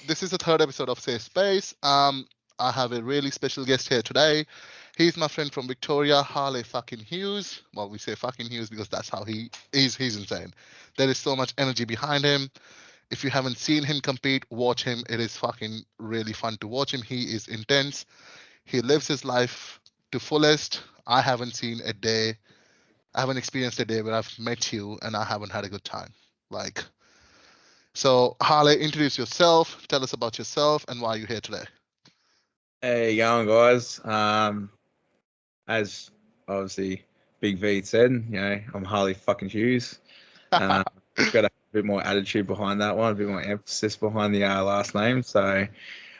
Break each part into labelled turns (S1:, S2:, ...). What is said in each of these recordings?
S1: This is the third episode of Safe Space. I have a really special guest here today. He's my friend from Victoria, Harley fucking Hughes. Well, we say fucking Hughes because that's how he is. He's insane. There is so much energy behind him. If you haven't seen him compete, watch him. It is fucking really fun to watch him. He is intense. He lives his life to fullest. I haven't seen a day. I haven't experienced a day where I've met you and I haven't had a good time. Like, so, Harley, introduce yourself. Tell us about yourself and why you're here today.
S2: Hey, going guys. As obviously Big V said, I'm Harley fucking Hughes. Uh, got a bit more attitude behind that one, a bit more emphasis behind the last name.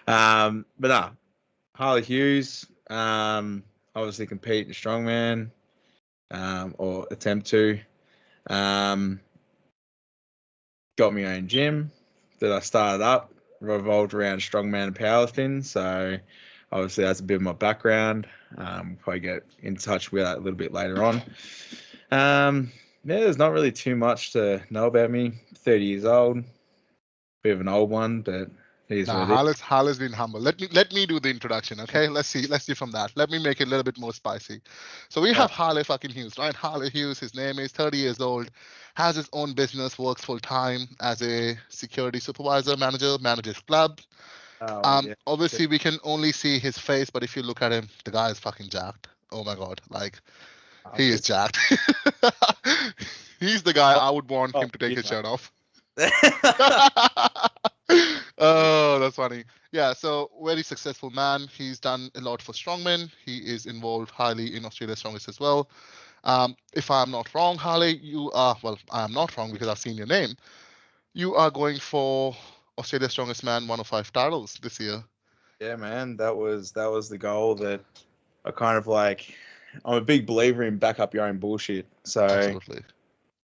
S2: But Harley Hughes. Obviously compete in strongman, or attempt to. Um, got my own gym that I started up, revolved around strongman and powerlifting. So obviously that's a bit of my background. We'll probably get in touch with that a little bit later on. There's not really too much to know about me. 30 years old, bit of an old one, but it is
S1: Now,
S2: what it is.
S1: Harley's been humble. Let me do the introduction, okay? Let's see from that. Let me make it a little bit more spicy. So we
S2: Uh,
S1: have Harley fucking Hughes, right? Harley Hughes. His name is 30 years old, has his own business, works full time as a security supervisor, manages club.
S2: oh yeah,
S1: Obviously we can only see his face, but if you look at him, the guy is fucking jacked. Oh my god, like
S2: I
S1: he is
S2: appreciate
S1: jacked. He's the guy
S2: it.
S1: I would want
S2: Oh,
S1: him to take
S2: you
S1: his shirt off.
S2: know.
S1: Oh, that's funny. Yeah, so very successful man. He's done a lot for strongmen. He is involved highly in Australia's strongest as well. If I'm not wrong, Harley, you are, well, I am not wrong because I've seen your name. You are going for Australia's strongest man 105 titles this year.
S2: Yeah, man, that was the goal that I kind of like. I'm a big believer in back up your own bullshit. So
S1: Absolutely.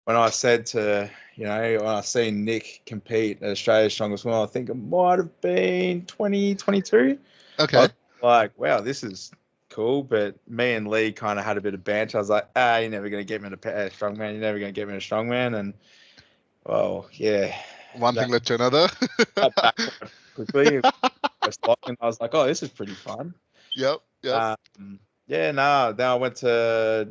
S2: when I said to, when I seen Nick compete at Australia's Strongest Woman, I think it might have been 2022. I
S1: Okay.
S2: was like, wow, this is cool. But me and Lee kind of had a bit of banter. I was like, you're never going to get me in a strongman. You're never going to get me in a strongman. And, well, yeah,
S1: One thing
S2: that
S1: led to another.
S2: backfired quickly. And I was like, oh, this is pretty fun.
S1: Yep, yep.
S2: Yeah, no, then I went to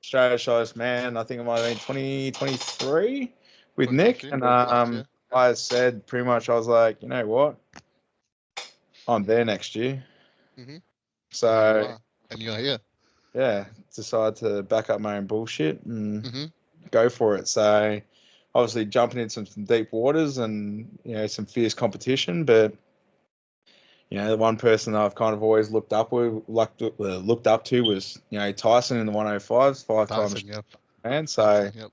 S2: Australia Shows, man. I think it might have been 2023 with Nick.
S1: 2023,
S2: And
S1: last year. Yep.
S2: I said pretty much, I was like, you know what? I'm there next year.
S1: Hmm. And here you
S2: So,
S1: are. And you're here.
S2: yeah, decided to back up my own bullshit and
S1: Hmm.
S2: go for it. So, obviously, jumping into some deep waters and, some fierce competition. But, the one person I've kind of always looked up to was, Tyson in the 105s, five-time
S1: Tyson, yep.
S2: man. So,
S1: Tyson, yep.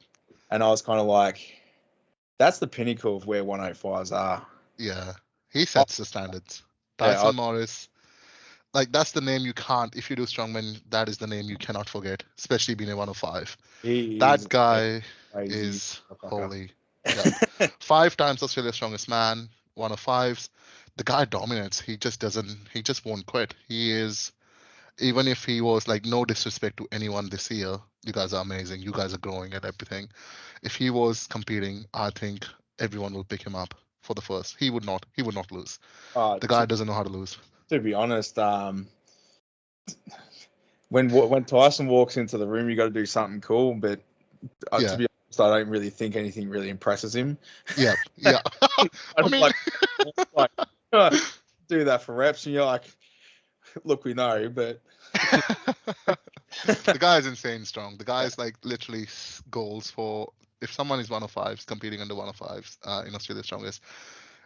S2: and I was kind of like, that's the pinnacle of where 105s are.
S1: Yeah. He
S2: Oh,
S1: sets the standards.
S2: yeah,
S1: Tyson Morris, like that's the name you can't, if you do strongman, that is the name you cannot forget, especially being a 105.
S2: he
S1: That
S2: is a
S1: guy
S2: crazy
S1: is
S2: motherfucker.
S1: holy. Yep. 5 times Australia's strongest man, 105s. The guy dominates. He just won't quit. He is, even if he was like, no disrespect to anyone this year, you guys are amazing. You guys are growing at everything. If he was competing, I think everyone will pick him up for the first. He would not lose.
S2: uh,
S1: The guy
S2: to,
S1: doesn't know how to lose.
S2: to be honest, when Tyson walks into the room, you got to do something cool. But to
S1: Yeah.
S2: be honest, I don't really think anything really impresses him.
S1: Yeah. Yeah.
S2: I
S1: I
S2: don't
S1: mean,
S2: like uh, do that for reps, and you're like, look, we know, but
S1: the guy is insane strong. The guy is like literally goals for, if someone is 105s competing under 105s in Australia's strongest,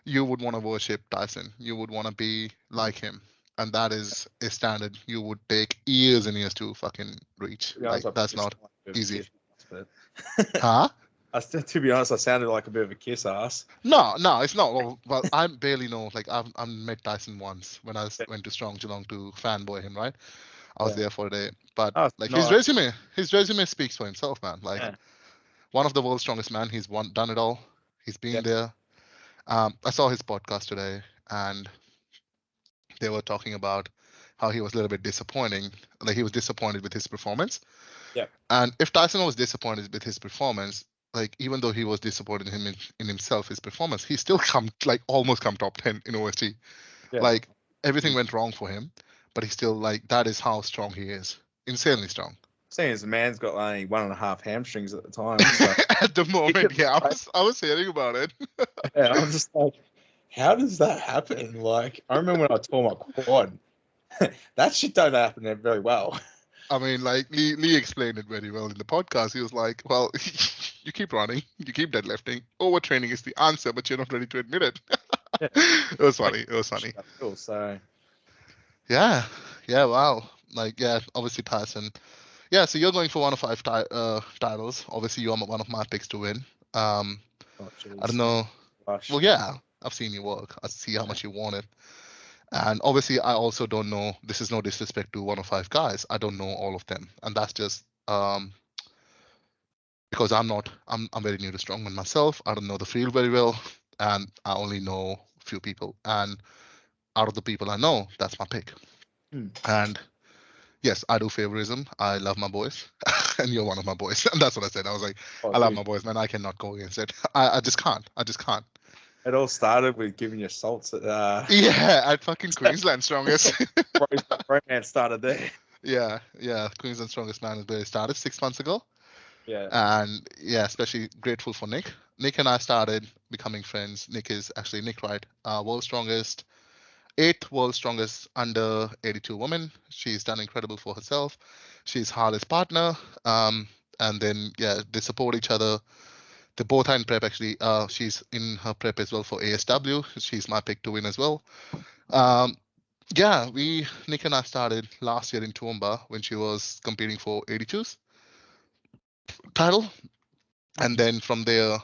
S1: you would want to worship Tyson. You would want to be like him. And that is a standard you would take years and years to fucking reach.
S2: to be
S1: Like
S2: honest, I
S1: that's
S2: probably
S1: not
S2: sound like a bit of a
S1: easy.
S2: kiss ass, but
S1: Huh?
S2: to be honest, I sounded like a bit of a kiss ass.
S1: No, no, it's not. Well, I barely know. Like I've met Tyson once when went to Strong Geelong to fanboy him, right? I was
S2: Yeah.
S1: there for a day. But
S2: Oh,
S1: like
S2: no,
S1: his resume speaks for himself, man. Like
S2: yeah,
S1: one of the world's strongest man. He's done it all. He's
S2: yeah,
S1: been there. I saw his podcast today, and they were talking about how he was a little bit disappointing. Like he was disappointed with his performance.
S2: yeah.
S1: And if Tyson was disappointed with his performance, like even though he was disappointed in himself, his performance, he still come like almost come top 10 in OST.
S2: Yeah.
S1: Like everything went wrong for him, but he still like that is how strong he is. Insanely strong.
S2: Seeing as the man's got only 1.5 hamstrings at the time, so
S1: At the
S2: he
S1: moment,
S2: could
S1: yeah,
S2: play.
S1: I was hearing about it.
S2: Yeah, I'm just like, how does that happen? Like, I remember when I tore my quad. That shit don't happen very well.
S1: I mean, like Lee explained it very well in the podcast. He was like, "Well, you keep running, you keep deadlifting. Overtraining is the answer, but you're not ready to admit it."
S2: Yeah.
S1: It was
S2: Like,
S1: funny. It was funny.
S2: so
S1: Yeah, yeah, wow. Like, yeah, obviously Tyson. Yeah, so you're going for one of five titles. Obviously, you are one of my picks to win. Um,
S2: oh
S1: I don't
S2: jeez.
S1: know.
S2: Gosh.
S1: Well, yeah, I've seen you work. I see how much you want it. And obviously, I also don't know. This is no disrespect to one of five guys. I don't know all of them, and that's just because I'm very new to strongman myself. I don't know the field very well, and I only know a few people. And out of the people I know, that's my pick.
S2: Hmm.
S1: And yes, I do favorism. I love my boys, and you're one of my boys. And that's what I said. I was like,
S2: Oh,
S1: I love
S2: dude.
S1: my boys, man. I cannot go against it. I just can't. I just can't.
S2: It all started with giving you salts at
S1: Yeah, at fucking Queensland strongest.
S2: romance started there.
S1: Yeah, yeah. Queensland strongest man is where it started 6 months ago.
S2: Yeah.
S1: And yeah, especially grateful for Nick. Nick and I started becoming friends. Nick is actually Nick Wright, world's strongest, eighth world's strongest under 82 woman. She's done incredible for herself. She's Harley's partner. And then yeah, they support each other. They both are in prep actually. She's in her prep as well for ASW. She's my pick to win as well. Um, yeah, Nick and I started last year in Toowoomba when she was competing for 82's title, and then from there,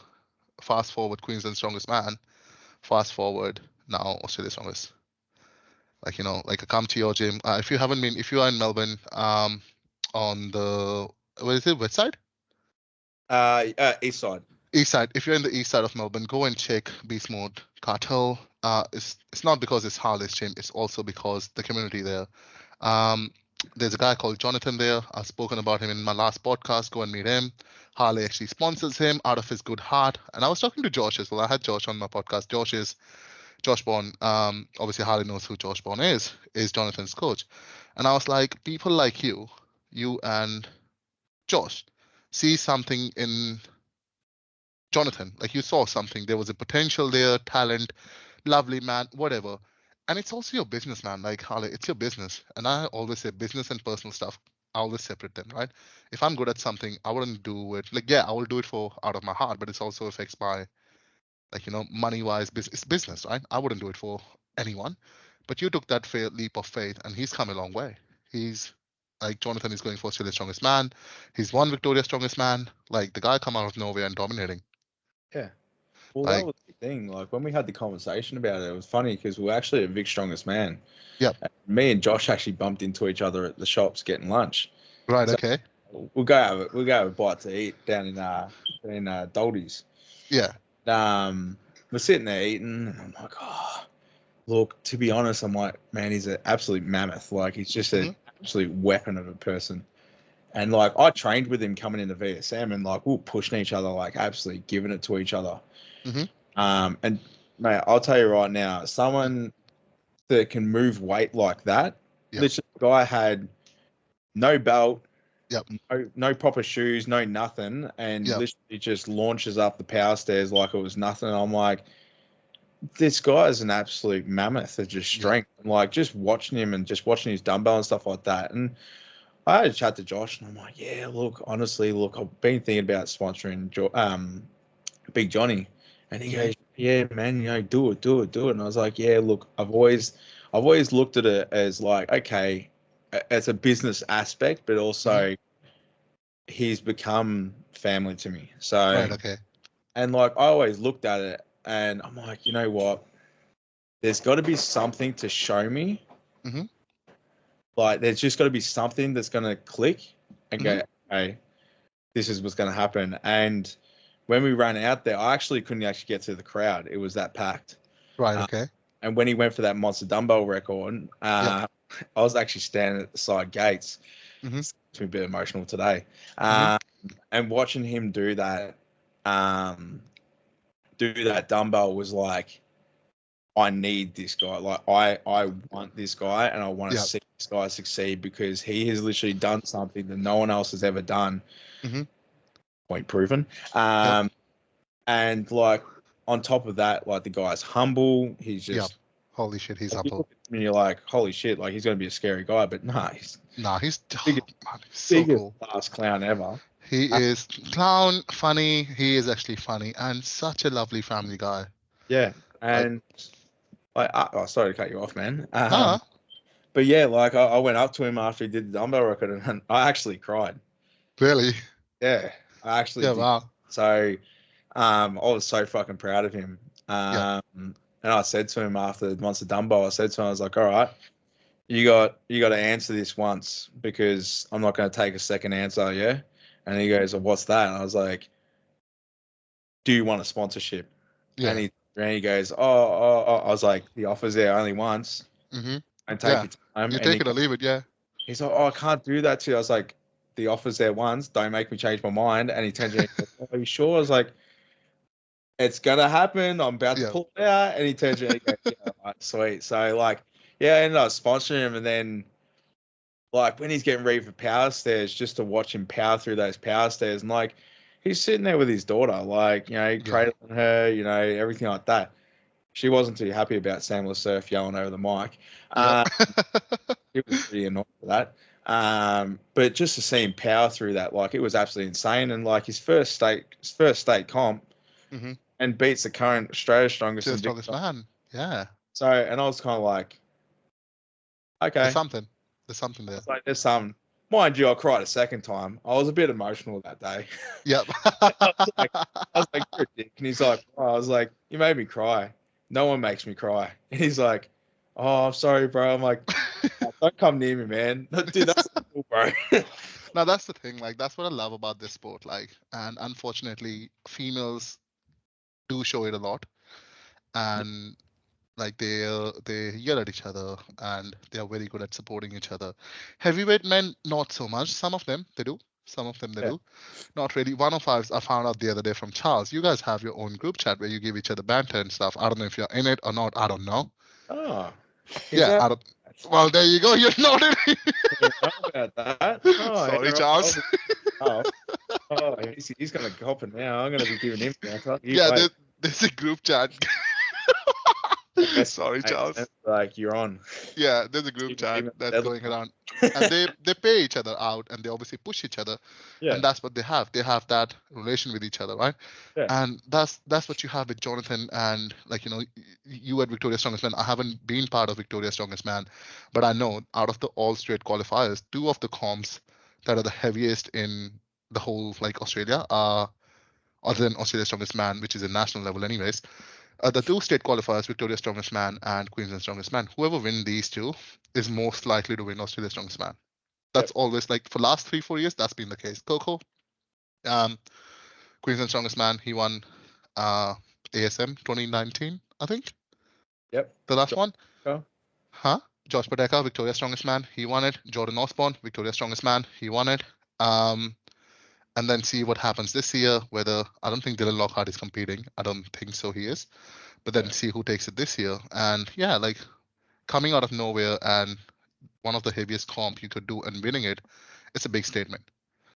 S1: fast forward Queensland strongest man. Fast forward now Australia's strongest. Like like I come to your gym. If you haven't been, if you are in Melbourne, on the what is it, west side?
S2: East side.
S1: East side. If you're in the east side of Melbourne, go and check Beast Mode Cartel. It's not because it's Harley's gym. It's also because the community there. Um, there's a guy called Jonathan there. I've spoken about him in my last podcast. Go and meet him. Harley actually sponsors him out of his good heart. And I was talking to Josh as well. I had Josh on my podcast. Josh Bond. Obviously Harley knows who Josh Bond is Jonathan's coach. And I was like, people like you and Josh, see something in Jonathan. Like you saw something. There was a potential there, talent, lovely man, whatever. And it's also your business, man. Like Harley, it's your business. And I always say business and personal stuff, I always separate them, right? If I'm good at something, I wouldn't do it. Like, yeah, I will do it for out of my heart, but it's also affects my, like, money wise, it's business, right? I wouldn't do it for anyone. But you took that leap of faith, and he's come a long way. He's like Jonathan is going for Australia's strongest man. He's won Victoria's strongest man. Like the guy come out of nowhere and dominating.
S2: Yeah. Well, that
S1: Like,
S2: was the thing. Like when we had the conversation about it, it was funny because we were actually at Vic's strongest man.
S1: yep,
S2: Me and Josh actually bumped into each other at the shops getting lunch.
S1: right,
S2: So
S1: okay,
S2: we'll go have a bite to eat down in Doldy's.
S1: yeah,
S2: We're sitting there eating, and I'm like, oh, look. To be honest, I'm like, man, he's an absolute mammoth. Like he's just
S1: hmm
S2: an absolute weapon of a person. And like I trained with him coming into VSM, and like we were pushing each other, like absolutely giving it to each other.
S1: hmm
S2: And mate, I'll tell you right now, someone that can move weight like that,
S1: yep,
S2: literally, the guy had no belt,
S1: yep,
S2: no proper shoes, no nothing, and
S1: yep,
S2: literally just launches up the power stairs like it was nothing. And I'm like, this guy is an absolute mammoth of just
S1: yep,
S2: strength. And like just watching him and just watching his dumbbell and stuff like that. And I had a chat to Josh, and I'm like, yeah, look, honestly, look, I've been thinking about sponsoring Big Johnny, and he
S1: hmm
S2: goes, yeah, man, do it, do it, do it. And I was like, yeah, look, I've always looked at it as like, okay, as a business aspect, but
S1: hmm
S2: also he's become family to me.
S1: right,
S2: So,
S1: okay,
S2: and like I always looked at it, and I'm like, you know what? There's got to be something to show me.
S1: hmm
S2: Like, there's just got to be something that's going to click and
S1: hmm
S2: go, hey, this is what's going to happen. And when we ran out there, I actually couldn't actually get to the crowd. It was that packed.
S1: right,
S2: Uh,
S1: okay,
S2: and when he went for that monster dumbbell record,
S1: yep,
S2: I was actually standing at the side gates.
S1: hmm
S2: It's me a bit emotional today.
S1: hmm
S2: And watching him do that, do that dumbbell was like, I need this guy. Like I want this guy, and I want to
S1: Yeah.
S2: see this guy succeed because he has literally done something that no one else has ever done.
S1: Mm-hmm.
S2: Point proven.
S1: Yep.
S2: And like on top of that, like the guy's humble. He's
S1: Yep.
S2: just
S1: Holy shit, he's
S2: like, you
S1: humble.
S2: look at him and you're like, holy shit, like he's gonna be a scary guy, but nah, he's
S1: Nah, he's
S2: biggest
S1: man, he's so
S2: biggest
S1: cool.
S2: class clown ever.
S1: He
S2: Uh,
S1: is clown funny. He is actually funny and such a lovely family guy.
S2: yeah,
S1: Like,
S2: and like, oh, sorry to cut you off, man.
S1: nah,
S2: But yeah, like I went up to him after he did the dumbbell record, and I actually cried.
S1: really.
S2: Yeah, I actually
S1: Yeah,
S2: did.
S1: wow.
S2: So, I was so fucking proud of him.
S1: Yep.
S2: And I said to him after once the dumbbell, I said to him, I was like, all right, you got to answer this once because I'm not going to take a second answer. Yeah. And he goes, well, what's that? And I was like, do you want a sponsorship? And
S1: Yeah.
S2: he goes, oh. I was like, the offer's there only once.
S1: Mm-hmm.
S2: And take
S1: Yeah.
S2: your time.
S1: You
S2: And
S1: take it or leave it, yeah.
S2: he's like, oh, I can't do that to you. I was like, the offer's there once. Don't make me change my mind. And he turns around and goes, oh, are you sure? I was like, it's gonna happen. I'm about to
S1: Yeah.
S2: pull it out. And he turns around and goes, yeah, all right, sweet. So like, yeah, I ended up sponsoring him, and then like when he's getting ready for power stairs, just to watch him power through those power stairs, and like he's sitting there with his daughter, like
S1: Yeah.
S2: cradling her, everything like that. She wasn't too happy about Sam LaSurf yelling over the mic.
S1: Yep.
S2: Uh, he was pretty annoyed for that. But just to see him power through that, like it was absolutely insane. And like his first state comp,
S1: Mm-hmm.
S2: and beats the current Australia's strongest
S1: To the
S2: and
S1: strongest
S2: Victor.
S1: man. Yeah.
S2: So, and I was kind of like,
S1: There's
S2: okay,
S1: something. There's something
S2: I
S1: there.
S2: was like, there's some. Mind you, I cried a second time. I was a bit emotional that day.
S1: Yep.
S2: I was like, you're a dick. And he's like, oh, I was like, you made me cry. No one makes me cry. And he's like, oh, I'm sorry, bro. I'm like, oh, don't come near me, man. Dude, that's not cool, bro.
S1: Now that's the thing, like that's what I love about this sport, like, and unfortunately females do show it a lot, and like they yell at each other and they are very good at supporting each other. Heavyweight men not so much. Some of them they do. Some of them they
S2: Yeah.
S1: do. Not really. One of ours I found out the other day from Charles. You guys have your own group chat where you give each other banter and stuff. I don't know if you're in it or not. I don't know.
S2: Oh, is
S1: Yeah,
S2: that?
S1: I don't. Well, there you go. You're not in it.
S2: I didn't know about that. Oh,
S1: Sorry,
S2: yeah,
S1: Charles.
S2: oh, oh, he's gonna cop it now. I'm gonna be giving him the answer. You
S1: Yeah,
S2: wait.
S1: there's a group chat.
S2: Best
S1: Sorry,
S2: mate,
S1: Charles.
S2: like you're on.
S1: Yeah, there's a group chat that's going around, and they pay each other out, and they obviously push each other,
S2: Yeah,
S1: and that's what they have. They have that relation with each other, right?
S2: yeah,
S1: And that's what you have with Jonathan, and like you at Victoria's Strongest Man. I haven't been part of Victoria's Strongest Man, but I know out of the all straight qualifiers, two of the comps that are the heaviest in the whole like Australia are other than Australia's Strongest Man, which is a national level anyways. The two state qualifiers, Victoria's Strongest Man and Queensland's Strongest Man, whoever win these two is most likely to win Australia's Strongest Man. That's
S2: yep,
S1: always like for last 3-4 years, that's been the case. Coco, um, Queensland's Strongest Man, he won ASM 2019, I think.
S2: yep.
S1: The last one.
S2: Go.
S1: Huh? Josh Padeka, Victoria's Strongest Man, he won it. Jordan Osborne, Victoria's Strongest Man, he won it. And then see what happens this year. Whether I don't think Dylan Lockhart is competing. I don't think so. He is. But then
S2: Yeah.
S1: see who takes it this year. And yeah, like coming out of nowhere and one of the heaviest comp you could do and winning it, it's a big statement.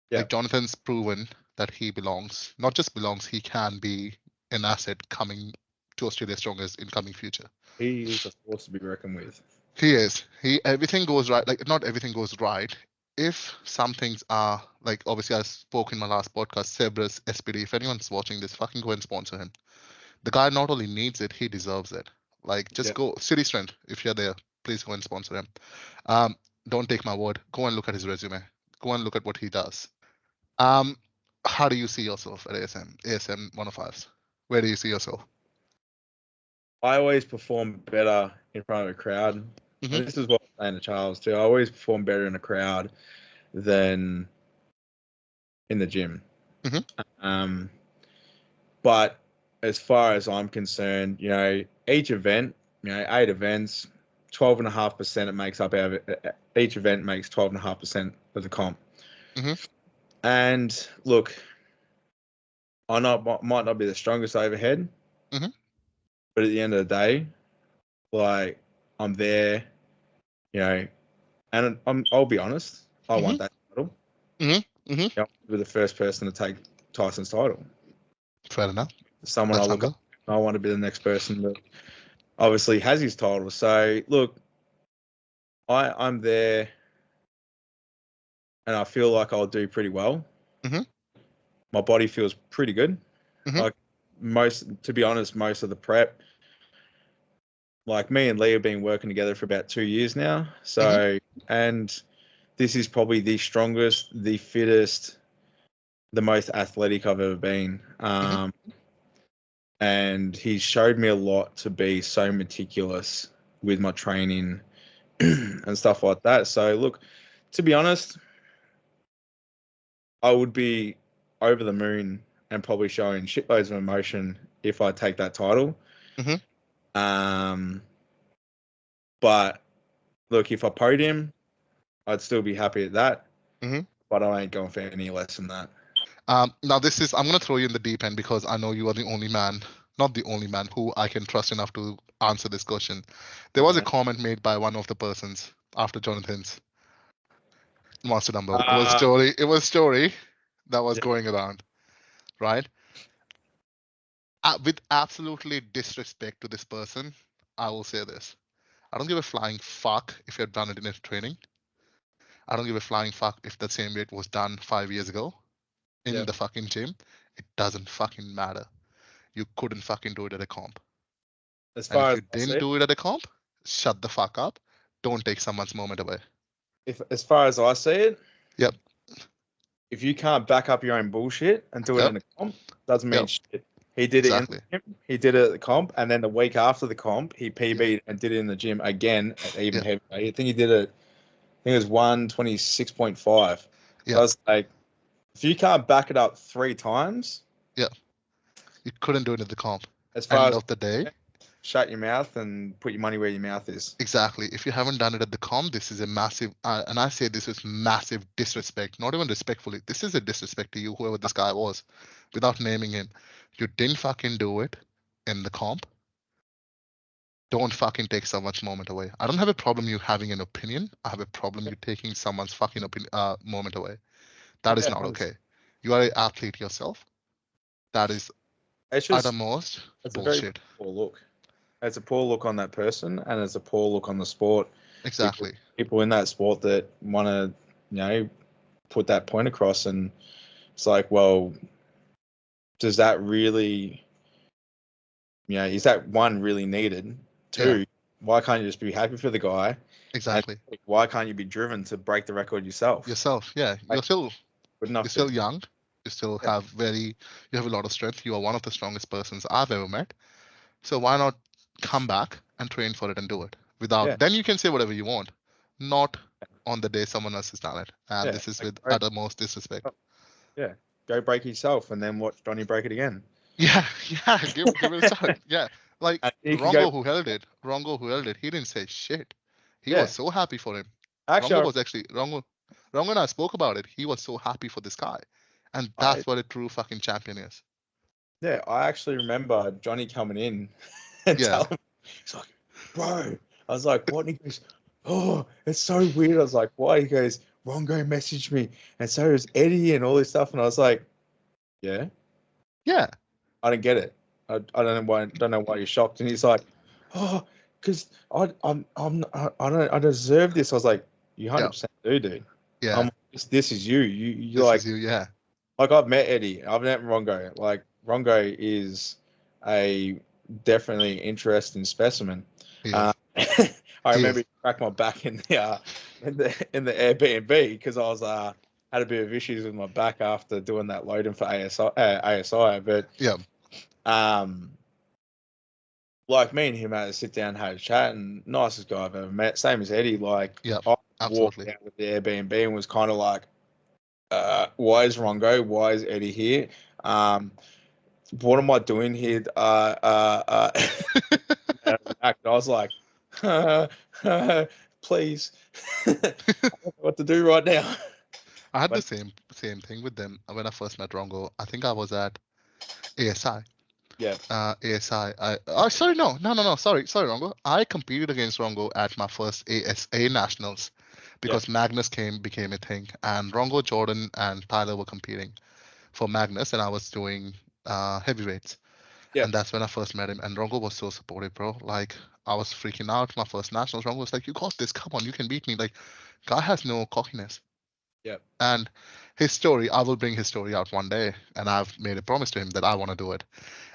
S2: Yeah.
S1: Like Jonathan's proven that he belongs, not just belongs, he can be an asset coming to Australia's strongest in coming future.
S2: He is a force to be reckoned with.
S1: He is. Everything goes right. Like not everything goes right. If some things are like obviously I spoke in my last podcast, Cerberus SPD. If anyone's watching this, fucking go and sponsor him. The guy not only needs it, he deserves it. Like just
S2: Yeah.
S1: go City Strength. If you're there, please go and sponsor him. Don't take my word. Go and look at his resume. Go and look at what he does. How do you see yourself at ASM 105s? Where do you see yourself?
S2: I always perform better in front of a crowd.
S1: Mm-hmm.
S2: And this is what I'm saying to Charles too. I always perform better in a crowd than in the gym.
S1: Mm-hmm.
S2: But as far as I'm concerned, each event, 8 events, 12.5% it makes up out of it. Each event makes 12.5% of the comp.
S1: Mm-hmm.
S2: And look, might not be the strongest overhead,
S1: Mhm.
S2: but at the end of the day, like I'm there, and I'll be honest, I
S1: Mhm.
S2: want that title.
S1: Mhm. Mhm.
S2: I want to be the first person to take Tyson's title.
S1: Fair enough.
S2: Someone I
S1: That's
S2: look up.
S1: humble.
S2: I want to be the next person that obviously has his title. So look, I'm there, and I feel like I'll do pretty well.
S1: Mhm.
S2: My body feels pretty good.
S1: Mhm.
S2: Like to be honest, most of the prep, like me and Lee have been working together for about 2 years now.
S1: Mhm.
S2: So, and this is probably the strongest, the fittest, the most athletic I've ever been.
S1: Mhm.
S2: And he showed me a lot to be so meticulous with my training and stuff like that. So, look, to be honest, I would be over the moon and probably showing shitloads of emotion if I take that title.
S1: Mhm.
S2: Um, but look, if I podium, I'd still be happy at that.
S1: Mhm.
S2: But I ain't going for any less than that.
S1: Now this is I'm gonna throw you in the deep end because I know you are the only man, not the only man who I can trust enough to answer this question. There was a
S2: Okay.
S1: comment made by one of the persons after Jonathan's Master Dumbbell. It was
S2: Uh,
S1: story. It was story that was
S2: yeah.
S1: going around, right? With absolutely disrespect to this person, I will say this. I don't give a flying fuck if you've done it in a training. I don't give a flying fuck if that same weight was done 5 years ago in
S2: Yeah.
S1: the fucking gym. It doesn't fucking matter. You couldn't fucking do it at a comp.
S2: As
S1: And
S2: far
S1: if
S2: as
S1: you
S2: I see
S1: didn't
S2: it,
S1: do it at a comp, shut the fuck up. Don't take someone's moment away.
S2: if as far as I see it,
S1: Yep,
S2: if you can't back up your own bullshit and do it
S1: yep,
S2: in a comp, doesn't mean
S1: yep,
S2: shit. He did it in
S1: exactly.
S2: the gym, he did it at the comp, and then the week after the comp, he
S1: Yep,
S2: PB'd and did it in the gym again at even
S1: yep,
S2: heavier. I think he did it. I think it was 126.5. So I
S1: yep,
S2: was like, if you can't back it up 3 times,
S1: yep. You couldn't do it at the comp.
S2: as far
S1: End
S2: as
S1: of the day,
S2: shut your mouth and put your money where your mouth is.
S1: exactly. If you haven't done it at the comp, this is a massive, and I say this is massive disrespect. Not even respectfully. This is a disrespect to you, whoever this guy was, without naming him. You didn't fucking do it in the comp. Don't fucking take someone's moment away. I don't have a problem you having an opinion. I have a problem you taking someone's fucking moment away. That is
S2: Yeah,
S1: not
S2: 100%.
S1: okay. You are an athlete yourself. That is
S2: It's
S1: at the
S2: just
S1: most
S2: it's a very, very
S1: bullshit.
S2: poor look. It's a poor look on that person, and it's a poor look on the sport because
S1: Exactly.
S2: people in that sport that want to, put that point across, and it's like, well, does that really, is that one really needed?
S1: Yeah,
S2: Two, why can't you just be happy for the guy? And
S1: exactly.
S2: why can't you be driven to break the record yourself?
S1: Yourself. Yeah,
S2: Like, good
S1: you're
S2: enough to,
S1: still young. You still
S2: yeah,
S1: have you have a lot of strength. You are one of the strongest persons I've ever met. So why not come back and train for it and do it?
S2: yeah,
S1: Then you can say whatever you want. Not on the day someone else has done it. And
S2: yeah,
S1: this is
S2: like,
S1: with uttermost disrespect.
S2: yeah, go break it yourself, and then watch Johnny break it again.
S1: Yeah, yeah, give it a shot. Yeah. Like
S2: And you can go,
S1: Rongo who held it, he didn't say shit. He was
S2: yeah.
S1: so happy for him.
S2: Actually,
S1: Rongo and I spoke about it. He was so happy for this guy. And
S2: I
S1: that's what a true fucking champion is.
S2: yeah, I actually remember Johnny coming in and
S1: Yeah.
S2: telling me, he's like, bro. I was like, what? And he goes, oh, it's so weird. I was like, why? He goes, Rongo messaged me, and so does Eddie and all this stuff. And I was like, yeah,
S1: Yeah.
S2: I don't get it. I don't know why you're shocked. And he's like, oh, because I don't deserve this. I was like, you
S1: Yeah.
S2: 100% do, dude.
S1: Yeah.
S2: This is you. You
S1: This
S2: like
S1: is you, yeah.
S2: I've met Eddie. I've met Rongo. Like Rongo is a definitely interesting specimen.
S1: He
S2: Uh,
S1: is.
S2: I
S1: He
S2: remember
S1: is.
S2: he cracked my back in the Airbnb because I was had a bit of issues with my back after doing that loading for ASI. But
S1: Yeah.
S2: um, like me and him had to sit down, had a chat, and nicest guy I've ever met. Same as Eddie. Like
S1: Yeah.
S2: I walked
S1: Absolutely.
S2: out with the Airbnb and was kind of like, why is Rongo? Why is Eddie here? Um, what am I doing here? And I was like, please, I don't know what to do right now.
S1: I had the
S2: But
S1: same thing with them when I first met Rongo. I think I was at ASI.
S2: Yeah.
S1: ASI. Sorry, no. Sorry, Rongo. I competed against Rongo at my first ASA nationals
S2: Yeah.
S1: because Magnus became a thing, and Rongo, Jordan, and Tyler were competing for Magnus, and I was doing heavyweights,
S2: Yeah.
S1: and that's when I first met him. And Rongo was so supportive, bro. Like I was freaking out my first nationals. Rongo was like, "You got this. Come on, you can beat me." Like, guy has no cockiness.
S2: Yeah.
S1: And his story, I will bring his story out one day, and I've made a promise to him that I want to do it.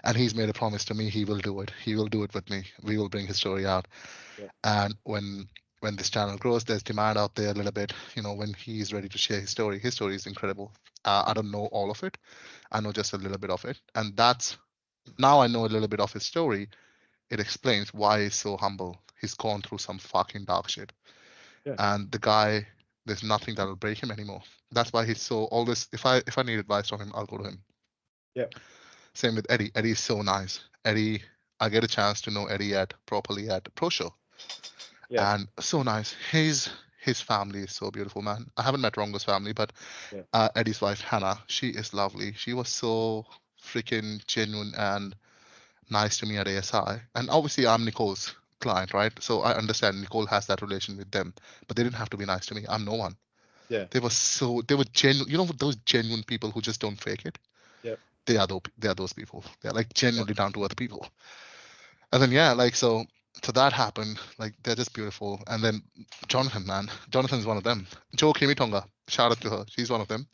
S1: And he's made a promise to me he will do it. He will do it with me. We will bring his story out.
S2: Yeah.
S1: And when this channel grows, there's demand out there a little bit. When he's ready to share his story is incredible. I don't know all of it. I know just a little bit of it, and that's now I know a little bit of his story. It explains why he's so humble. He's gone through some fucking dark shit,
S2: Yeah.
S1: and the guy, there's nothing that will break him anymore. That's why he's so always. If I need advice from him, I'll go to him.
S2: Yeah.
S1: Same with Eddie. Eddie's so nice. Eddie, I get a chance to know Eddie at properly at Pro Show,
S2: Yeah.
S1: and so nice. His family is so beautiful, man. I haven't met Rongo's family, but
S2: Yeah.
S1: Eddie's wife Hannah, she is lovely. She was so freaking genuine and nice to me at ASI. And obviously, I'm Nicole's client, right? So I understand Nicole has that relation with them, but they didn't have to be nice to me. I'm no one.
S2: Yeah.
S1: They were genuine. Those genuine people who just don't fake it.
S2: Yeah.
S1: They are those people. They're like genuinely down to earth people. And then yeah, like so that happened. Like they're just beautiful. And then Jonathan, man, Jonathan's one of them. Jo Kimitonga, shout out to her. She's one of them.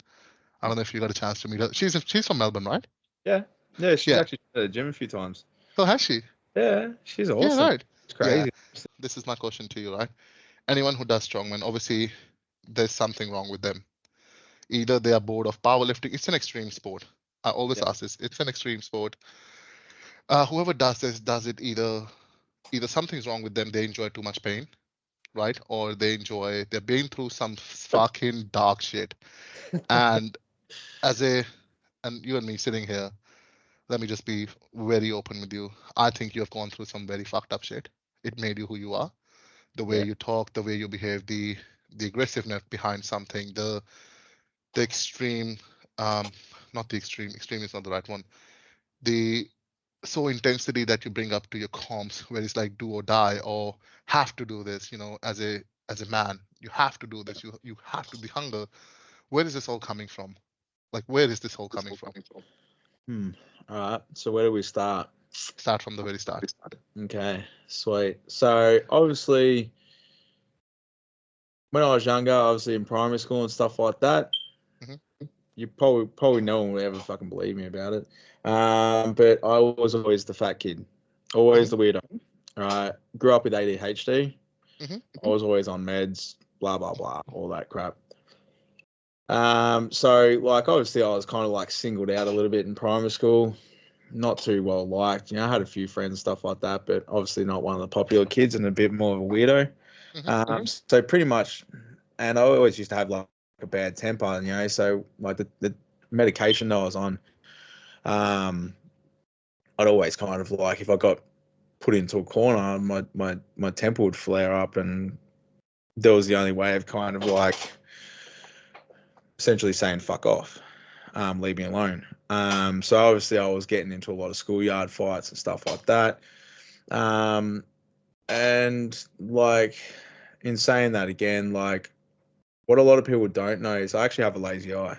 S1: I don't know if you got a chance to meet her. She's from Melbourne, right?
S2: Yeah. Yeah. She's
S1: Yeah.
S2: actually at the gym a few times.
S1: Oh, has she?
S2: Yeah. She's
S1: Yeah,
S2: awesome.
S1: right.
S2: It's
S1: Yeah.
S2: crazy.
S1: This is my question to you, right? Anyone who does strongman, obviously there's something wrong with them. Either they are bored of powerlifting. It's an extreme sport. I always
S2: Yeah.
S1: ask this. It's an extreme sport. Whoever does this does it either something's wrong with them. They enjoy too much pain, right? Or they're being through some fucking dark shit. And as a and you and me sitting here, let me just be very open with you. I think you have gone through some very fucked up shit. It made you who you are. The way
S2: Yeah.
S1: you talk, the way you behave, the aggressiveness behind something, the extreme, um, not the extreme is not the right one. The so intensity that you bring up to your comms, where it's like do or die or have to do this, as a man, you have to do this. You have to the hunger. Where is this all coming from? Like where is this all coming from?
S2: Hmm. All right. So where do we start?
S1: Start from the very start.
S2: Okay. Sweet. So obviously, when I was younger, obviously in primary school and stuff like that,
S1: Hmm.
S2: you probably no one would ever fucking believe me about it. But I was always the fat kid, always
S1: Hmm.
S2: the weirdo. All right. Grew up with ADHD.
S1: Hmm.
S2: I was always on meds, blah blah blah, all that crap. So like obviously I was kind of like singled out a little bit in primary school, not too well liked. I had a few friends and stuff like that, but obviously not one of the popular kids and a bit more of a weirdo.
S1: Hmm.
S2: So pretty much, and I always used to have like a bad temper, so like the medication that I was on, um, I'd always kind of like if I got put into a corner, my temper would flare up, and that was the only way of kind of like essentially saying fuck off, leave me alone. So obviously I was getting into a lot of schoolyard fights and stuff like that. Um, and like in saying that again, like what a lot of people don't know is I actually have a lazy eye,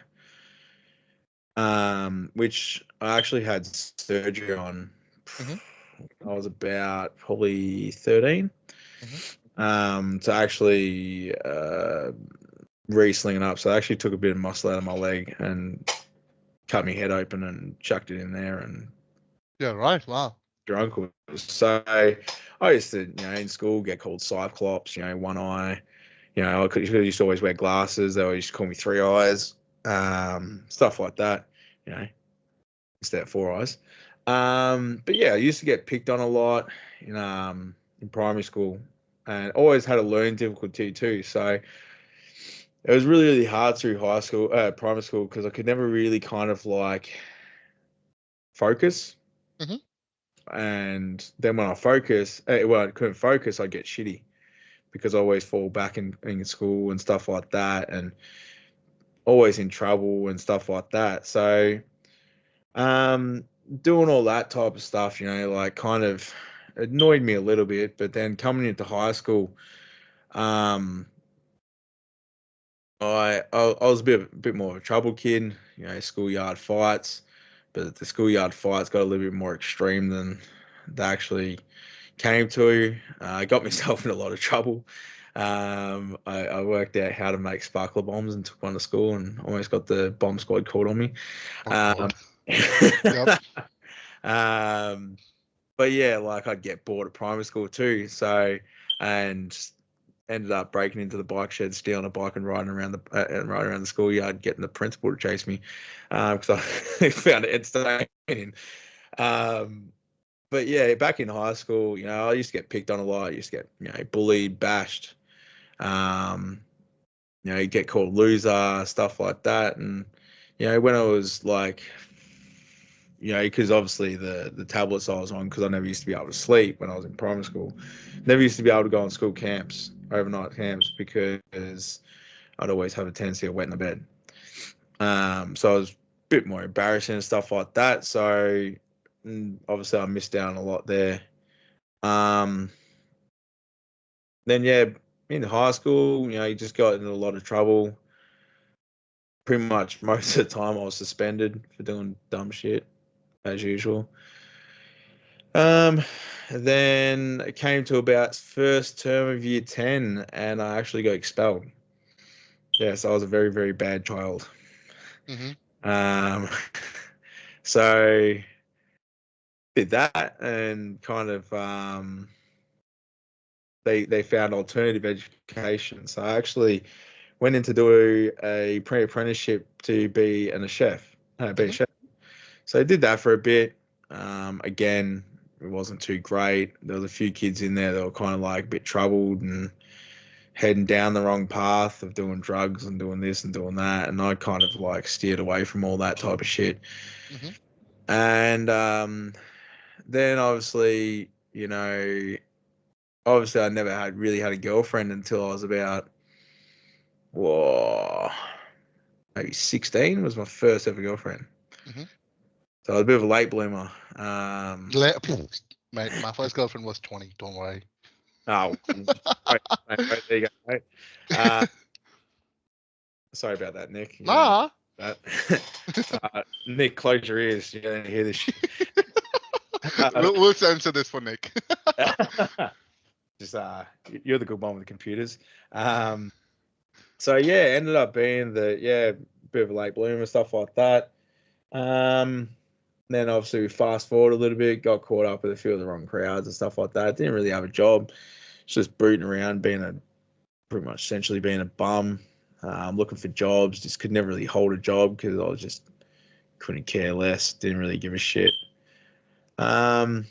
S2: which I actually had surgery on.
S1: Hmm.
S2: I was about probably 13,
S1: Hmm.
S2: to actually re-sling it up. So I actually took a bit of muscle out of my leg and cut my head open and chucked it in there and
S1: Yeah, right. Wow.
S2: drunk. So I used to, in school get called Cyclops, one eye. I used to always wear glasses. They always used to call me Three Eyes, stuff like that, instead of Four Eyes. But yeah, I used to get picked on a lot in primary school and always had a learning difficulty too. So it was really, really hard through primary school because I could never really kind of like focus.
S1: Hmm.
S2: And then when I I couldn't focus, I get shitty because I always fall back in school and stuff like that, and always in trouble and stuff like that. So Um, Doing all that type of stuff, like kind of annoyed me a little bit. But then coming into high school, um, I was a bit more of a trouble kid, schoolyard fights, but the schoolyard fights got a little bit more extreme than they actually came to. I got myself in a lot of trouble. I worked out how to make sparkler bombs and took one to school and almost got the bomb squad called on me.
S1: Oh
S2: Um,
S1: God. Yep.
S2: um, but yeah, like I'd get bored at primary school too. So, and ended up breaking into the bike shed, stealing a bike, and riding around the schoolyard, getting the principal to chase me because I found it entertaining. Um, but yeah, back in high school, I used to get picked on a lot. I used to get bullied, bashed. Um, you get called loser, stuff like that, and when I was like because obviously the tablets I was on, because I never used to be able to sleep when I was in primary school. Never used to be able to go on school camps, overnight camps, because I'd always have a tendency of wetting the bed. So I was a bit more embarrassing and stuff like that. So obviously I missed out on a lot there. Um, then yeah, in high school, you just got in a lot of trouble. Pretty much most of the time I was suspended for doing dumb shit as usual. Um, then it came to about first term of year 10 and I actually got expelled. Yes, I was a very, very bad child.
S1: Mm-hmm.
S2: Um, so did that and kind of they found alternative education. So I actually went in to do a pre-apprenticeship to be a chef, be a
S1: Mm-hmm.
S2: chef. So I did that for a bit. Again, it wasn't too great. There was a few kids in there that were kind of like a bit troubled and heading down the wrong path of doing drugs and doing this and doing that. And I kind of like steered away from all that type of shit.
S1: Mm-hmm.
S2: And then obviously I never had really had a girlfriend until I was about, whoa, maybe 16 was my first ever girlfriend.
S1: Mm-hmm.
S2: So I was a bit of a late bloomer.
S1: Mate, my first girlfriend was 20. Don't worry.
S2: Oh, right, there you go. Right. Uh, Sorry about that, Nick. You don't
S1: Nah.
S2: that. Nick, close your ears. You don't hear this shit.
S1: We'll censor this for Nick.
S2: Just you're the good one with the computers. So yeah, ended up being bit of a late bloomer and stuff like that. Then obviously we fast forward a little bit, got caught up with a few of the wrong crowds and stuff like that. Didn't really have a job, just booting around, pretty much essentially being a bum, looking for jobs. Just could never really hold a job because I was just couldn't care less. Didn't really give a shit. Um,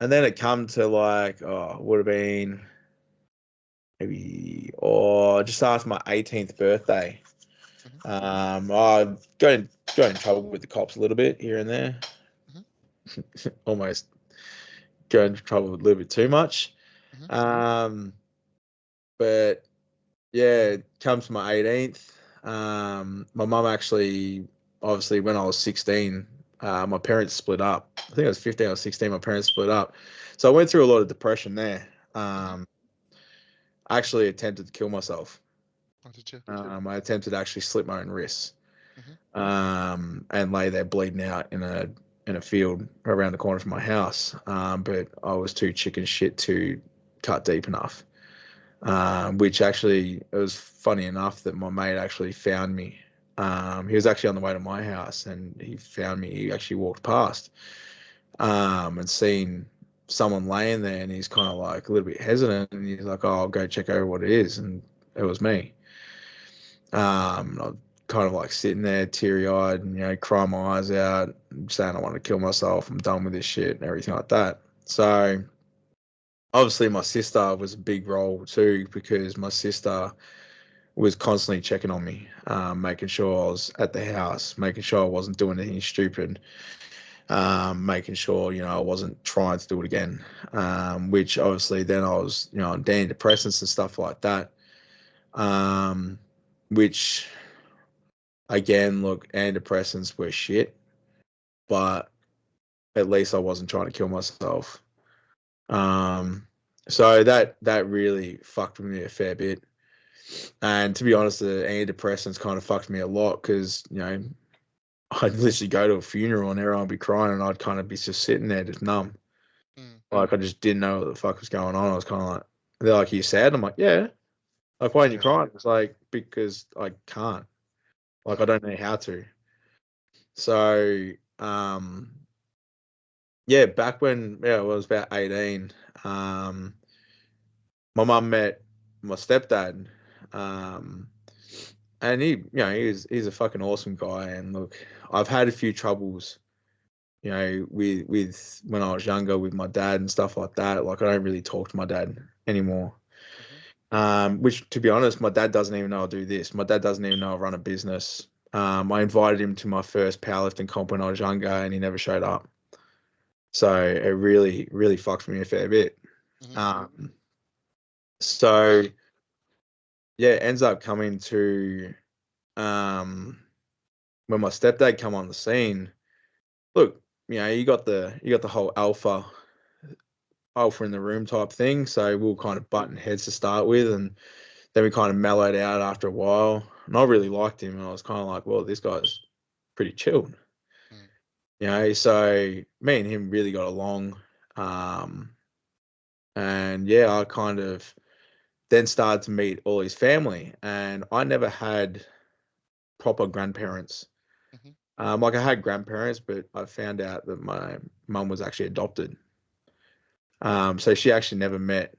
S2: and then it come to like, would have been maybe just after my 18th birthday.
S1: Mhm,
S2: I got in trouble with the cops a little bit here and there.
S1: mhm,
S2: Almost got into trouble a little bit too much.
S1: mhm,
S2: Um, but yeah, it comes to my 18th. My mum actually, obviously, when I was 16, my parents split up. I think I was 15 or 16. My parents split up, so I went through a lot of depression there.
S1: mhm.
S2: I actually attempted to kill myself.
S1: What did you?
S2: I attempted to actually slit my own wrists,
S1: Mhm,
S2: and lay there bleeding out in a field around the corner from my house. But I was too chicken shit to cut deep enough. Which actually, it was funny enough that my mate actually found me. He was actually on the way to my house and he found me. He actually walked past and seen someone laying there and he's kind of like a little bit hesitant and he's like, oh, I'll go check over what it is. And it was me. I was kind of like sitting there teary eyed and, crying my eyes out, saying I want to kill myself. I'm done with this shit and everything like that. So obviously my sister was a big role too because my sister was constantly checking on me, making sure I was at the house, making sure I wasn't doing anything stupid, making sure I wasn't trying to do it again. Which obviously then I was on antidepressants and stuff like that. Um, which again, look, antidepressants were shit. but at least I wasn't trying to kill myself. So that really fucked with me a fair bit. And to be honest, the antidepressants kind of fucked me a lot because, I'd literally go to a funeral and everyone would be crying and I'd kind of be just sitting there just numb.
S1: Mm.
S2: Like I just didn't know what the fuck was going on. I was kind of like, they're like, "Are you sad?" I'm like, "Yeah." Like, "Why aren't you
S1: Yeah.
S2: crying?" It's like, "Because I can't. Like, I
S1: Mm.
S2: don't know how to." So, yeah, back when I was about 18, um, my mum met my stepdad, um, and he's a fucking awesome guy. And look, I've had a few troubles, with when I was younger with my dad and stuff like that. Like, I don't really talk to my dad anymore.
S1: Mhm.
S2: Which, to be honest, my dad doesn't even know I do this. My dad doesn't even know I run a business. I invited him to my first powerlifting comp when I was younger, and he never showed up. So it really, really fucked me a fair bit.
S1: Mhm.
S2: Um, so yeah, it ends up coming to um, when my stepdad come on the scene. Look, you got the whole alpha in the room type thing. So we were kind of butting heads to start with, and then we kind of mellowed out after a while. And I really liked him, and I was kind of like, well, this guy's pretty chilled.
S1: Mm.
S2: So me and him really got along. Um, and yeah, I kind of then started to meet all his family, and I never had proper grandparents.
S1: Mhm.
S2: Like I had grandparents, but I found out that my mum was actually adopted. So she actually never met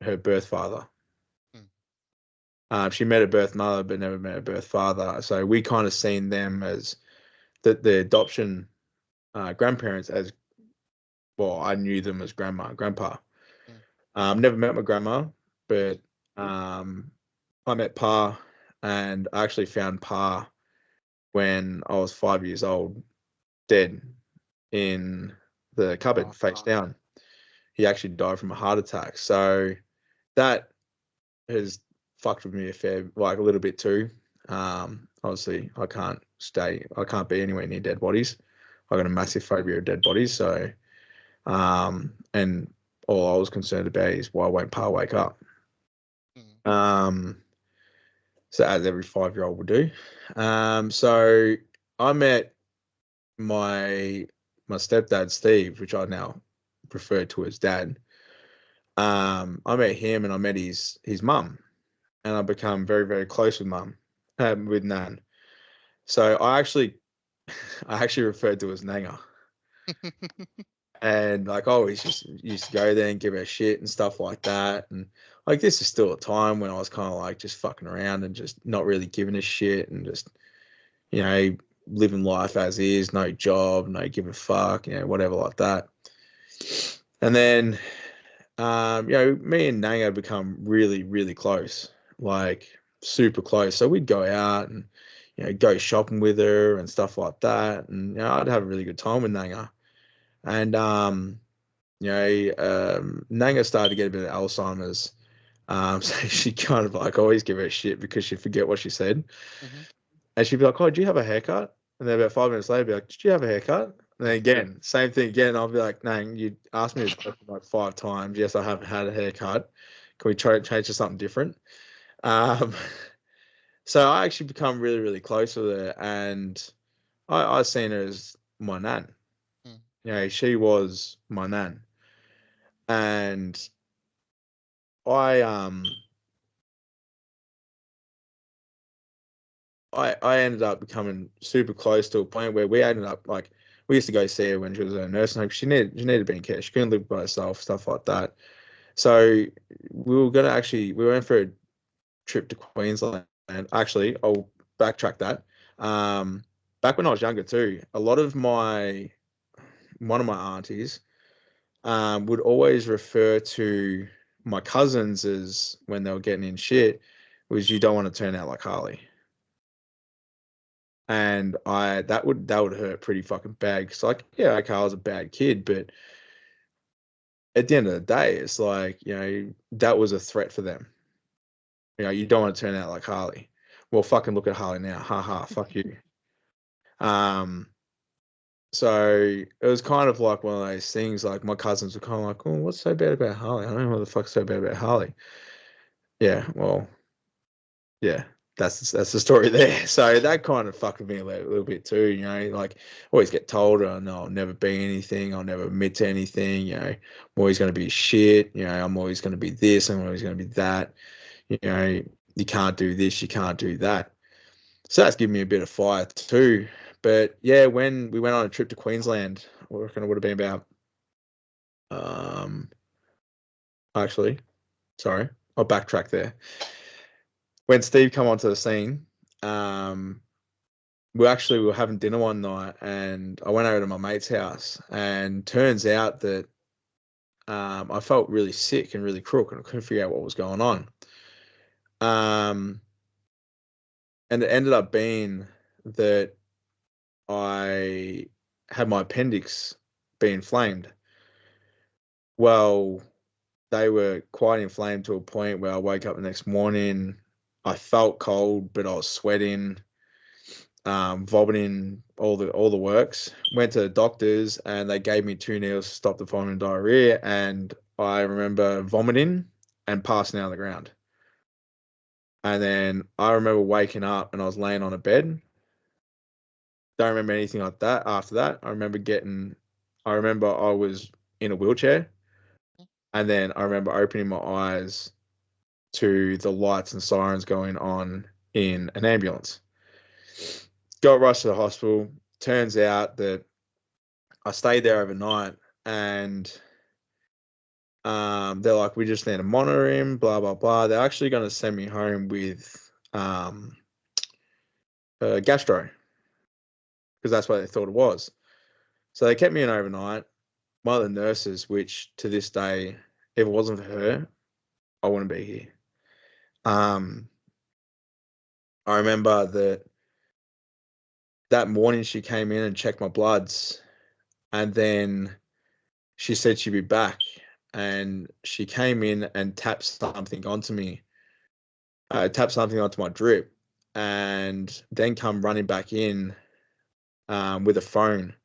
S2: her birth father.
S1: Mm.
S2: She met her birth mother, but never met her birth father. So we kind of seen them as the adoption grandparents as well. I knew them as grandma and grandpa.
S1: Mm.
S2: Never met my grandma, but um, I met Pa, and I actually found Pa when I was 5 years old, dead in the cupboard,
S1: Wow.
S2: face down. He actually died from a heart attack. So that has fucked with me like a little bit too. Obviously, I can't be anywhere near dead bodies. I got a massive phobia of dead bodies. So, and all I was concerned about is why won't Pa wake up?
S1: Mm.
S2: Um, so as every 5-year-old would do. So I met my my stepdad Steve, which I now refer to as dad. I met him and I met his mum, and I become very very close with mum, with Nan. So I actually referred to as Nanga, and like I always just used to go there and give her shit and stuff like that. And like this is still a time when I was kind of like just fucking around and just not really giving a shit and just you know living life as is, no job, no give a fuck, whatever like that. And then me and Nanga become really, really close, like super close. So we'd go out and, go shopping with her and stuff like that. And, I'd have a really good time with Nanga. And, Nanga started to get a bit of Alzheimer's. So she kind of like always give her shit because she'd forget what she said.
S1: Mhm.
S2: And she'd be like, "Oh, do you have a haircut?" And then about 5 minutes later, be like, "Did you have a haircut?" And then again, same thing again. I'll be like, "Nang, you asked me this question like 5 times. Yes, I haven't had a haircut. Can we try to change to something different?" Um, so I actually become really, really close with her, and I seen her as my nan.
S1: Mm.
S2: She was my nan, and I I ended up becoming super close to a point where we ended up like we used to go see her when she was in a nursing home. She needed being cared. She couldn't live by herself, stuff like that. So we went for a trip to Queensland. And actually, I'll backtrack that. Um, Back when I was younger too, a lot of my one of my aunties would always refer to my cousins as when they were getting in shit was you don't want to turn out like Harley. And I that would hurt pretty fucking bad because like yeah okay I was a bad kid but at the end of the day it's like that was a threat for them. You don't want to turn out like Harley. Well fucking look at Harley now, haha, fuck you. um So it was kind of like one of those things. Like my cousins were kind of like, "Oh, what's so bad about Harley? I don't know what the fuck's so bad about Harley." Yeah, well, yeah, that's the story there. So that kind of fucked with me a little bit too. You know, like always get told, "Oh no, I'll never be anything. I'll never admit to anything." You know, I'm always going to be shit. You know, I'm always going to be this. I'm always going to be that. You know, you can't do this. You can't do that. So that's given me a bit of fire too. But yeah, when we went on a trip to Queensland, I reckon it would have been about um actually, sorry, I'll backtrack there. When Steve come onto the scene, um, we were having dinner one night, and I went over to my mate's house, and turns out that I felt really sick and really crook, and I couldn't figure out what was going on. Um, and it ended up being that I had my appendix be inflamed. Well, they were quite inflamed to a point where I woke up the next morning. I felt cold, but I was sweating, vomiting, all the works. Went to the doctors and they gave me 2 needles to stop the vomiting and diarrhea. And I remember vomiting and passing out on the ground. And then I remember waking up and I was laying on a bed. Don't remember anything like that. After that, I remember I was in a wheelchair. And then I remember opening my eyes to the lights and sirens going on in an ambulance. Got rushed to the hospital. Turns out that I stayed there overnight, and they're like, we just need to monitor him, blah blah blah. They're actually going to send me home with gastro because that's what they thought it was. So they kept me in overnight. One of the nurses, which to this day, if it wasn't for her, I wouldn't be here. Um, I remember that morning she came in and checked my bloods, and then she said she'd be back, and she came in and tapped something onto my drip, and then come running back in with a phone.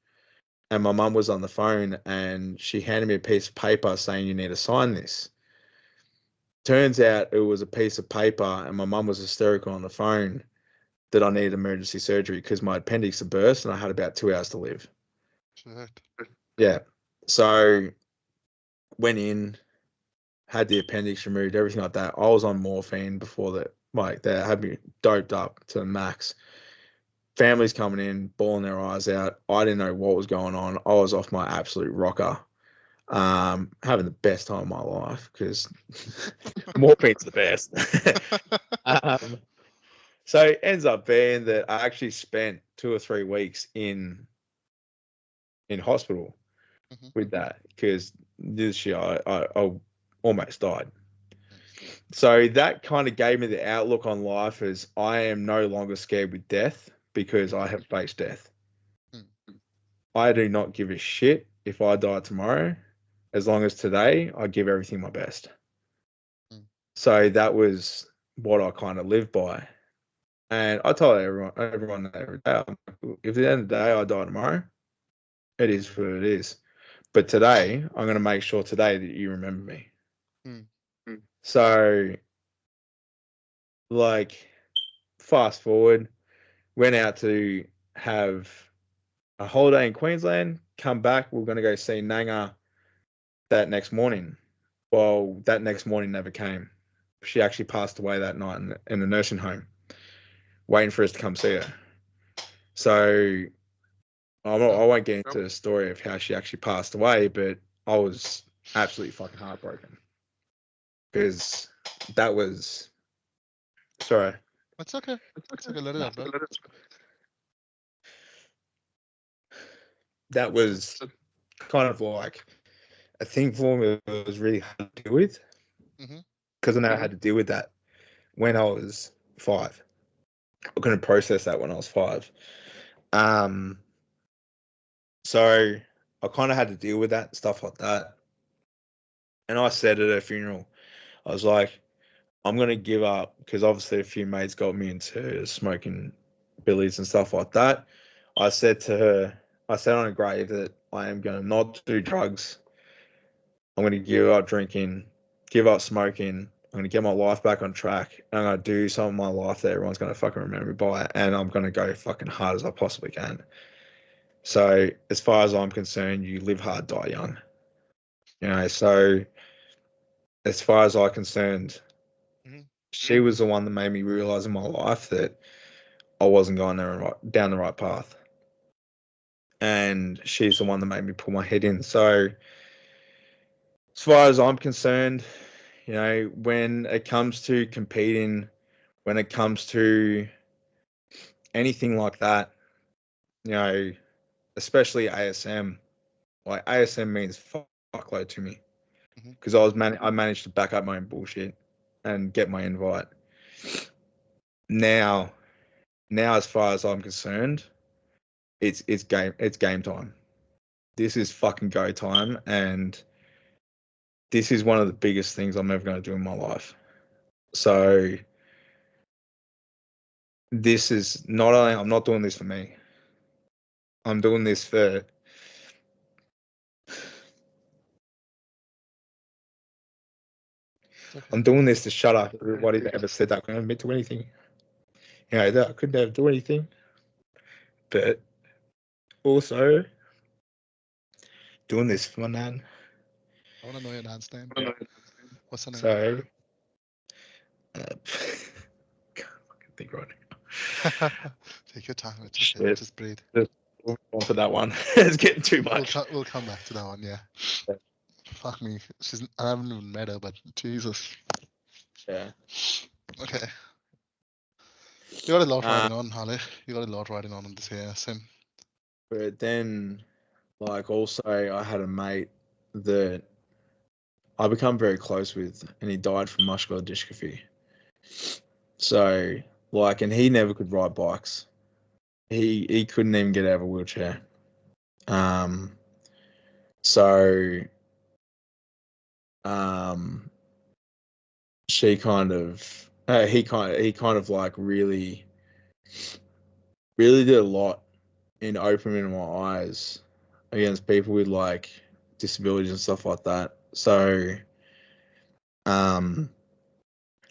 S2: And my mum was on the phone, and she handed me a piece of paper saying, "You need to sign this." Turns out it was a piece of paper, and my mum was hysterical on the phone that I needed emergency surgery because my appendix had burst and I had about 2 hours to live.
S1: Shit.
S2: Yeah. So went in, had the appendix removed, everything like that. I was on morphine before that, like that had me doped up to the max. Families coming in, bawling their eyes out. I didn't know what was going on. I was off my absolute rocker, having the best time of my life because morphine's the best. um, so it ends up being that I actually spent 2 or 3 weeks in hospital
S1: Mhm.
S2: with that because this year I almost died. So that kind of gave me the outlook on life as I am no longer scared with death because I have faced death.
S1: Mm,
S2: I do not give a shit if I die tomorrow, as long as today I give everything my best.
S1: mm,
S2: So that was what I kind of lived by. And I told everyone that every day, I'm like, if at the end of the day I die tomorrow, it is what it is. But today, I'm going to make sure today that you remember me.
S1: mm,
S2: So, like, fast forward, went out to have a holiday in Queensland, come back, we're going to go see Nanga that next morning. Well, that next morning never came. She actually passed away that night in the nursing home, waiting for us to come see her. So
S1: oh,
S2: I won't get into the story of how she actually passed away, but I was absolutely fucking heartbroken because that was sorry.
S1: it's okay. It's okay. Let it
S2: Nah,
S1: out, bro.
S2: that was kind of like a thing for me. It was really hard to deal with
S1: Mhm.
S2: because I never had to deal with that when I was 5. I couldn't process that when I was 5. Um, so I kind of had to deal with that stuff like that. And I said at her funeral, I was like, I'm gonna give up because obviously a few mates got me into smoking billies and stuff like that. I said to her, I said on a grave that I am going to not do drugs. I'm going to give up drinking, give up smoking. I'm going to get my life back on track. And I'm going to do some of my life that everyone's going to fucking remember me by. And I'm going to go fucking hard as I possibly can. So as far as I'm concerned, you live hard, die young. So as far as I'm concerned,
S1: Mhm.
S2: she was the one that made me realize in my life that I wasn't going down the right path. And she's the one that made me pull my head in. So as far as I'm concerned, when it comes to competing, when it comes to anything like that, especially ASM, like ASM means fuckload to me
S1: Mhm.
S2: because I managed to back up my own bullshit and get my invite. Now, as far as I'm concerned, it's game time. This is fucking go time, and this is one of the biggest things I'm ever going to do in my life. So this is not only I'm not doing this for me. I'm doing this for
S1: It's okay.
S2: I'm doing this to shut up everybody that ever said that I couldn't admit to anything. That I could never do anything. But also doing this for my nan.
S1: I want to know your nan's name. What's her name?
S2: So can't fucking think right
S1: Take your time. It's okay.
S2: now.
S1: Just breathe.
S2: Just on to that one. It's getting too much.
S1: We'll come back to that one. Yeah. Fuck me. I haven't even met her, but Jesus.
S2: Yeah.
S1: Okay. You got a lot
S2: Uh,
S1: riding on, Harley. You got a lot riding on this here. Same.
S2: but then, like, also, I had a mate that I become very close with, and he died from muscular dystrophy. So, like, and he never could ride bikes. He couldn't even get out of a wheelchair. Um, so, um, she kind of, he kind of like really, really did a lot in opening my eyes against people with like disabilities and stuff like that. So, um,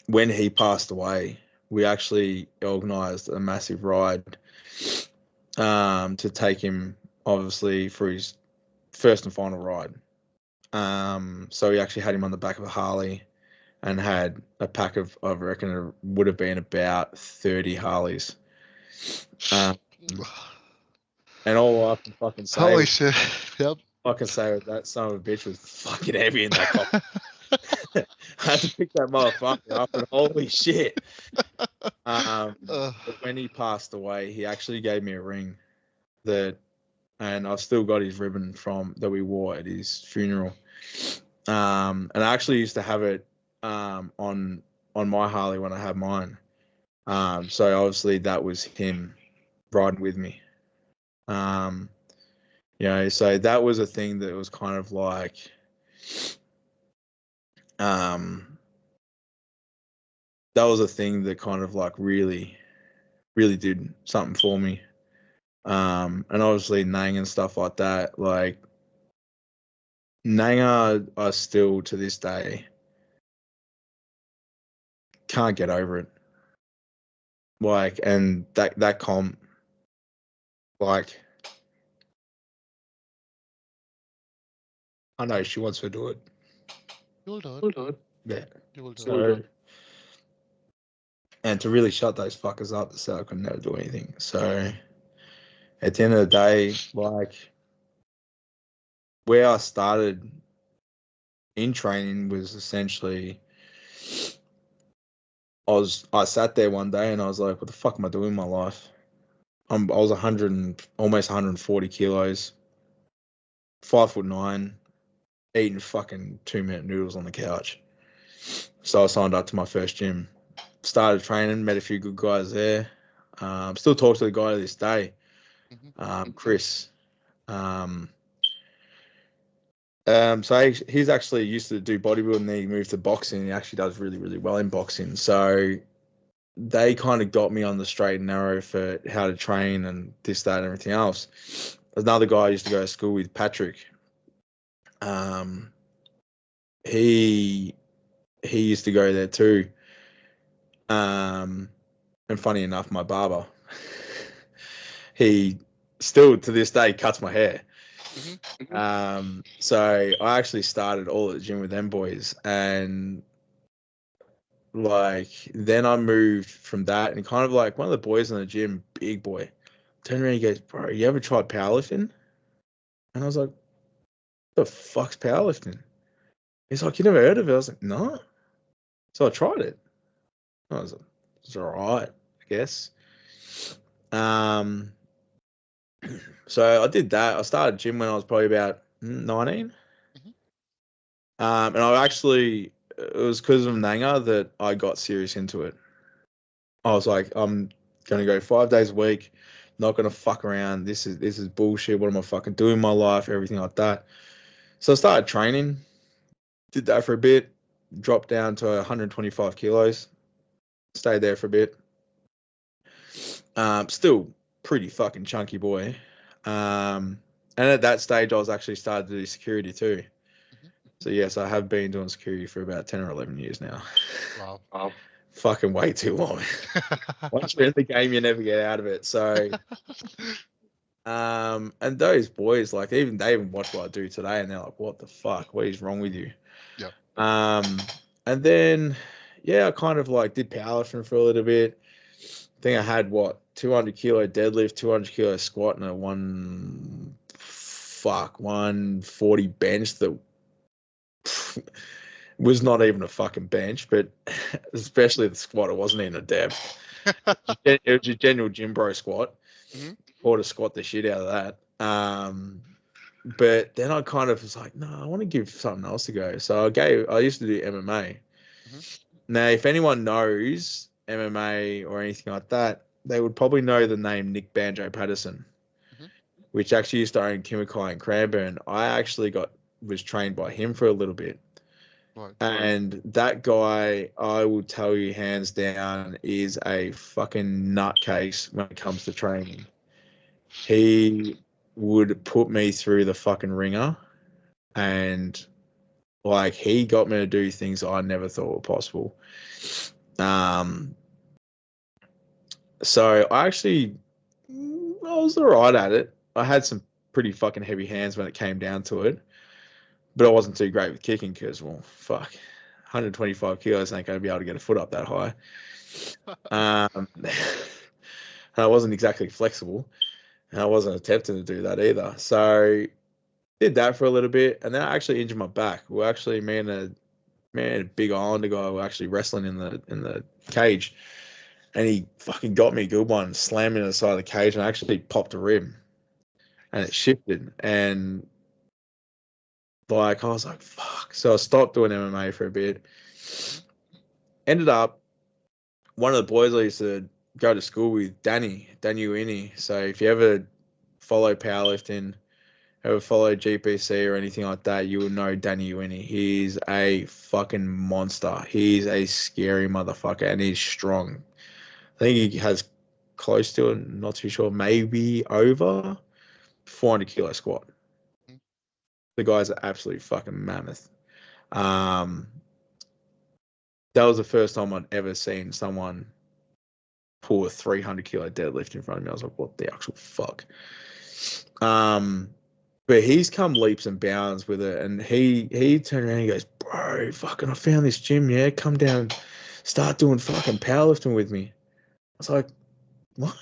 S2: when he passed away, we actually organised a massive ride to take him, obviously, for his first and final ride. So we actually had him on the back of a Harley and had a pack of, I reckon it would have been about 30 Harleys. Um, and all I can fucking say
S1: Holy
S2: with
S1: shit. Yep.
S2: that son of a bitch was fucking heavy in that car. I had to pick that motherfucker up, and holy shit. But when he passed away, he actually gave me a ring and I've still got his ribbon from that we wore at his funeral. And I actually used to have it on my Harley when I had mine. So obviously that was him riding with me. So that was a thing that was kind of like, that was a thing that kind of like really, really did something for me. And obviously Nang and stuff like that, like Nanga are still to this day can't get over it. Like, and that comp, like, I know she wants to do it.
S1: You'll do it.
S2: Yeah.
S1: You will do it.
S2: So, and to really shut those fuckers up, so I could never do anything. So, at the end of the day, like, where I started in training was essentially, I sat there one day and I was like, what the fuck am I doing in my life? I was 100 almost 140 kilos, 5'9", eating fucking 2-minute noodles on the couch. So I signed up to my first gym, started training, met a few good guys there. Still talk to the guy to this day,
S1: Mhm.
S2: Chris. Um, so he's actually used to do bodybuilding, then he moved to boxing. He actually does really, really well in boxing. So they kind of got me on the straight and narrow for how to train and this, that, and everything else. another guy I used to go to school with, Patrick. Um, he used to go there too. And funny enough, my barber, he still to this day cuts my hair.
S1: Hmm.
S2: So I actually started all at the gym with them boys, and like then I moved from that, and kind of like one of the boys in the gym, big boy, turned around and he goes, "Bro, you ever tried powerlifting?" And I was like, "The fuck's powerlifting?" He's like, "You never heard of it?" I was like, "No." So I tried it. I was like, "It's all right, I guess." Um, so I did that. I started gym when I was probably about 19.
S1: Hmm.
S2: And I actually, it was because of Nanga that I got serious into it. I was like, I'm gonna go 5 days a week, not gonna fuck around. This is bullshit. What am I fucking doing in my life? Everything like that. So I started training, did that for a bit, dropped down to 125 kilos, stayed there for a bit. Still pretty fucking chunky boy. And at that stage, I was actually started to do security too.
S1: Hmm.
S2: So yes, I have been doing security for about 10 or 11 years now.
S1: Wow.
S2: Fucking way too long. Once you're in the game, you never get out of it. So, and those boys, like, even they even watch what I do today, and they're like, "What the fuck? What is wrong with you?"
S1: Yep.
S2: Um, and then, yeah, I kind of like did powerlifting for a little bit. I think I had what 200 kilo deadlift, 200 kilo squat, and a 140 bench that was not even a fucking bench, but especially the squat, it wasn't even a depth. It was a general gym bro squat.
S1: Hmm.
S2: Or to squat the shit out of that. But then I kind of was like, no, I want to give something else a go. So I used to do MMA.
S1: Hmm.
S2: Now, if anyone knows MMA or anything like that, they would probably know the name Nick Banjo Patterson,
S1: Hmm.
S2: which actually used to own Kimikai and Cranbourne. I actually was trained by him for a little bit.
S1: Right.
S2: And that guy, I will tell you hands down, is a fucking nutcase when it comes to training. He would put me through the fucking ringer, and like he got me to do things I never thought were possible. Um, so I was alright at it. I had some pretty fucking heavy hands when it came down to it, but I wasn't too great with kicking because, well, fuck, 125 kilos ain't going to be able to get a foot up that high. And I wasn't exactly flexible, and I wasn't attempting to do that either. So did that for a little bit, and then I actually injured my back. We are actually me and a big Islander guy were actually wrestling in the cage, and he fucking got me a good one, slammed me to the side of the cage, and I actually popped a rib, and it shifted, and like I was like, fuck. So I stopped doing MMA for a bit.
S1: Hmm.
S2: Ended up one of the boys I used to go to school with, Danny Winnie. So if you ever follow powerlifting, ever follow GPC or anything like that, you will know Danny Winnie. He's a fucking monster. He's a scary motherfucker, and he's strong. I think he has close to it, not too sure, maybe over 400 kilo squat.
S1: Hmm.
S2: The guy's an absolute fucking mammoth. Um, that was the first time I'd ever seen someone pull a 300 kilo deadlift in front of me. I was like, what the actual fuck? Um, but he's come leaps and bounds with it, and he turned around and he goes, "Bro, fucking, I found this gym. Yeah, come down, start doing fucking powerlifting with me." I was like, "What?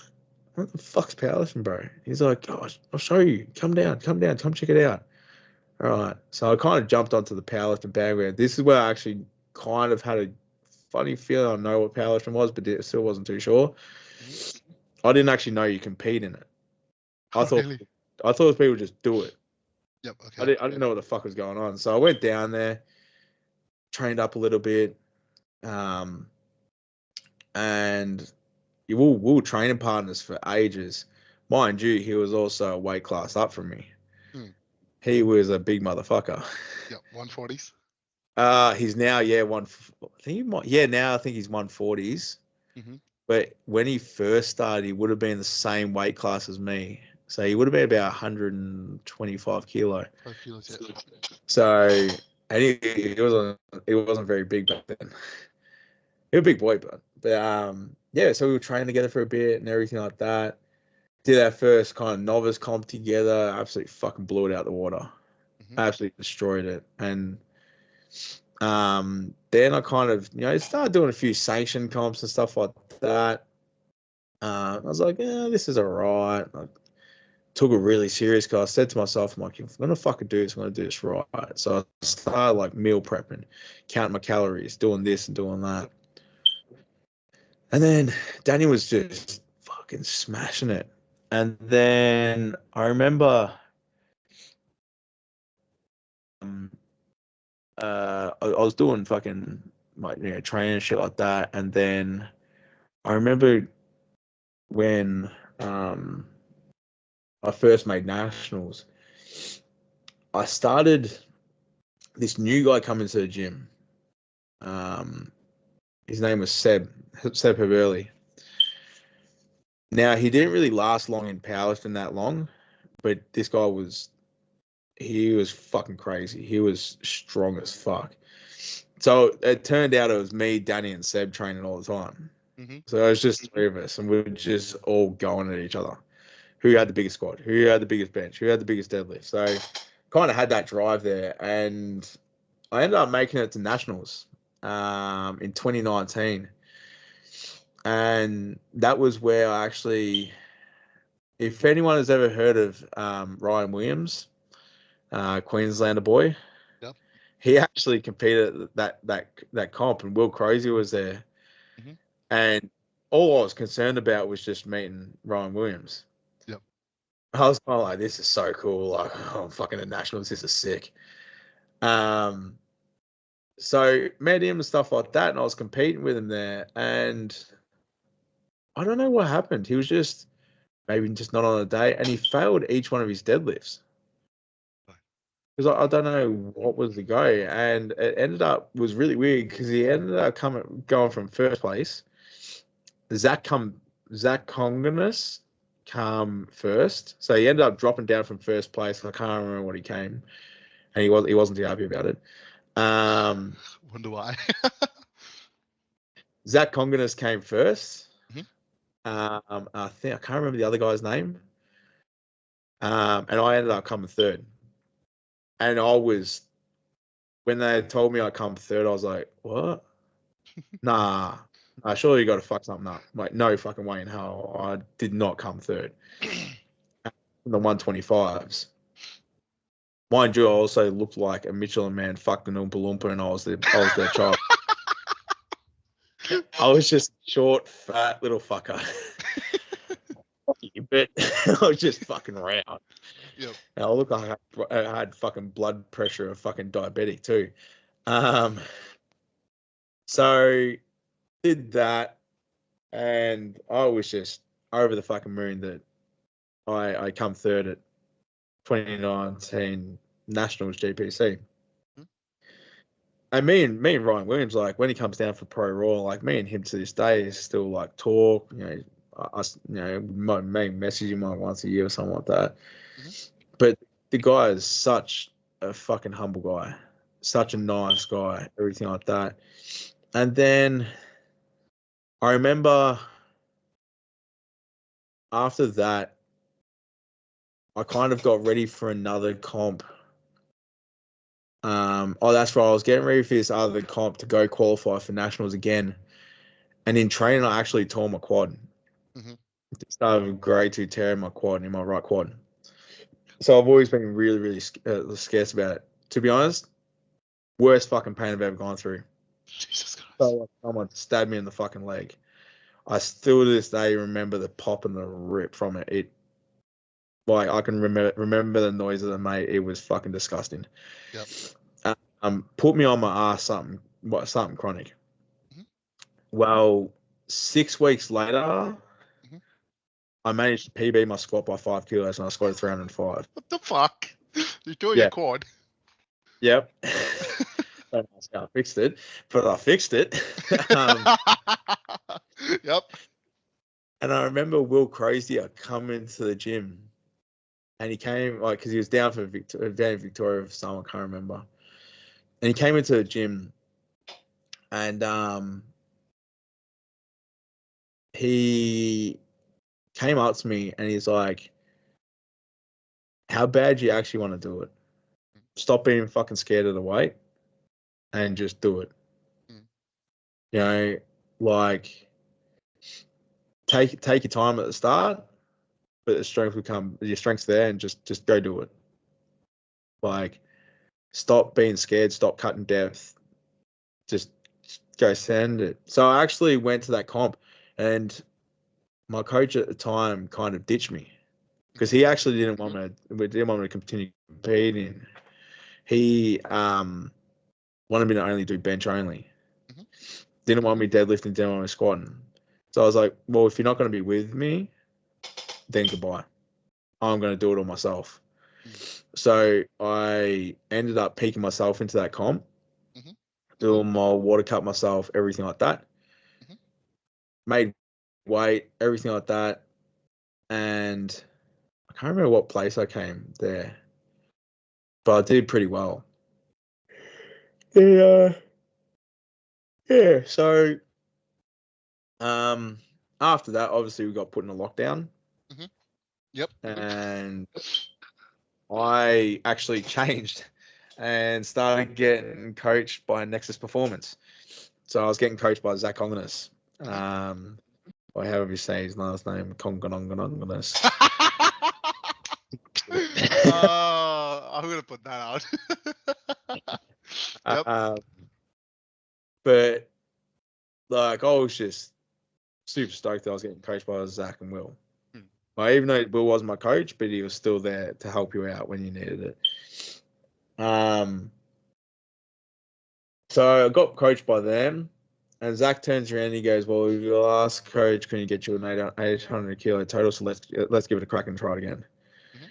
S2: What the fuck's powerlifting, bro?" He's like, "Gosh, I'll show you. Come down, come check it out." All right. So I kind of jumped onto the powerlifting bandwagon. This is where I actually kind of had a funny feeling I know what powerlifting was, but it still wasn't too sure.
S1: Hmm.
S2: I didn't actually know you compete in it. I
S1: Oh,
S2: thought
S1: really?
S2: I thought people just do it.
S1: Yep.
S2: I
S1: Okay.
S2: didn't know what the fuck was going on. So I went down there, trained up a little bit, um, and we were training partners for ages. Mind you, he was also a weight class up from me.
S1: Hmm.
S2: He was a big motherfucker.
S1: Yep. 140s.
S2: He's now I think he might now I think he's 140s.
S1: Hmm.
S2: But when he first started, he would have been the same weight class as me. So he would have been about 125 kilo.
S1: 5 kilos, yeah.
S2: So and he wasn't very big back then. He was a big boy, but yeah. So we were training together for a bit and everything like that. Did our first kind of novice comp together. Absolutely fucking blew it out the water.
S1: Hmm.
S2: Absolutely destroyed it. And then I kind of started doing a few sanction comps and stuff like that. I was like, yeah, this is alright. I took it really serious because I said to myself, I'm like, if I'm gonna fucking do this, I'm gonna do this right. So I started like meal prepping, counting my calories, doing this and doing that. And then Danny was just fucking smashing it. And then I remember I was doing fucking like training and shit like that. And then I remember when I first made nationals, I started this new guy coming to the gym. His name was Seb Haverly. Now he didn't really last long in powerlifting that long, but this guy he was fucking crazy. He was strong as fuck. So it turned out it was me, Danny, and Seb training all the time.
S1: Hmm.
S2: So it was just three of us, and we were just all going at each other. Who had the biggest squat? Who had the biggest bench? Who had the biggest deadlift? So kind of had that drive there, and I ended up making it to nationals in 2019, and that was where I actually, if anyone has ever heard of Ryan Williams, Queenslander boy,
S1: Yep.
S2: he actually competed at that comp, and Will Crozier was there,
S1: Hmm.
S2: and all I was concerned about was just meeting Ryan Williams.
S1: Yep.
S2: I was kind of like, this is so cool. Like, oh, I'm fucking at nationals. This is sick. Um, so met him and stuff like that, and I was competing with him there, and I don't know what happened. He was just maybe just not on a day, and he failed each one of his deadlifts because I don't know what was the go, and it ended up was really weird because he ended up going from first place. Zach Conganus come first, so he ended up dropping down from first place. I can't remember what he came, and he wasn't too happy about it.
S1: Wonder why.
S2: Zach Conganus came first.
S1: Hmm.
S2: I think I can't remember the other guy's name. And I ended up coming third. And when they told me I come third, I was like, what? Nah, surely you got to fuck something up. Like, no fucking way in hell. I did not come third in the 125s. Mind you, I also looked like a Michelin man fucked an Oompa Loompa, and I was their child. I was just short, fat little fucker. But I was just fucking round.
S1: Yep.
S2: And I looked like I had fucking blood pressure of fucking diabetic too. Um, so did that, and I was just over the fucking moon that I come third at 2019 Nationals GPC.
S1: Mhm.
S2: And me and Ryan Williams, like when he comes down for Pro Raw, like me and him to this day is still like talk, us, may message him like once a year or something like that.
S1: Mhm.
S2: But the guy is such a fucking humble guy, such a nice guy, everything like that. And then I remember after that, I kind of got ready for another comp. That's right. I was getting ready for this other comp to go qualify for nationals again. And in training, I actually tore my quad.
S1: Mhm.
S2: Started grade 2 tearing my quad in my right quad. So I've always been really, really scarce about it. To be honest, worst fucking pain I've ever gone through.
S1: Jesus
S2: So
S1: Christ.
S2: like someone stabbed me in the fucking leg. I still to this day remember the pop and the rip from it. Like I can remember the noise of it, mate. It was fucking disgusting.
S1: Yep.
S2: Put me on my ass something chronic.
S1: Mhm.
S2: Well, 6 weeks later,
S1: Mhm.
S2: I managed to PB my squat by 5 kilos and I squatted 305.
S1: What the fuck? You tore your
S2: Yeah.
S1: quad.
S2: Yep. Don't ask how I fixed it, but I fixed it. um,
S1: Yep.
S2: and I remember Will Crozier coming to the gym and he came like because he was down for down in Victoria for some, I can't remember, and he came into the gym, and he came up to me and he's like, "How bad do you actually want to do it? Stop being fucking scared of the weight and just do it.
S1: Mm.
S2: You know, like take your time at the start, but the strength will come. Your strength's there, and just go do it. Like, stop being scared. Stop cutting depth. Just go send it." So I actually went to that comp, and my coach at the time kind of ditched me because he actually didn't want me to continue competing. He wanted me to only do bench only.
S1: Mhm.
S2: Didn't want me deadlifting, didn't want me squatting. So I was like, well, if you're not going to be with me, then goodbye. I'm going to do it all myself.
S1: Mm.
S2: So I ended up peaking myself into that comp,
S1: Mhm.
S2: doing my water cut myself, everything like that.
S1: Mhm.
S2: Made weight, everything like that. And I can't remember what place I came there, but I did pretty well. Yeah. Yeah. So after that, obviously we got put in a lockdown,
S1: Mhm. Yep.
S2: and I actually changed and started getting coached by Nexus Performance. So I was getting coached by Zach Onganus,
S1: Mhm.
S2: or however you say his last name, Konganonganonganus.
S1: I'm gonna put that out. Yep.
S2: uh, but like I was just super stoked that I was getting coached by Zach and Will.
S1: Mm.
S2: Like, even though Will was my coach, but he was still there to help you out when you needed it. So I got coached by them, and Zach turns around and he goes, "Well, your last coach couldn't get you an 800 kilo total, so let's give it a crack and try it again."
S1: Mhm.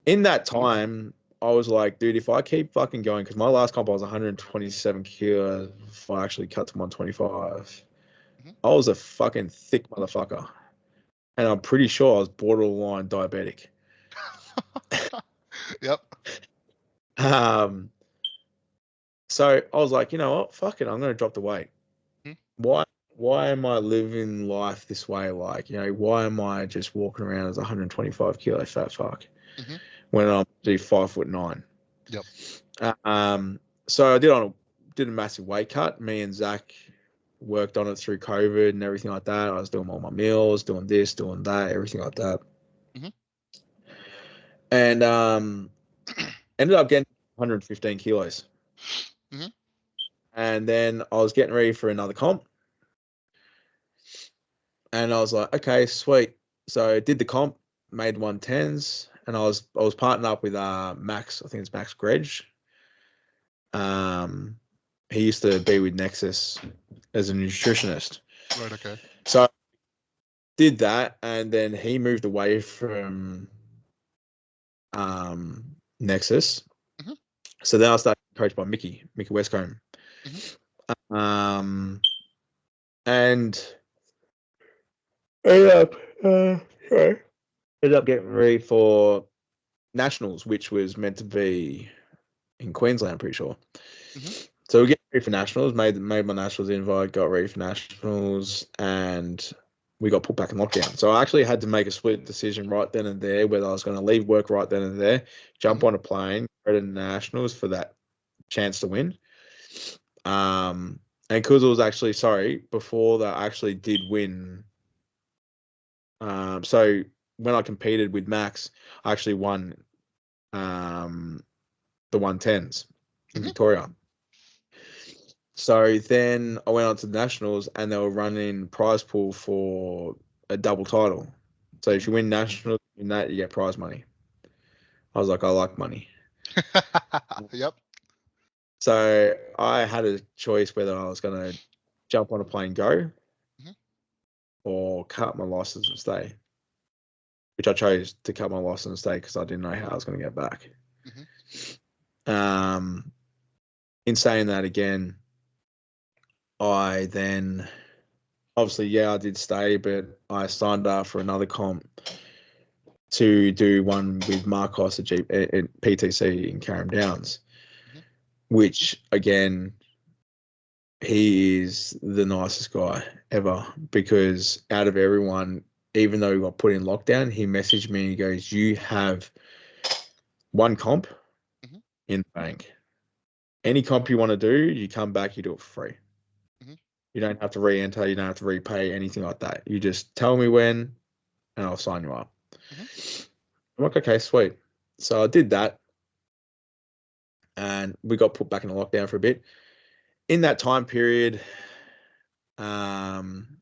S2: In that time, I was like, "Dude, if I keep fucking going, because my last comp I was 127 kilos, if I actually cut to 125,
S1: Mhm.
S2: I was a fucking thick motherfucker, and I'm pretty sure I was borderline diabetic."
S1: Yep.
S2: Um, so I was like, you know what, fuck it, I'm gonna drop the weight.
S1: Mhm.
S2: why why am I living life this way? Like, why am I just walking around as a 125 kilo fat fuck
S1: Mhm.
S2: when I'm 5'9"?
S1: Yep.
S2: So I did a massive weight cut. Me and Zach worked on it through COVID and everything like that. I was doing all my meals, doing this, doing that, everything like that,
S1: Mhm.
S2: and ended up getting 115 kilos.
S1: Mhm.
S2: And then I was getting ready for another comp, and I was like, okay, sweet. So I did the comp, made 110s, and I was partnered up with Max. I think it's Max Gredge. Um, he used to be with Nexus as a nutritionist.
S1: Right. Okay.
S2: So I did that, and then he moved away from Nexus.
S1: Mhm.
S2: So then I started coached by Mickey Westcombe.
S1: Mhm.
S2: Um, and ended up, sorry, ended up getting ready for nationals, which was meant to be in Queensland, I'm pretty sure.
S1: Mhm.
S2: So we get ready for nationals, made my nationals invite, got ready for nationals, and we got put back in lockdown. So I actually had to make a split decision right then and there whether I was going to leave work right then and there, jump
S1: Mhm.
S2: on a plane, go to nationals for that chance to win. And because it was actually before that I actually did win. So when I competed with Max, I actually won the 110s in
S1: Mhm.
S2: Victoria. So then I went on to the nationals, and they were running prize pool for a double title. So if
S1: Mhm.
S2: you win nationals, in that you get prize money. I was like, I like money.
S1: Yep.
S2: So I had a choice whether I was going to jump on a plane, go,
S1: Mhm.
S2: or cut my license and stay. Which I chose to cut my license and stay because I didn't know how I was going to get back.
S1: Mhm.
S2: Um, in saying that again, I then obviously, yeah, I did stay, but I signed up for another comp to do one with Marcos at PTC in Carrum Downs,
S1: Mhm.
S2: which again, he is the nicest guy ever, because out of everyone, even though he got put in lockdown, he messaged me and he goes, "You have one comp
S1: Mhm.
S2: in the bank. Any comp you want to do, you come back, you do it for free.
S1: Mhm.
S2: You don't have to re-enter, you don't have to repay, anything like that. You just tell me when and I'll sign you up."
S1: Mhm.
S2: I'm like, okay, sweet. So I did that and we got put back in lockdown for a bit. In that time period, um,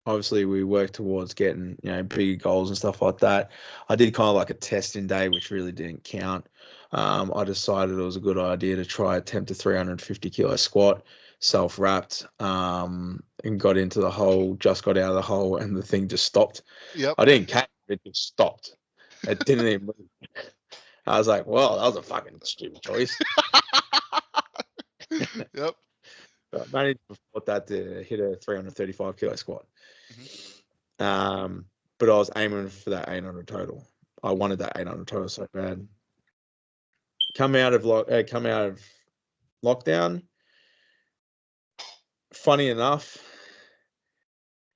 S2: obviously we worked towards getting, bigger goals and stuff like that. I did kind of like a testing day, which really didn't count. I decided it was a good idea to try attempt a 350 kilo squat, self-wrapped, and got into the hole, just got out of the hole, and the thing just stopped.
S1: Yep.
S2: I didn't catch it, it just stopped. It didn't even move. I was like, well, that was a fucking stupid choice.
S1: Yep.
S2: But I managed to afford that to hit a 335 kilo squat.
S1: Mhm.
S2: But I was aiming for that 800 total. I wanted that 800 total so bad. Come out of lockdown. Funny enough,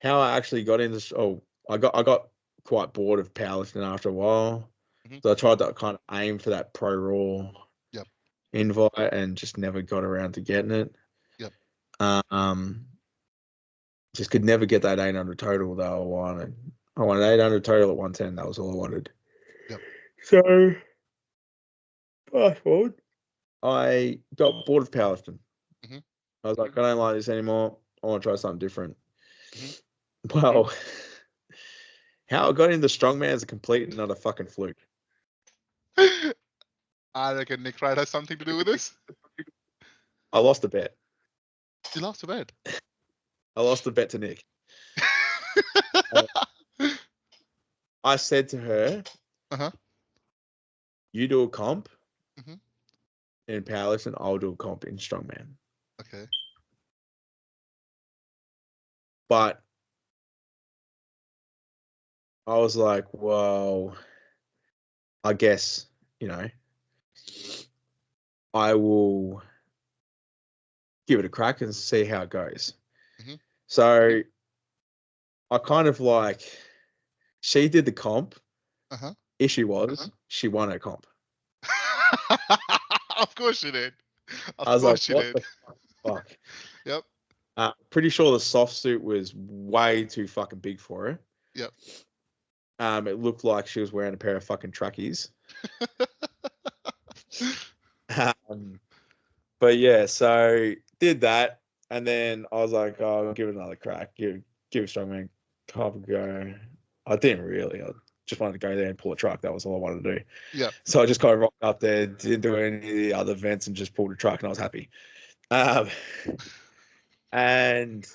S2: how I actually got into I got quite bored of powerlifting after a while.
S1: Mhm.
S2: So I tried to kind of aim for that pro raw
S1: Yep.
S2: invite and just never got around to getting it.
S1: Yep.
S2: Um, just could never get that 800 total that I wanted. I wanted 800 total at 110. That was all I wanted.
S1: Yep.
S2: So fast forward, I got bored of powerlifting.
S1: Mhm.
S2: I was like, I don't like this anymore. I want to try something different.
S1: Mhm.
S2: Well, how I got into strongman is a complete and utter fucking fluke.
S1: I reckon Nick Wright has something to do with this.
S2: I lost a bet.
S1: You lost a bet.
S2: I lost a bet to Nick. I said to her,
S1: Uh-huh.
S2: "You do a comp
S1: Mhm.
S2: in powerlifting, I'll do a comp in strongman."
S1: Okay.
S2: But I was like, "Well, I guess I will give it a crack and see how it goes."
S1: Mhm.
S2: So I kind of like, she did the comp.
S1: Uh-huh.
S2: Issue was she won her comp.
S1: Of course you did.
S2: I
S1: Of
S2: was like,
S1: course you
S2: what
S1: did.
S2: the fuck?
S1: Yep.
S2: Pretty sure the soft suit was way too fucking big for her.
S1: Yep.
S2: It looked like she was wearing a pair of fucking truckies. Um, but yeah, so did that, and then I was like, oh, I'll give it another crack. Give strongman comp a go. I didn't really. I just wanted to go there and pull a truck. That was all I wanted to do.
S1: Yep.
S2: So I just kind of rocked up there, didn't do any of the other events, and just pulled a truck, and I was happy. Um, and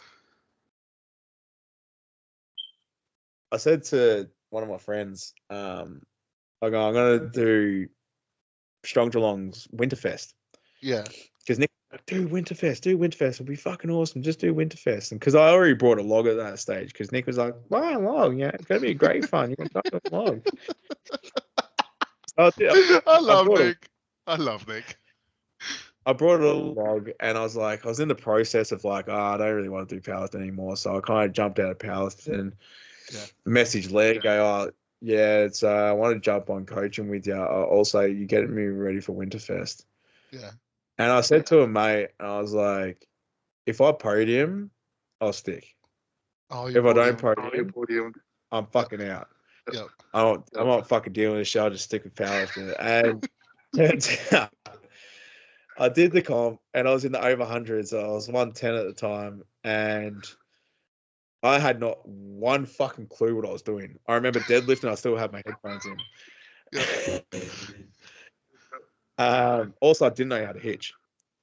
S2: I said to one of my friends, I go, I'm gonna do Strong Geelong's Winterfest,
S1: Yeah.
S2: because Nick, do Winterfest, it'll be fucking awesome. Just do Winterfest, and because I already brought a log at that stage, because Nick was like, "Wow, log, yeah, it's gonna be great fun. You can start with a log." So
S1: I
S2: I
S1: love
S2: brought a
S1: Nick. I love Nick.
S2: I brought a log, and I was like, I was in the process of like, I don't really want to do powerlifting anymore, so I kind of jumped out of powerlifting.
S1: Yeah.
S2: Message Lee, go, oh yeah, it's I want to jump on coaching with you. Also, you getting me ready for Winterfest.
S1: Yeah.
S2: And I said to a mate, I was like, if I podium, I'll stick.
S1: Oh, you
S2: If I don't
S1: podium.
S2: podium, I'm
S1: Yep.
S2: fucking out.
S1: Yep.
S2: I'm not fucking dealing with this shit. I'll just stick with powerlifting. And turns out I did the comp and I was in the over hundreds. I was 110 at the time. And I had not one fucking clue what I was doing. I remember deadlifting, I still had my headphones
S1: Yep.
S2: in. Also, I didn't know how to hitch.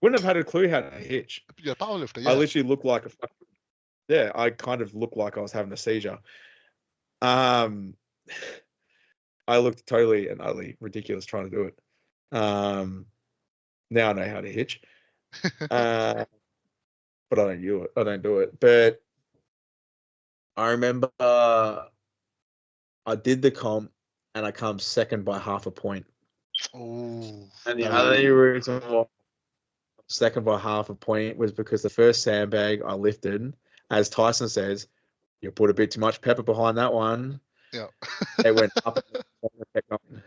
S2: Wouldn't have had a clue how to hitch.
S1: You're a powerlifter.
S2: I
S1: Yeah.
S2: literally looked like yeah, I kind of looked like I was having a seizure. Um, I looked totally and utterly ridiculous trying to do it. Now I know how to hitch. Uh, but I don't do it. I don't do it. But I remember I did the comp and I come second by half a point.
S1: Oh,
S2: And the only reason why I'm second by half a point was because the first sandbag I lifted, as Tyson says, you put a bit too much pepper behind that one.
S1: yeah.
S2: It went up and kept going.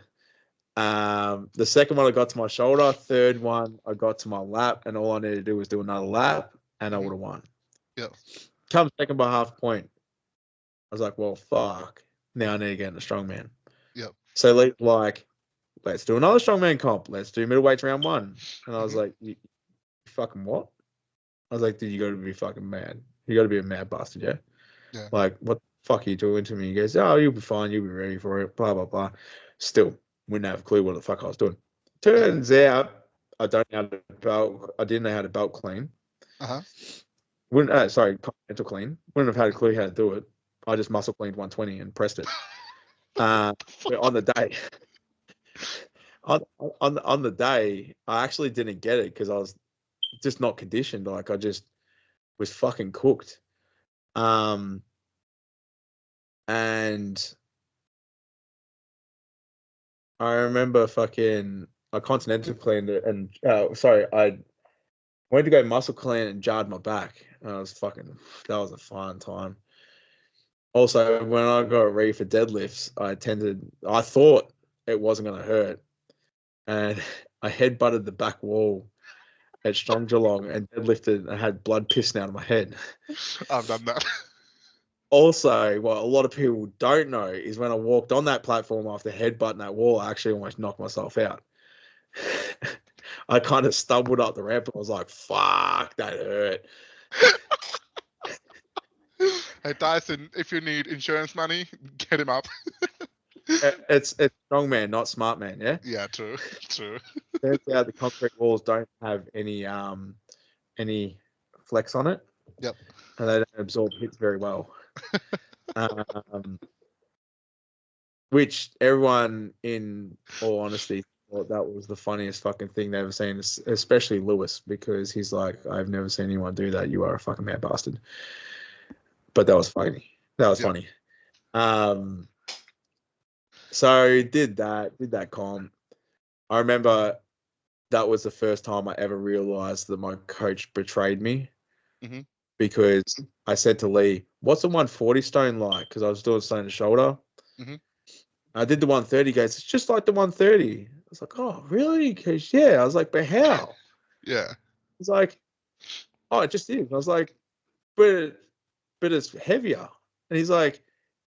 S2: The second one I got to my shoulder. Third one I got to my lap, and all I needed to do was do another lap, and I would have won.
S1: Yeah.
S2: Come second by half a point. I was like, well, fuck. Now I need to get in the strongman.
S1: Yep.
S2: So like, let's do another strongman comp. Let's do middleweights round one. And I was like, you fucking what? I was like, dude, you got to be fucking mad. You got to be a mad bastard, yeah?
S1: Yeah.
S2: Like, what the fuck are you doing to me? He goes, oh, you'll be fine. You'll be ready for it. Blah, blah, blah. Still, wouldn't have a clue what the fuck I was doing. Turns out, I don't know how to belt. I didn't know how to belt clean. Sorry, continental clean. Wouldn't have had a clue how to do it. I just muscle cleaned 120 and pressed it. But on the day, on the day, I actually didn't get it because I was just not conditioned. Like I just was fucking cooked. And I remember fucking I continental cleaned it, and I went to go muscle clean and jarred my back. And that was a fun time. Also, when I got ready for deadlifts, I thought it wasn't going to hurt. And I headbutted the back wall at Strong Geelong and deadlifted and had blood pissing out of my head.
S1: I've done that.
S2: Also, what a lot of people don't know is when I walked on that platform after headbutting that wall, I actually almost knocked myself out. I kind of stumbled up the ramp and I was like, fuck, that hurt.
S1: Hey, Tyson, if you need insurance money, get him up.
S2: It's strong man, not smart man, yeah?
S1: Yeah, true.
S2: Turns out the concrete walls don't have any flex on it.
S1: Yep.
S2: And they don't absorb hits very well. Which everyone, in all honesty, thought that was the funniest fucking thing they've ever seen, especially Lewis, because he's like, I've never seen anyone do that. You are a fucking mad bastard. But that was funny. Funny. So did that comp. I remember that was the first time I ever realized that my coach betrayed me. Because I said to Lee, what's a 140 stone like? Because I was doing stone to shoulder. I did the 130, goes, it's just like the 130. I was like, oh, really? Because, yeah. I was like, but how?
S1: Yeah.
S2: He's like, oh, it just is. I was like, but it's heavier. And he's like,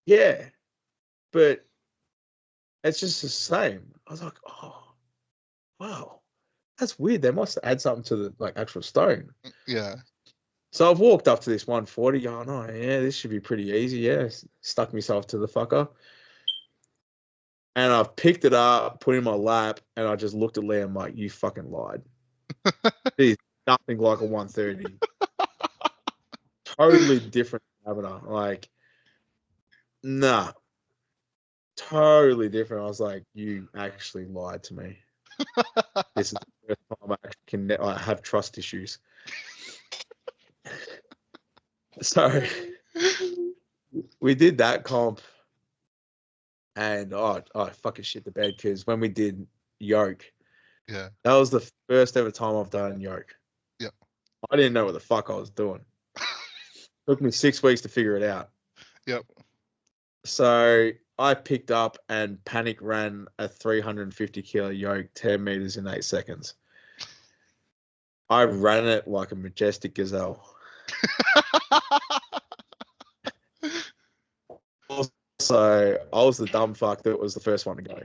S2: yeah, but it's just the same. I was like, oh, wow. That's weird. They must add something to the actual stone.
S1: Yeah.
S2: So I've walked up to this 140 going, oh, yeah, this should be pretty easy. Yeah, stuck myself to the fucker. And I've picked it up, put it in my lap, and I just looked at Liam like, you fucking lied. It's nothing like a 130. Totally different diameter. Like, nah. Totally different. I was like, you actually lied to me. This is the first time I actually I have trust issues. So we did that comp, and I fucking shit the bed because when we did yoke,
S1: yeah,
S2: that was the first ever time I've done yoke.
S1: Yep.
S2: I didn't know what the fuck I was doing. Took me 6 weeks to figure it out.
S1: Yep.
S2: So I picked up and panic ran a 350 kilo yoke 10 meters in 8 seconds. I ran it like a majestic gazelle. Also, I was the dumb fuck that was the first one to go.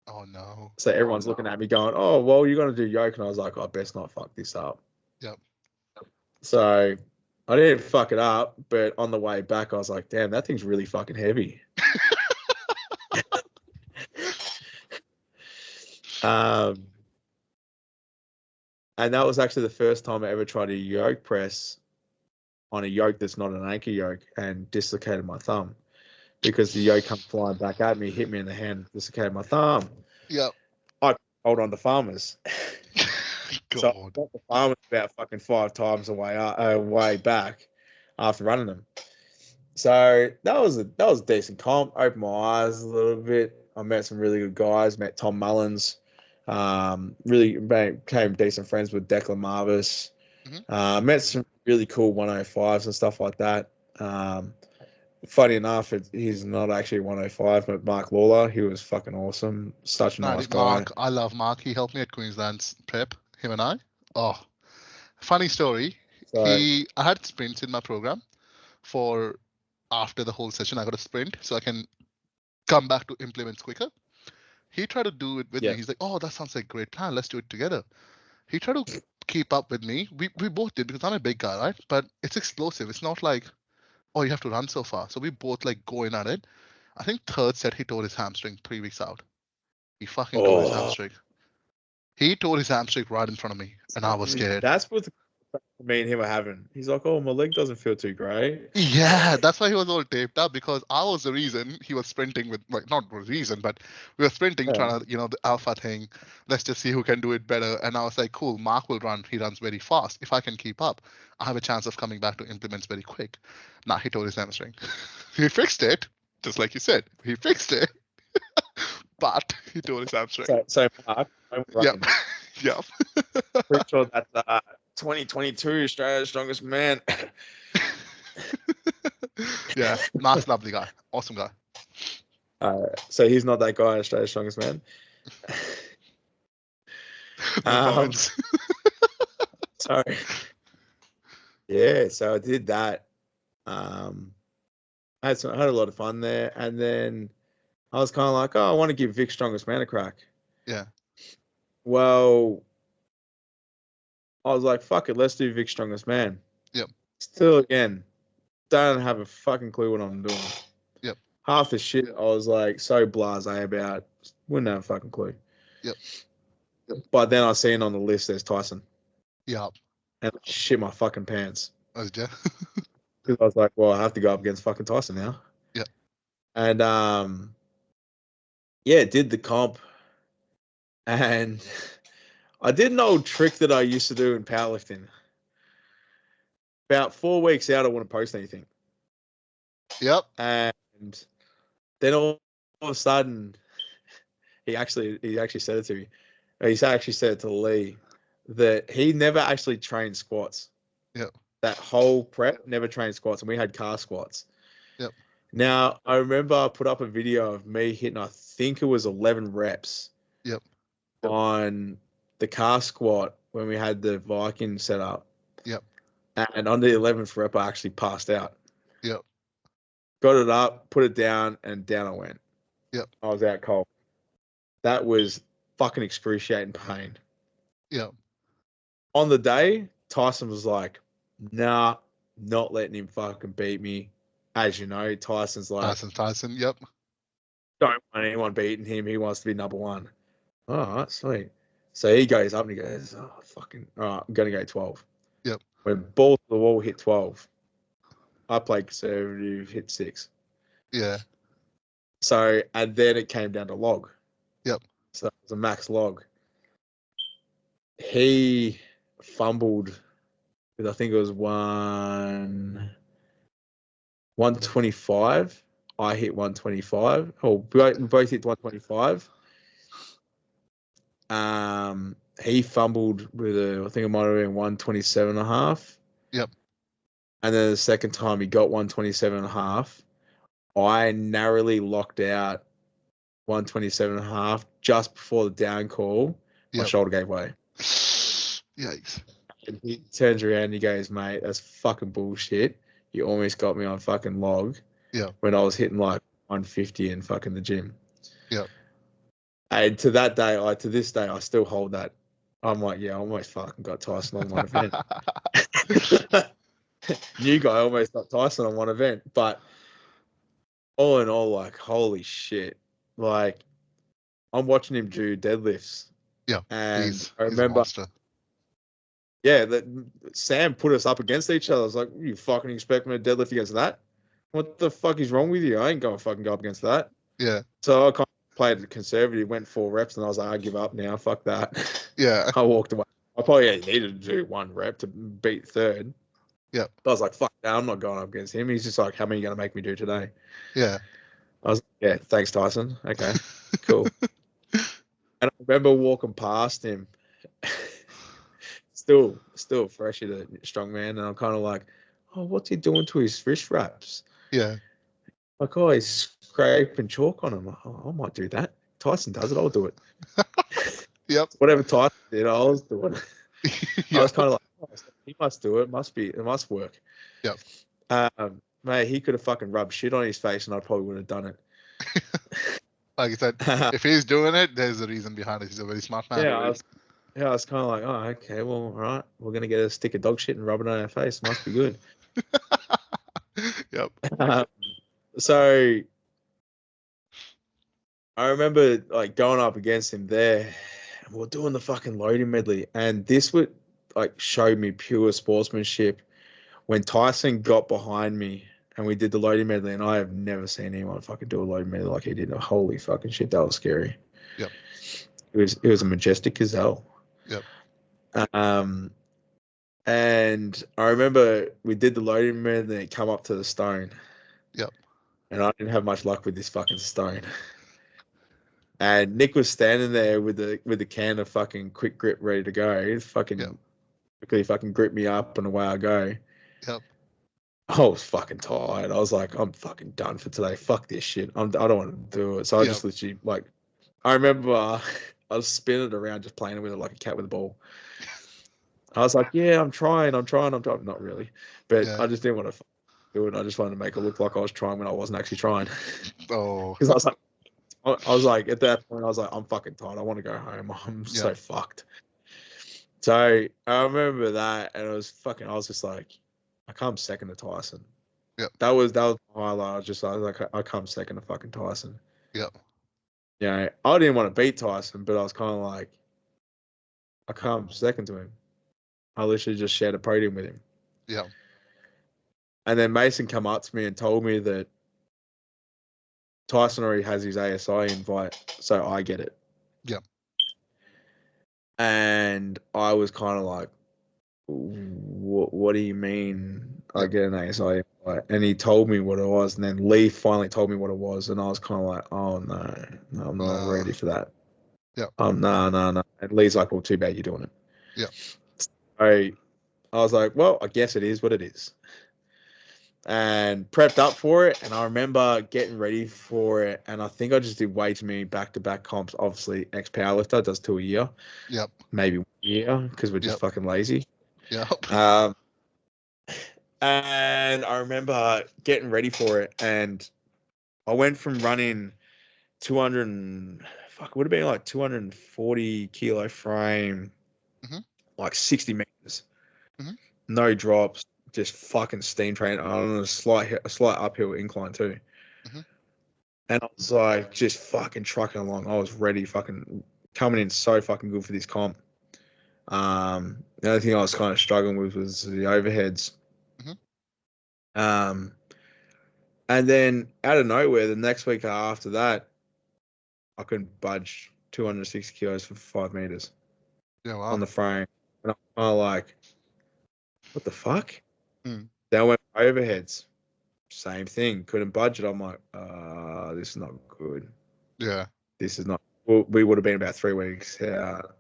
S1: Oh no.
S2: So everyone's looking at me going, oh, well, you're going to do yoke. And I was like, I best not fuck this up.
S1: Yep.
S2: So I didn't fuck it up, but on the way back, I was like, damn, that thing's really fucking heavy. And that was actually the first time I ever tried a yoke press on a yoke that's not an anchor yoke and dislocated my thumb because the yoke come flying back at me, hit me in the hand, dislocated my thumb.
S1: Yep.
S2: I hold on to farmers.
S1: God.
S2: So I got the farmers about fucking 5 times way back after running them. So that was a decent comp. Opened my eyes a little bit. I met some really good guys. Met Tom Mullins. Really became decent friends with Declan Marvis.
S1: Hmm.
S2: Met some really cool 105s and stuff like that. Funny enough, he's not actually 105, but Mark Lawler. He was fucking awesome. Such a
S1: No,
S2: nice guy.
S1: Mark, I love Mark. He helped me at Queensland's prep. Him and I. Oh, funny story.
S2: So
S1: I had sprints in my program for after the whole session. I got a sprint so I can come back to implements quicker. He tried to do it with me.
S2: yeah.
S1: He's like, "Oh, that sounds like a great plan. Let's do it together." He tried to keep up with me. We both did because I'm a big guy, right? But it's explosive. It's not like, oh, you have to run so far. So we both like going at it. I think third set he tore his hamstring 3 weeks out. He fucking tore his
S2: Oh,
S1: hamstring. He tore his hamstring right in front of me, and I was scared.
S2: that's what me and him are having. He's like, "Oh, my leg doesn't feel too great."
S1: Yeah, that's why he was all taped up because I was the reason he was sprinting with, like, not the reason, but we were sprinting,
S2: Yeah.
S1: trying to, the alpha thing. Let's just see who can do it better. And I was like, cool, Mark will run. He runs very fast. If I can keep up, I have a chance of coming back to implements very quick. Nah, he tore his hamstring. He fixed it, just like you said. He fixed it, but he tore his hamstring.
S2: So Mark, I'm
S1: Yep,
S2: running.
S1: yep.
S2: Pretty sure that's 2022 Australia's strongest man.
S1: Yeah, Mark's lovely guy, awesome guy.
S2: So he's not that guy, Australia's strongest man.
S1: No comments.
S2: So yeah, so I did that. I had a lot of fun there, and then I was kind of like, oh, I want to give Vic Strongest Man a crack.
S1: Yeah,
S2: Well, I was like, fuck it, let's do Vic Strongest Man.
S1: yep,
S2: Still, again, don't have a fucking clue what I'm doing.
S1: yep,
S2: Half the shit I was like so blasé about, wouldn't have a fucking clue.
S1: yep,
S2: But then I seen on the list there's Tyson,
S1: yep.
S2: and I shit my fucking pants.
S1: Oh, yeah.
S2: Because I was like, well, I have to go up against fucking Tyson now.
S1: Yep.
S2: And yeah, did the comp, and I did an old trick that I used to do in powerlifting. About 4 weeks out, I wouldn't post anything.
S1: Yep.
S2: And then all of a sudden, he actually said it to me. He actually said it to Lee that he never actually trained squats.
S1: Yep.
S2: That whole prep never trained squats, and we had car squats.
S1: Yep.
S2: Now I remember I put up a video of me hitting, I think it was 11 reps.
S1: Yep.
S2: On the car squat when we had the Viking set up.
S1: Yep.
S2: And on the 11th rep, I actually passed out.
S1: Yep.
S2: Got it up, put it down, and down I went.
S1: Yep.
S2: I was out cold. That was fucking excruciating pain.
S1: Yep.
S2: On the day, Tyson was like, nah, not letting him fucking beat me. As you know, Tyson's like,
S1: Tyson. Yep.
S2: don't want anyone beating him. He wants to be number one. All right, sweet. So he goes up and he goes, oh, fucking, all right, I'm going to go 12.
S1: Yep.
S2: When ball to the wall hit 12, I played conservative, hit 6.
S1: Yeah.
S2: So, and then it came down to log.
S1: Yep.
S2: So it was a max log. He fumbled with, I think it was 125. I hit 125. Oh, we both hit 125. He fumbled with I think it might have been 127.5.
S1: Yep.
S2: And then the second time he got 127.5. I narrowly locked out 127.5 just before the down call. My shoulder gave way.
S1: Yikes.
S2: And he turns around and he goes, mate, that's fucking bullshit. You almost got me on fucking log.
S1: Yeah.
S2: When I was hitting like 150 in fucking the gym.
S1: Yeah.
S2: And to this day, I still hold that. I'm like, yeah, I almost fucking got Tyson on one event. New guy almost got Tyson on one event. But all in all, like, holy shit. Like, I'm watching him do deadlifts.
S1: Yeah.
S2: And I
S1: he's a
S2: remember,
S1: monster.
S2: yeah, that Sam put us up against each other. I was like, you fucking expect me to deadlift against that? What the fuck is wrong with you? I ain't going to fucking go up against that.
S1: Yeah.
S2: So I kind of played it conservative, went 4 reps, and I was like, I give up now. Fuck that.
S1: Yeah.
S2: I walked away. I probably needed to do 1 rep to beat third.
S1: Yeah.
S2: But I was like, fuck that. I'm not going up against him. He's just like, how many are you going to make me do today?
S1: Yeah.
S2: I was Yeah, thanks, Tyson. Okay, cool. And I remember walking past him, still fresh at a strong man, and I'm kind of like, oh, what's he doing to his wrist wraps?
S1: Yeah.
S2: Like, oh, he's scraping chalk on him. Oh, I might do that. Tyson does it. I'll do it.
S1: Yep.
S2: Whatever Tyson did, I was doing. I was
S1: Yep.
S2: kind of like, oh, he must do it. It must work.
S1: Yep.
S2: Mate, he could have fucking rubbed shit on his face, and I probably would have done it.
S1: Like I said, if he's doing it, there's a reason behind it. He's a very smart man.
S2: Yeah, I was kind of like, oh, okay, well, all right, we're gonna get a stick of dog shit and rub it on our face. Must be good.
S1: Yep.
S2: So I remember like going up against him there. And we're doing the fucking loading medley, and this would like show me pure sportsmanship when Tyson got behind me and we did the loading medley. And I have never seen anyone fucking do a loading medley like he did. Holy fucking shit, that was scary.
S1: Yep.
S2: It was a majestic gazelle.
S1: Yep.
S2: And I remember we did the loading medley and it come up to the stone.
S1: Yep.
S2: And I didn't have much luck with this fucking stone. And Nick was standing there with the can of fucking quick grip ready to go. He fucking quickly fucking grip me up and away I go.
S1: Yep.
S2: I was fucking tired. I was like, I'm fucking done for today. Fuck this shit. I don't want to do it. So I just literally like, I remember I was spinning it around just playing with it like a cat with a ball. I was like, yeah, I'm trying. Not really, but I just didn't want to do it. I just wanted to make it look like I was trying when I wasn't actually trying.
S1: Oh.
S2: Because I was like, at that point, I was like, I'm fucking tired. I want to go home. I'm so fucked. So I remember that, and I was just like, I come second to Tyson.
S1: Yep.
S2: That was the highlight. I was like, I come second to fucking Tyson.
S1: Yep.
S2: Yeah, I didn't want to beat Tyson, but I was kind of like, I come second to him. I literally just shared a podium with him.
S1: Yeah.
S2: And then Mason come up to me and told me that Tyson already has his ASI invite, so I get it.
S1: Yep.
S2: And I was kind of like, what do you mean I get an ASI invite? And he told me what it was, and then Lee finally told me what it was, and I was kind of like, oh no, I'm not ready for that.
S1: Yeah.
S2: No. And Lee's like, well, too bad you're doing it.
S1: Yeah.
S2: So I was like, well, I guess it is what it is. And prepped up for it, and I remember getting ready for it, and I think I just did way too many back-to-back comps. Obviously, ex-powerlifter does 2 a year.
S1: Yep.
S2: Maybe 1 year, because we're just fucking lazy.
S1: Yep.
S2: And I remember getting ready for it, and I went from running 200 it would have been like 240 kilo frame, like 60 meters, no drops, just fucking steam train on a slight uphill incline too. And I was like just fucking trucking along. I was ready, fucking coming in so fucking good for this comp. The only thing I was kind of struggling with was the overheads. And then out of nowhere, the next week after that, I couldn't budge 260 kilos for 5 meters on the frame. And I'm kind of like, what the fuck? Then I went for overheads. Same thing. Couldn't budge it. I'm like, this is not good.
S1: Yeah.
S2: This is not. Well, we would have been about 3 weeks out.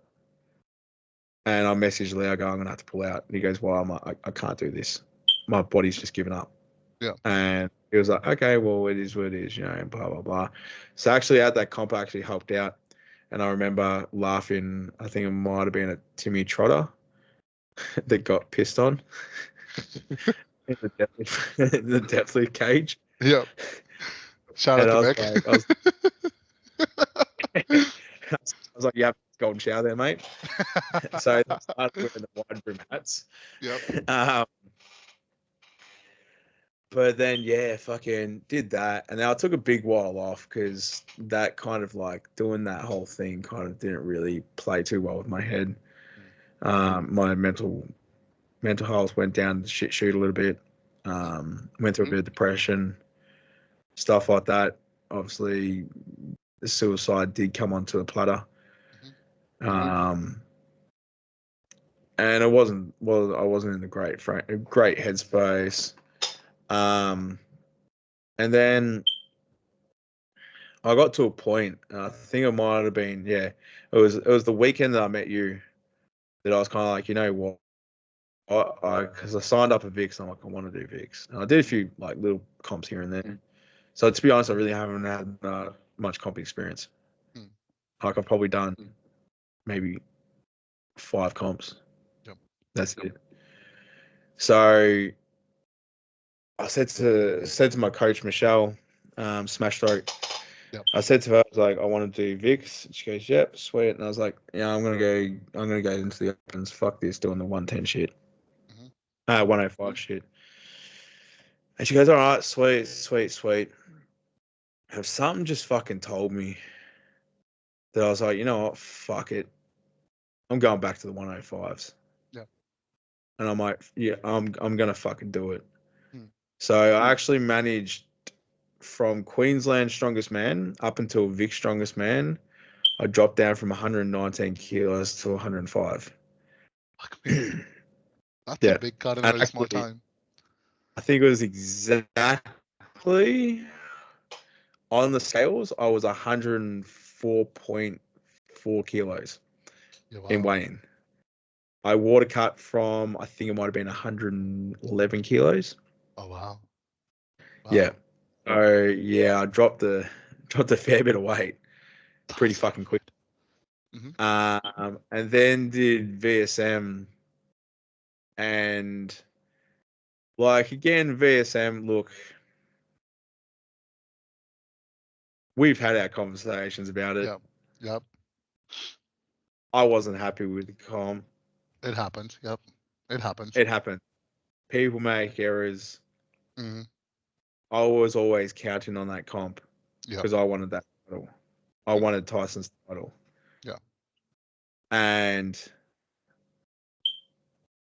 S2: And I messaged Leo, I'm going to have to pull out. And he goes, well, I'm like, I can't do this. My body's just given up.
S1: Yeah.
S2: And he was like, okay, well, it is what it is, and blah, blah, blah. So actually at that comp, I actually helped out. And I remember laughing, I think it might have been a Timmy Trotter that got pissed on in the deathly cage.
S1: Yep. Shout out to Beck.
S2: I was like, you have a golden shower there, mate. So I started wearing the wide brim hats.
S1: Yep.
S2: But then, yeah, fucking did that. And then I took a big while off because that kind of like doing that whole thing kind of didn't really play too well with my head. My mental health went down the shit shoot a little bit. Went through a bit of depression, stuff like that. Obviously, the suicide did come onto the platter. And I wasn't in the great headspace. And then I got to a point, and I think it might have been, yeah, it was the weekend that I met you that I was kind of like, you know what, because I signed up for VIX, and I'm like, I want to do VIX, and I did a few like little comps here and there. So to be honest, I really haven't had much comp experience.
S1: Mm.
S2: Like I've probably done maybe 5 comps.
S1: Yep.
S2: That's it. So I said to my coach Michelle, Smash Stroke.
S1: Yep.
S2: I said to her, I was like, I want to do VIX. And she goes, yep, sweet. And I was like, yeah, I'm gonna go into the opens. Fuck this, doing the 110 shit.
S1: Mhm.
S2: 105 shit. And she goes, all right, sweet, sweet, sweet. Have something just fucking told me that I was like, you know what, fuck it. I'm going back to the 105s.
S1: Yep.
S2: And I'm like, yeah, I'm gonna fucking do it.
S1: Mm.
S2: So I actually managed from Queensland strongest man up until Vic strongest man. I dropped down from 119 kilos to 105.
S1: Fuck me. That's a
S2: Yeah,
S1: big cut in a
S2: and
S1: very small
S2: actually,
S1: time.
S2: I think it was exactly on the scales. I was 104.4 kilos
S1: Yeah.
S2: in
S1: Wow.
S2: weighing. I water cut from I think it might have been 111 kilos.
S1: Oh wow.
S2: Yeah.
S1: Wow.
S2: So yeah, I dropped a fair bit of weight pretty
S1: That's
S2: fucking quick.
S1: good. Mm-hmm.
S2: And then did VSM and like again VSM. Look, we've had our conversations about it.
S1: Yep. Yep.
S2: I wasn't happy with the comp.
S1: It happens. Yep. It happens.
S2: It happened. People make errors.
S1: Mm-hmm.
S2: I was always counting on that comp
S1: Yep.
S2: because I wanted that title. I
S1: Mm-hmm.
S2: wanted Tyson's title.
S1: Yeah.
S2: And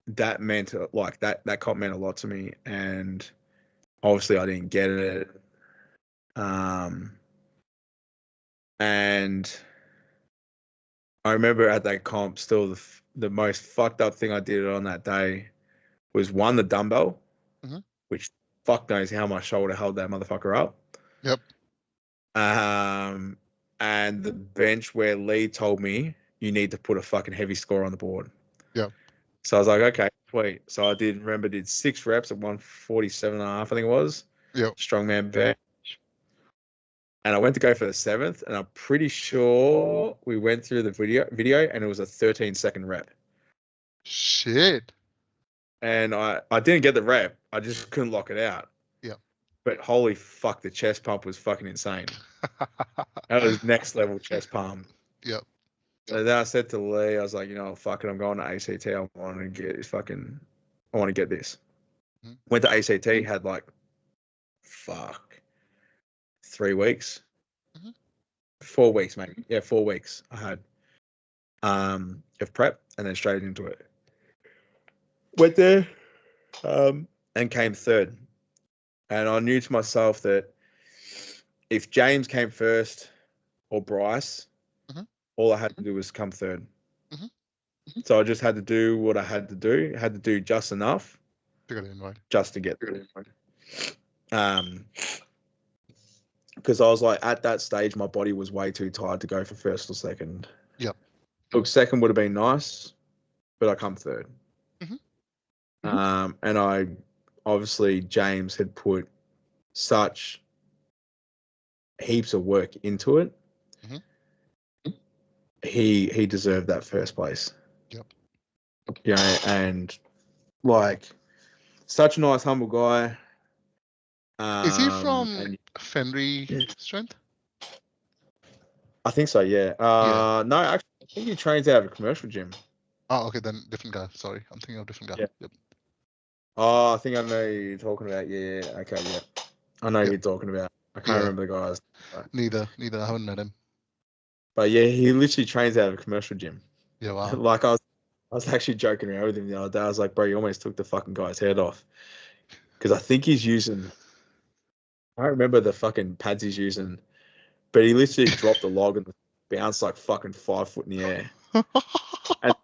S2: that meant like that comp meant a lot to me. And obviously I didn't get it. Um, and I remember at that comp, still the most fucked up thing I did on that day was one the dumbbell,
S1: Mm-hmm.
S2: which fuck knows how my shoulder held that motherfucker up.
S1: Yep.
S2: Um, and the bench where Lee told me you need to put a fucking heavy score on the board.
S1: Yep.
S2: So I was like, okay, sweet. So I did 6 reps at 147.5, I think it was,
S1: Yep.
S2: strongman bench. And I went to go for the 7th, and I'm pretty sure we went through the video, and it was a 13-second rep.
S1: Shit.
S2: And I didn't get the rep. I just couldn't lock it out.
S1: Yep.
S2: But holy fuck, the chest pump was fucking insane. That was next level chest pump.
S1: Yep.
S2: So then I said to Lee, I was like, you know, fuck it, I'm going to ACT. I want to get this.
S1: Mm-hmm.
S2: Went to ACT, had like, fuck, 3 weeks,
S1: Mm-hmm.
S2: 4 weeks maybe. Yeah, 4 weeks I had of prep and then straight into it. Went there and came third. And I knew to myself that if James came first or Bryce,
S1: Mm-hmm.
S2: all I had to do was come third.
S1: Mm-hmm.
S2: So I just had to do what I had to do. I had to do just enough
S1: To get an invite.
S2: just to get there. Because I was like, at that stage, my body was way too tired to go for first or second.
S1: Yep.
S2: Look, second would have been nice, but I come third.
S1: Mm-hmm.
S2: And I obviously James had put such heaps of work into it.
S1: Mm-hmm.
S2: He deserved that first place.
S1: Yep.
S2: You know, and like such a nice, humble guy.
S1: Is he from
S2: And
S1: Fenry Strength?
S2: I think so, yeah.
S1: Yeah.
S2: No, actually, I think he trains out of a commercial gym.
S1: Oh, okay, then different guy. Sorry, I'm thinking of different guy.
S2: Yeah.
S1: Yep.
S2: Oh, I think I know who you're talking about. Yeah, okay, yeah. I know who
S1: Yep.
S2: you're talking about. I can't
S1: Yeah.
S2: remember the guys.
S1: Neither. I haven't met him.
S2: But yeah, he literally trains out of a commercial gym.
S1: Yeah. Wow.
S2: Like I was actually joking around with him the other day. I was like, bro, you almost took the fucking guy's head off. Because I think he's using, I don't remember the fucking pads he's using, but he literally dropped a log and bounced like fucking 5 foot in the air. And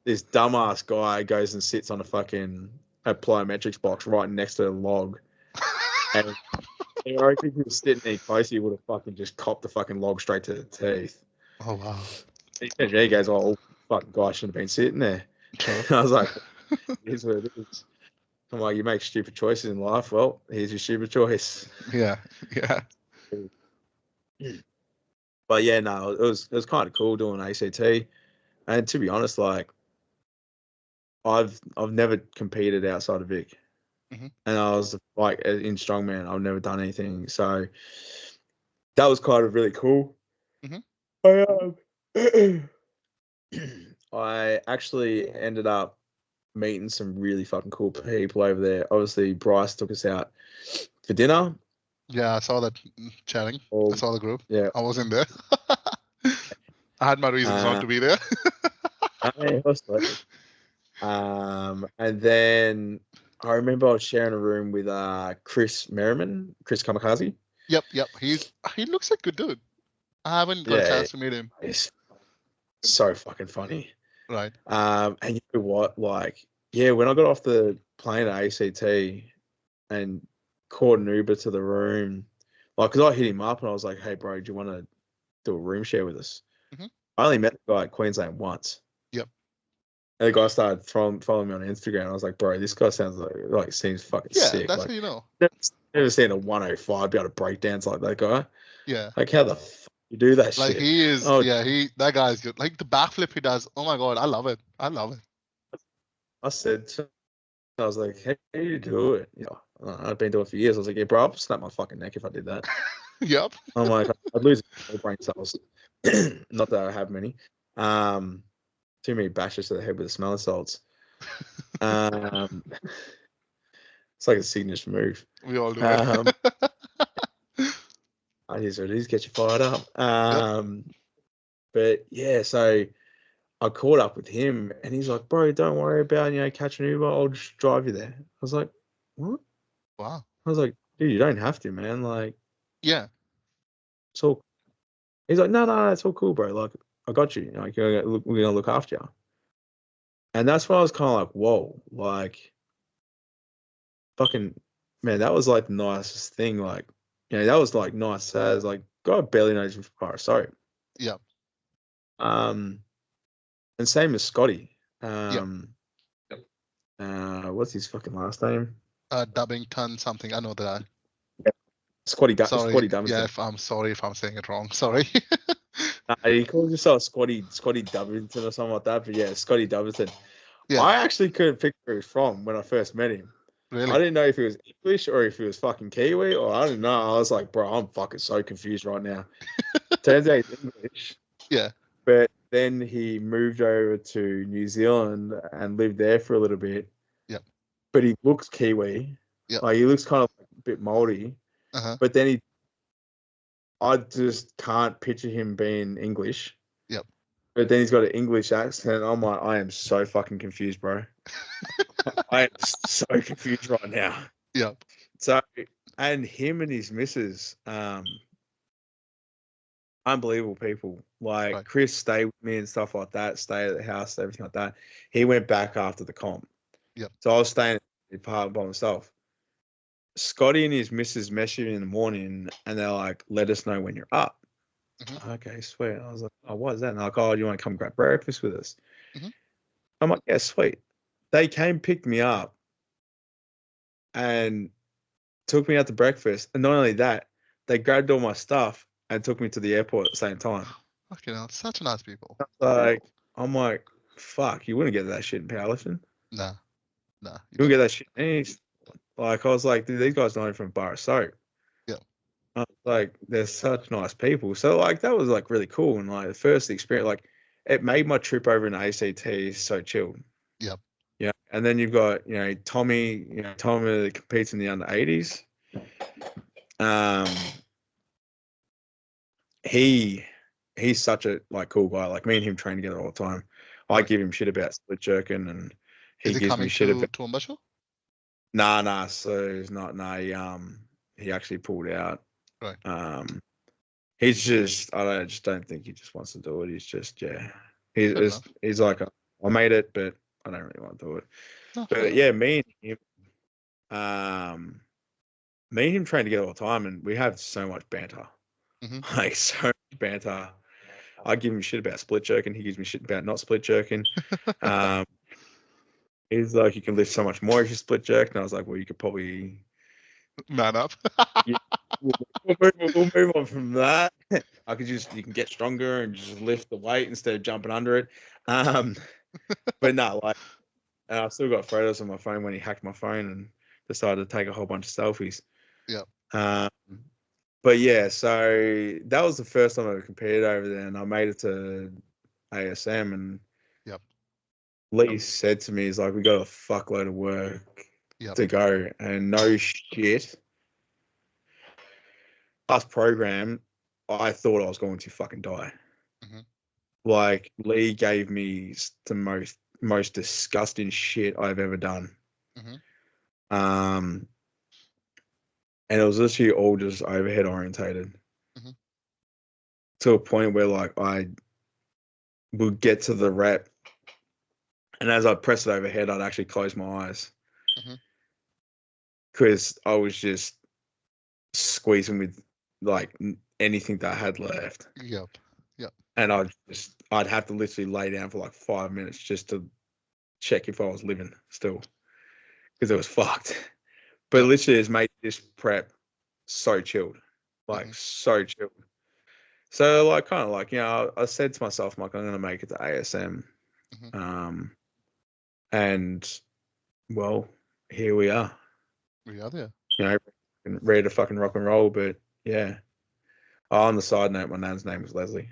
S2: this dumbass guy goes and sits on a plyometrics box right next to the log. And I reckon if he was sitting there close, he would have fucking just copped the fucking log straight to the teeth.
S1: Oh wow.
S2: He goes, "Oh, fucking guy shouldn't have been sitting there."
S1: True.
S2: I was like, "It is what it is." I'm like, "You make stupid choices in life. Well, here's your stupid choice."
S1: Yeah. Yeah.
S2: But yeah, no, it was kind of cool doing ACT. And to be honest, like I've never competed outside of Vic,
S1: Mhm.
S2: and I was like in strongman, I've never done anything, so that was kind of really cool.
S1: Mhm.
S2: I I actually ended up meeting some really fucking cool people over there. Obviously, Bryce took us out for dinner.
S1: Yeah, I saw that chatting. I
S2: Or
S1: saw the group.
S2: yeah,
S1: I was in there. I had my reasons not
S2: uh,
S1: to be there.
S2: it was like- and then I remember I was sharing a room with Chris Merriman, Chris Kamikaze.
S1: Yep, yep. He looks like a good dude. I haven't got a
S2: Yeah,
S1: chance to meet him.
S2: it's so fucking funny.
S1: Right.
S2: And you know what? Like, yeah, when I got off the plane at ACT and caught an Uber to the room, like, because I hit him up and I was like, "Hey, bro, do you want to do a room share with us?"
S1: Mhm.
S2: I only met the guy at Queensland once.
S1: Yep.
S2: And the guy started following me on Instagram. I was like, "Bro, this guy sounds like seems fucking
S1: Yeah,
S2: sick.
S1: that's how
S2: Like,
S1: you know.
S2: never seen a 105 be able to break dance like that guy.
S1: Yeah.
S2: Like, how the fuck you do that
S1: Like
S2: shit?"
S1: he is,
S2: Oh,
S1: yeah, that guy is good. Like the backflip he does. Oh my god, I love it. I love it.
S2: I said, I was like, "How do you do it?" You know, I've been doing it for years. I was like, "Yeah, bro, I'll snap my fucking neck if I did that."
S1: Yep.
S2: I'm like, I'd lose all brain cells. Not that I have many. Um, Too many bashes to the head with the smelling salts. Um, it's like a signature move.
S1: We all do it.
S2: Um, I just it is get you fired up.
S1: Yep.
S2: But yeah, so I caught up with him, and he's like, "Bro, don't worry about catching an Uber. I'll just drive you there." I was like, "What?"
S1: Wow.
S2: I was like, "Dude, you don't have to, man. Like,
S1: Yeah.
S2: it's all." He's like, "No, it's all cool, bro. Like, I got you. Like, we're gonna look after you." And that's when I was kind of like, "Whoa, like, fucking, man, that was like the nicest thing. Like, that was like nice as like, God barely knows him for sorry."
S1: Yep.
S2: Um, and same as Scotty.
S1: Yep.
S2: What's his fucking last name?
S1: Dubbington something. I know that.
S2: Squatty
S1: Sorry. Yeah,
S2: Dubbington.
S1: if I'm sorry if I'm saying it wrong. Sorry.
S2: He calls himself Scotty Dubbington or something like that. But yeah, Scotty Dubbington.
S1: Yeah.
S2: I actually couldn't pick where he's from when I first met him. I
S1: Really.
S2: didn't know if he was English or if he was fucking Kiwi, or I didn't know. I was like, bro, I'm fucking so confused right now. Turns out he's English,
S1: Yeah.
S2: but then he moved over to New Zealand and lived there for a little bit.
S1: Yep.
S2: But he looks Kiwi.
S1: Yep.
S2: Like he looks kind of a bit moldy.
S1: Uh-huh.
S2: But then I just can't picture him being English.
S1: Yep.
S2: But then he's got an English accent. I'm like, I am so fucking confused, bro. I am so confused right now.
S1: Yep.
S2: So, and him and his missus, unbelievable people. Like
S1: Right.
S2: Chris stayed with me and stuff like that, stay at the house, everything like that. He went back after the comp.
S1: Yep.
S2: So I was staying in the apartment by myself. Scotty and his missus messaged me in the morning and they're like, let us know when you're up.
S1: Mhm.
S2: Okay, sweet. I was like, oh, what is that? And they're like, oh, do you want to come grab breakfast with us?
S1: Mhm.
S2: I'm like, yeah, sweet. They came, picked me up, and took me out to breakfast. And not only that, they grabbed all my stuff and took me to the airport at the same time.
S1: Fucking hell, such nice people.
S2: Like, I'm like, fuck, you wouldn't get that shit in powerlifting.
S1: Nah. Nah. You
S2: You wouldn't
S1: don't.
S2: get that shit in any. Like, I was like, dude, these guys not even from Bar Soap.
S1: Yep.
S2: Like, they're such nice people. So, like, that was like really cool. And like, the first experience, like, it made my trip over in ACT so chilled.
S1: Yep.
S2: Yeah. And then you've got, Tommy, Tommy that competes in the under 80s. Um, he he's such a like cool guy. Like me and him train together all the time. I
S1: Right.
S2: give him shit about split jerking, and
S1: Is
S2: he
S1: he
S2: gives me
S1: coming
S2: shit
S1: to
S2: about
S1: Toowoomba?
S2: nah. So he's not. Nah, he actually pulled out.
S1: Right.
S2: Um, he's just I just don't think he just wants to do it. He's just
S1: Fair enough.
S2: he's like I made it, but I don't really want to do it.
S1: No, fair
S2: But
S1: enough.
S2: yeah, me and him. Um, me and him train together all the time, and we have so much banter.
S1: Mhm.
S2: Like, so much banter. I give him shit about split jerking. He gives me shit about not split jerking. Um, he's like, you can lift so much more if you split jerk. And I was like, well, you could probably.
S1: Man up.
S2: Yeah, we'll move on from that. I could you can get stronger and just lift the weight instead of jumping under it. But no, like, and I've still got photos on my phone when he hacked my phone and decided to take a whole bunch of selfies.
S1: Yeah.
S2: Um, but yeah, so that was the first time I ever competed over there, and I made it to ASM. And
S1: Yep.
S2: Lee said to me, "He's like, we got a fuckload of work
S1: Yep.
S2: to go, and no shit, last program, I thought I was going to fucking die.
S1: Mhm.
S2: Like Lee gave me the most disgusting shit I've ever done.
S1: Mhm.
S2: Um, and it was literally all just overhead orientated
S1: Mhm.
S2: to a point where like I would get to the rep, and as I press it overhead, I'd actually close my eyes
S1: Mhm.
S2: because I was just squeezing with like anything that I had left.
S1: Yep. Yep.
S2: And I'd have to literally lay down for like 5 minutes just to check if I was living still because it was fucked. But
S1: Yep.
S2: literally, it's made this prep so chilled, like
S1: Mhm.
S2: so chilled. So like kind of like I said to myself, like I'm gonna make it to ASM,
S1: Mhm.
S2: um, and well, here we are.
S1: We are there.
S2: You know, ready to fucking rock and roll. But yeah. Oh, on the side note, my nan's name was Leslie.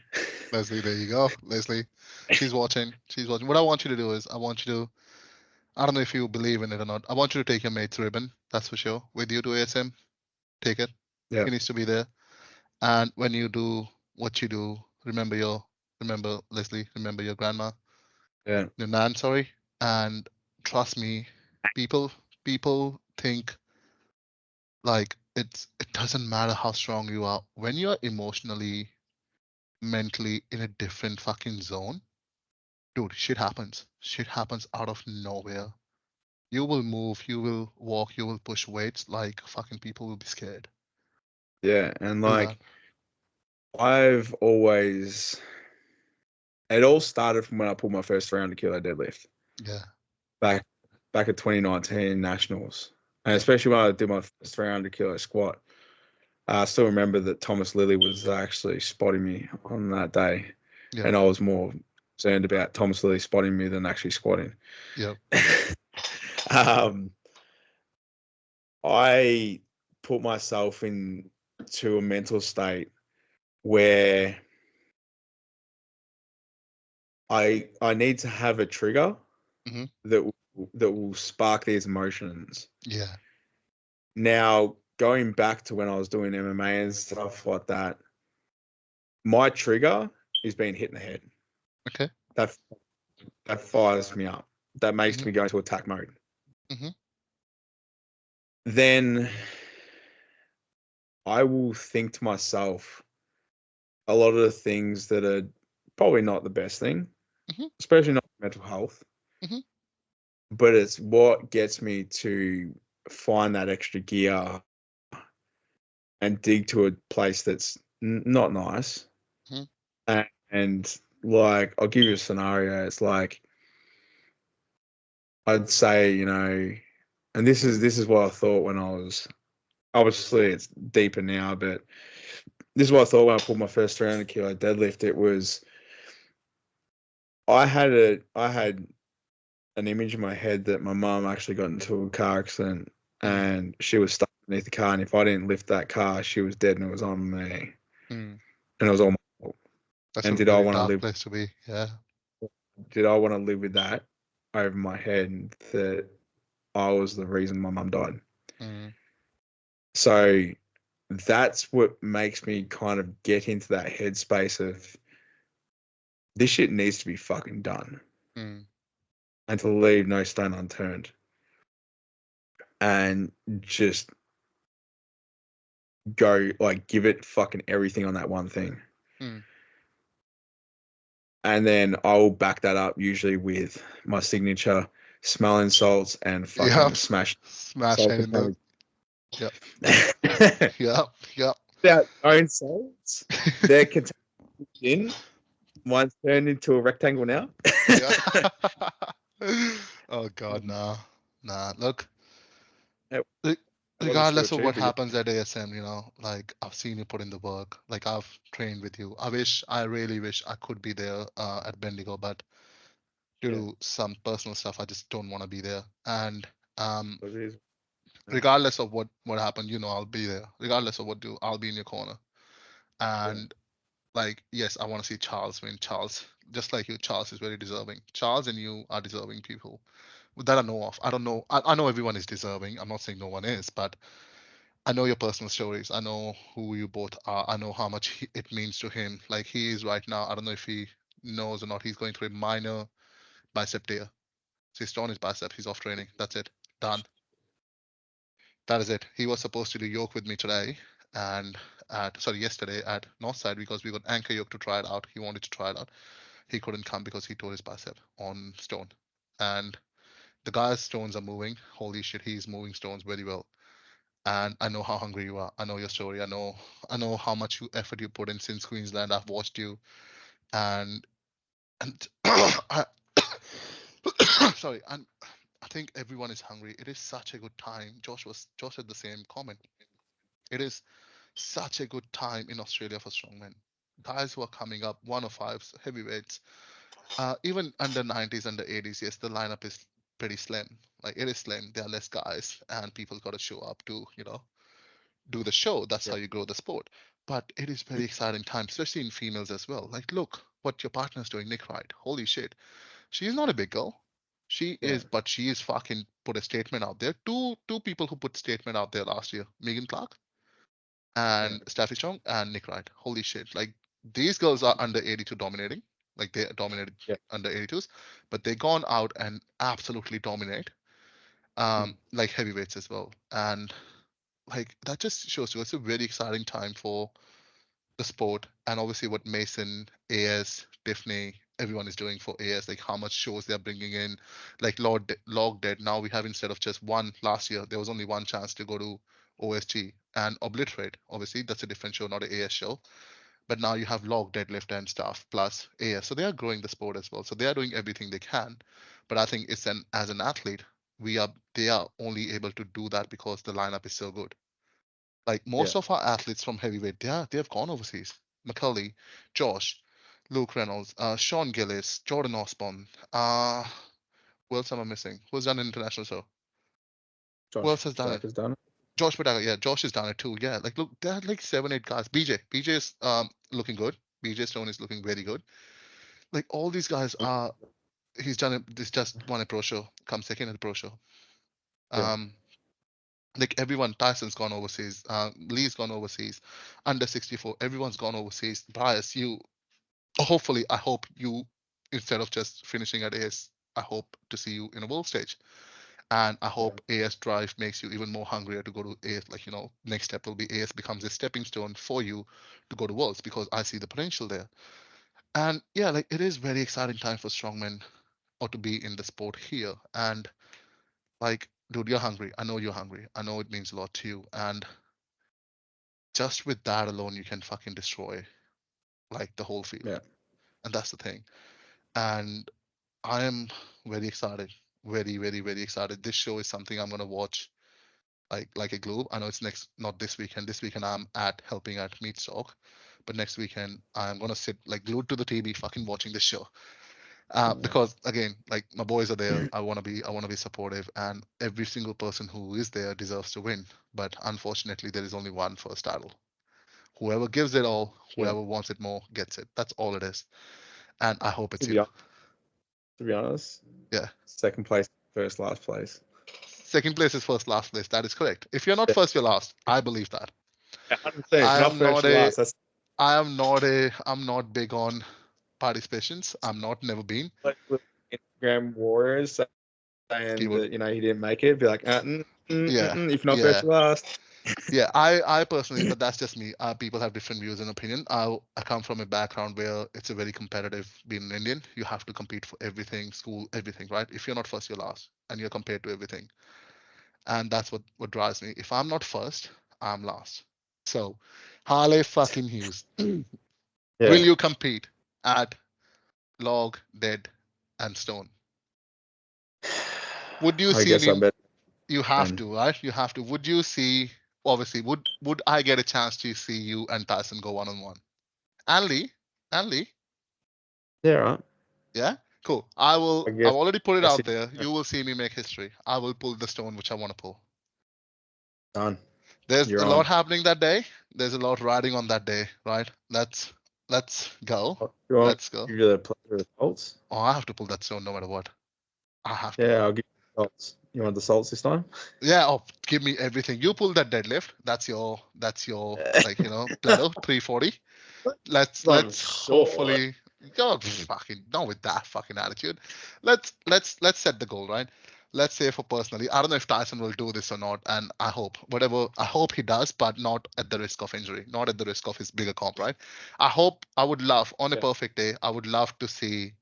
S1: Leslie, there you go. Leslie, she's watching. She's watching. What I want you to do is, I want you to. I don't know if you believe in it or not. I want you to take your mate's ribbon. That's for sure. With you to ASM, take it.
S2: Yeah,
S1: He needs to be there. And when you do what you do, remember Leslie, remember your grandma,
S2: yeah,
S1: your nan, sorry. And trust me, people people think like it doesn't matter how strong you are. When you're emotionally, mentally in a different fucking zone, dude, shit happens. Shit happens out of nowhere. You will move, you will walk, you will push weights like fucking people will be scared.
S2: yeah. And
S1: Do that.
S2: like I've always, it all started from when I pulled my first 300 kilo deadlift
S1: Yeah.
S2: back back at 2019 nationals, and
S1: Yep.
S2: especially when I did my first 300 kilo squat. I still remember that Thomas Lilly was actually spotting me on that day,
S1: Yep.
S2: and I was more concerned about Thomas Lilly spotting me than actually squatting.
S1: Yep.
S2: um, I put myself into a mental state where I need to have a trigger
S1: Hmm.
S2: that will spark these emotions.
S1: Yeah.
S2: Now, going back to when I was doing MMA and stuff like that, my trigger is being hit in the head.
S1: Okay.
S2: That that fires me up. That makes
S1: Hmm.
S2: me go into attack mode.
S1: Hmm.
S2: Then I will think to myself a lot of the things that are probably not the best thing,
S1: Hmm.
S2: especially not mental health,
S1: Hmm.
S2: but it's what gets me to find that extra gear and dig to a place that's not nice.
S1: Hmm.
S2: And like, I'll give you a scenario. It's like I'd say, and this is what I thought when I was, obviously it's deeper now, but this is what I thought when I pulled my first 300 kilo deadlift. It was I had an image in my head that my mum actually got into a car accident
S1: Hmm.
S2: and she was stuck beneath the car, and if I didn't lift that car, she was dead, and it was on me,
S1: Hmm.
S2: and it was all my fault.
S1: That's
S2: And
S1: a very dark place to be. Yeah.
S2: did I want to live with that over my head that I was the reason my mum died?
S1: Mm.
S2: So that's what makes me kind of get into that headspace of this shit needs to be fucking done
S1: Mm.
S2: and to leave no stone unturned and just go like give it fucking everything on that one thing.
S1: Mm.
S2: And then I'll back that up usually with my signature smelling salts and
S1: Yep.
S2: fucking smash
S1: Smash
S2: salt
S1: it in the.
S2: percentage.
S1: Yep. Yep. Yep.
S2: Their own souls. Their contained in. Mine's turned into a rectangle now.
S1: Yeah. Oh God, nah, nah. Look,
S2: It
S1: re-
S2: wasn't still
S1: regardless of
S2: true,
S1: what
S2: but yeah,
S1: happens at ASM, like I've seen you put in the work. Like I've trained with you. I really wish I could be there at Bendigo, but due
S2: yeah,
S1: to some personal stuff, I just don't want to be there. And um,
S2: it is. Yeah,
S1: regardless of what happened, I'll be there. Regardless of what do, I'll be in your corner.
S2: yeah,
S1: And like, yes, I want to see Charles win. Charles, just like you, Charles is very deserving. Charles and you are deserving people that I know of. I don't know. I know everyone is deserving. I'm not saying no one is, but I know your personal stories. I know who you both are. I know how much it means to him. Like he is right now. I don't know if he knows or not. He's going through a minor bicep tear. So he's torn his bicep. He's off training. That's it. Done. That is it. He was supposed to do yoke with me today and yesterday at Northside because we got anchor yoke to try it out. He wanted to try it out. He couldn't come because he tore his bicep on stone. And the guy's stones are moving. Holy shit, he's moving stones very well. And I know how hungry you are. I know your story. I know how much effort you put in since Queensland. I've watched you, and I, sorry, and I think everyone is hungry. It is such a good time. Josh had the same comment. It is such a good time in Australia for strongmen. Guys who are coming up, 105s, heavyweights, even under 90s, under 80s. Yes, the lineup is pretty slim. Like it is slim. There are less guys, and people got to show up to do the show. That's how
S2: yeah,
S1: you grow the sport. But it is very exciting time, especially in females as well. Like, look what your partner's doing, Nick Wright. Holy shit. She's not a big girl. She
S2: yeah,
S1: is, but she is fucking put a statement out there. Two people who put statement out there last year, Megan Clark
S2: yeah,
S1: and Staffy Strong and Nick Wright. Holy shit. Like these girls are under 82 dominating. Like they dominated
S2: yeah.
S1: under 82s, but they gone out and absolutely dominate.
S2: Mm,
S1: Like heavyweights as well. And like that just shows you it's a very exciting time for the sport, and obviously what Mason, AS, Tiffany, everyone is doing for AS, like how much shows they're bringing in, like Log Dead. Now we have, instead of just one last year, there was only one chance to go to OSG and obliterate. Obviously, that's a different show, not an AS show. But now you have Log Deadlift and stuff plus AS, so they are growing the sport as well. So they are doing everything they can. But I think it's an as an athlete, they are only able to do that because the lineup is so good. Like
S2: yeah.
S1: most of our athletes from heavyweight, they have gone overseas. McCully, Josh, Luke Reynolds, Sean Gillis, Jordan Osborne. Who else am I missing? Who's done an international show? Who
S2: Josh
S1: else has done it?
S2: Black has done it.
S1: Josh Padaga, yeah, Josh has done it too. Yeah, like look, there are like 7, 8 guys. BJ is looking good. BJ Stone is looking very good. Like all these guys are. He's done it. This just won a pro show. Come second at the pro show.
S2: Yeah,
S1: Um, like everyone, Tyson's gone overseas. Lee's gone overseas. Under 64, everyone's gone overseas. Bias, you hopefully, I hope you, instead of just finishing at AS, I hope to see you in a world stage. And I
S2: yeah,
S1: hope AS Drive makes you even more hungrier to go to AS. Like, next step will be AS becomes a stepping stone for you to go to worlds, because I see the potential there. And yeah, like it is very exciting time for strongmen or to be in the sport here. And like, dude, you're hungry. I know you're hungry. I know it means a lot to you. And just with that alone, you can fucking destroy like the whole
S2: yeah,
S1: field. And that's the thing. And I am very excited. Very, very, very excited. This show is something I'm gonna watch like a globe. I know it's next, not this weekend. This weekend I'm at helping at Meatstock, but next weekend I'm gonna sit like glued to the TV, fucking watching this show.
S2: yeah,
S1: Because again, like my boys are there. I wanna be supportive, and every single person who is there deserves to win. But unfortunately, there is only one first title. Whoever gives it all,
S2: yeah.
S1: whoever wants it more, gets it. That's all it is. And I hope
S2: To
S1: it's
S2: be
S1: you.
S2: honest, to be honest,
S1: Yeah.
S2: second place, first, last place.
S1: Second place is first, last place. That is correct. If you're not
S2: Yeah,
S1: first, you're last. I believe that.
S2: 100%. If
S1: I
S2: you're not
S1: am
S2: first,
S1: not
S2: you're
S1: a
S2: last. That's
S1: I'm not big on participations. I'm not, never been.
S2: like with Instagram warriors saying
S1: People,
S2: that he didn't make it. Be like,
S1: yeah,
S2: if you're not first,
S1: yeah,
S2: you're last.
S1: yeah. I personally, but that's just me. People have different views and opinion. I come from a background where it's a very competitive. Being an Indian, you have to compete for everything, school, everything, right? If you're not first, you're last, and you're compared to everything. and that's what drives me. If I'm not first, I'm last. So, Harley fucking Hughes, will
S2: Yeah.
S1: you compete at log, dead, and stone? Would you
S2: I
S1: see
S2: guess I
S1: me?
S2: bet.
S1: You have
S2: And
S1: to, right? You have to. Would you see? Obviously, would I get a chance to see you and Tyson go one on one? And Lee, and Lee,
S2: yeah, right.
S1: yeah, cool. I
S2: I
S1: will.
S2: guess.
S1: I've already put it
S2: I see.
S1: out there. You will see me make history. I will pull the stone which I want to pull.
S2: Done.
S1: There's a
S2: You're
S1: lot
S2: on.
S1: happening that day. There's a lot riding on that day, right? Let's go.
S2: You want
S1: Let's go.
S2: to give you the pleasure of the salts?
S1: Oh, I have to pull that stone no matter what. I have to.
S2: Yeah, I'll give you the salts. You want the salts this time?
S1: Yeah, oh, give me everything. You pull that deadlift. That's your like, plateau 340. Let's
S2: Not even
S1: let's
S2: sure.
S1: hopefully God fucking not with that fucking attitude. Let's set the goal, right? Let's say for personally, I don't know if Tyson will do this or not, and I hope he does, but not at the risk of injury, not at the risk of his bigger comp, right? I would love on a
S2: Yeah.
S1: perfect day, I would love to see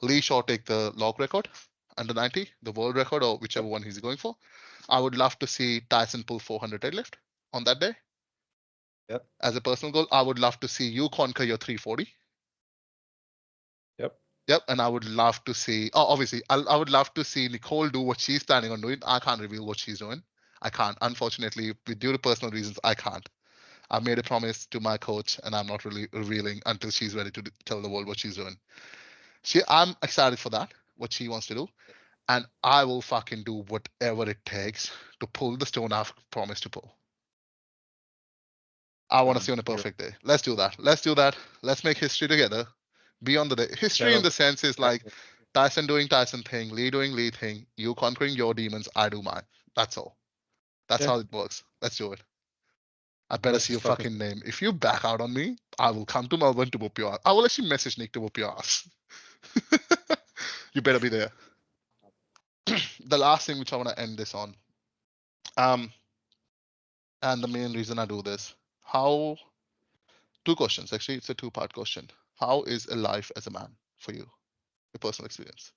S1: Lee Shaw take the log record under 90, the world record or whichever
S2: Yep.
S1: one he's going for. I would love to see Tyson pull 400 deadlift on that day
S2: Yep.
S1: as a personal goal. I would love to see you conquer your 340.
S2: Yep.
S1: Yep, and I would love to see. Oh, obviously, I would love to see Nicole do what she's planning on doing. I can't reveal what she's doing. I can't, unfortunately, due to personal reasons. I can't. I made a promise to my coach, and I'm not really revealing until she's ready to tell the world what she's doing. I'm excited for that, what she wants to do, and I will fucking do whatever it takes to pull the stone I've promised to pull. I want to
S2: Done.
S1: see on a
S2: You're
S1: perfect day. Let's do that. Let's do that. Let's make history together. Beyond the day. History in
S2: channel.
S1: the sense is like Tyson doing Tyson thing, Lee doing Lee thing, you conquering your demons, I do mine. That's all. That's
S2: Yeah.
S1: how it works. Let's do it. I better
S2: Let's
S1: see
S2: just
S1: your
S2: fucking.
S1: fucking name. If you back out on me, I will come to Melbourne to whoop your ass. I will actually message Nick to whoop your ass. You better be there. The last thing which I want to end this on, um, and the main reason I do this, how two questions actually, it's a two-part question. How is a life as a man for you? Your personal experience.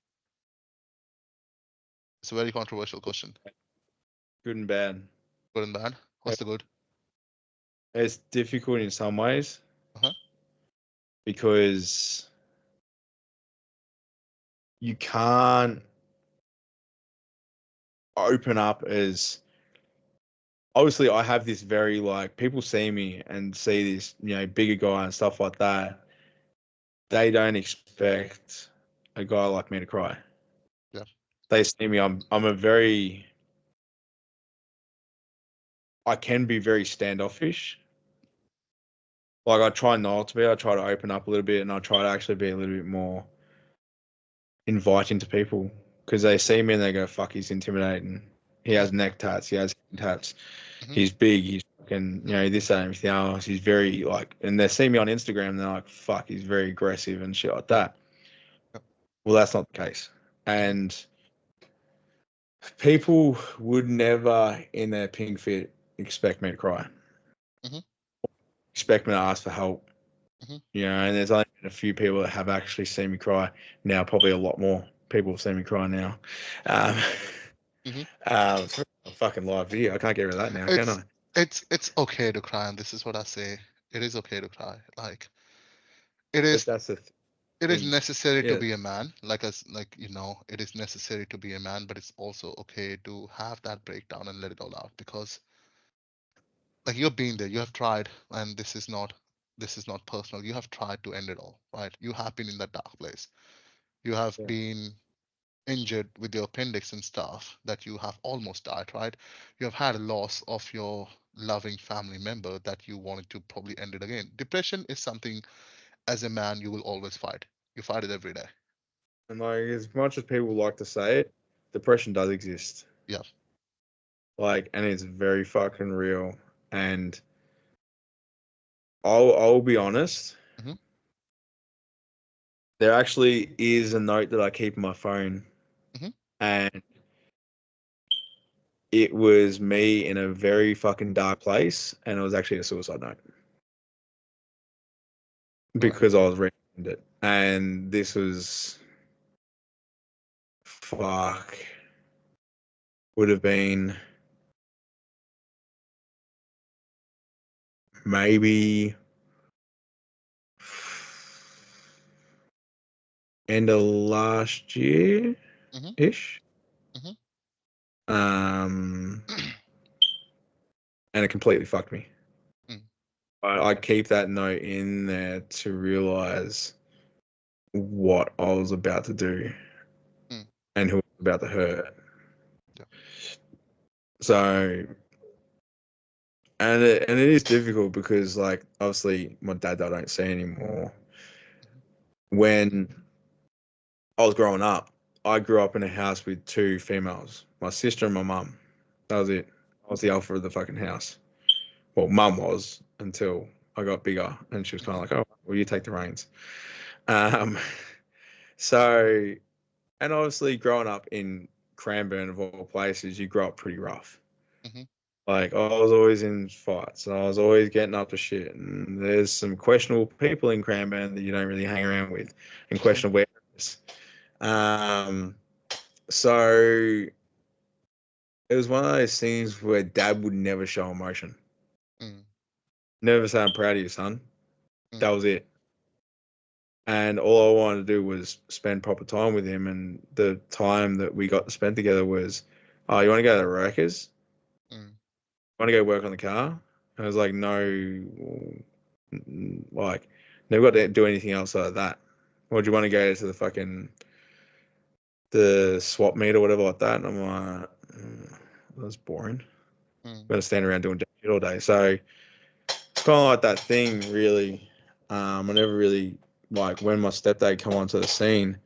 S1: It's a very controversial question.
S2: Good and bad.
S1: Good and bad. What's the good?
S2: It's difficult in some ways
S1: Uh-huh.
S2: because you can't open up as obviously I have this very like people see me and see this, bigger guy and stuff like that. They don't expect a guy like me to cry.
S1: Yeah.
S2: They see me, I'm a very I can be very standoffish. Like I try not to be. I try to open up a little bit and I try to actually be a little bit more inviting to people because they see me and they go, fuck, he's intimidating. He
S1: Mm-hmm.
S2: has neck tats, he has tats.
S1: Mm-hmm.
S2: He's big, he's fucking, this, that, and everything else. He's very like, and they see me on Instagram and they're like, fuck, he's very aggressive and shit like
S1: Yep.
S2: that.
S1: Yep.
S2: Well, that's not the case.
S1: Mm-hmm.
S2: And people would never in their pink fit expect me to cry,
S1: Mm-hmm.
S2: expect me to ask for help.
S1: Mm-hmm.
S2: And there's only been a few people that have actually seen me cry. Now, probably a lot more people have seen me cry now. Um,
S1: Mm-hmm.
S2: it's a fucking live video. I can't get rid of that now, can
S1: It's
S2: I?
S1: it's okay to cry, and this is what I say. It is okay to cry. Like it
S2: But
S1: is
S2: that's the
S1: it is
S2: thing.
S1: necessary to
S2: Yeah.
S1: be a man. It is necessary to be a man, but it's also okay to have that breakdown and let it all out because like you've been there, you have tried, and this is not personal. You have tried to end it all, right? You have been in that dark place. You have
S2: Yeah.
S1: been injured with your appendix and stuff that you have almost died, right? You have had a loss of your loving family member that you wanted to probably end it again. Depression is something as a man you will always fight. You fight it every day.
S2: And like as much as people like to say it, depression does exist.
S1: Yeah.
S2: Like, and it's very fucking real. And I'll be honest.
S1: Hmm.
S2: There actually is a note that I keep on my phone,
S1: Hmm.
S2: and it was me in a very fucking dark place, and it was actually a suicide note
S1: Right.
S2: because I was reading it, and this was fuck would have been maybe end of last year
S1: Mhm.
S2: ish.
S1: Mhm.
S2: Um, and it completely fucked me.
S1: Mm.
S2: I keep that note in there to realize what I was about to do
S1: Mm.
S2: and who I was about to hurt.
S1: Yeah.
S2: So, and it is difficult because, like, obviously my dad I don't see anymore.
S1: Mhm.
S2: When I was growing up, I grew up in a house with two females, my sister and my mum. That was it. I was the alpha of the fucking house. Well, mum was until I got bigger, and she was kind of
S1: Mhm.
S2: like, "Oh, well, you take the reins." Um, so, and obviously, growing up in Cranbourne of all places, you grow up pretty rough.
S1: Mhm.
S2: Like I was always in fights, and I was always getting up to shit. And there's some questionable people in Cranbourne that you don't really hang around with, and questionable areas. Um, so it was one of those things where Dad would never show emotion.
S1: Mm.
S2: Never say I'm proud of you, son. That
S1: Mm.
S2: was it. And all I wanted to do was spend proper time with him. And the time that we got to spend together was, oh, you want to go to the Wreckers?
S1: Mm.
S2: Want to go work on the car? And I was like, no, like, never got to do anything else like that. Or do you want to go to the fucking the swap meet or whatever like that? And I'm like, that's boring.
S1: Mm.
S2: I'm gonna stand around doing shit all day. So it's kind of like that thing, really. I never really like when my stepdad come onto the scene.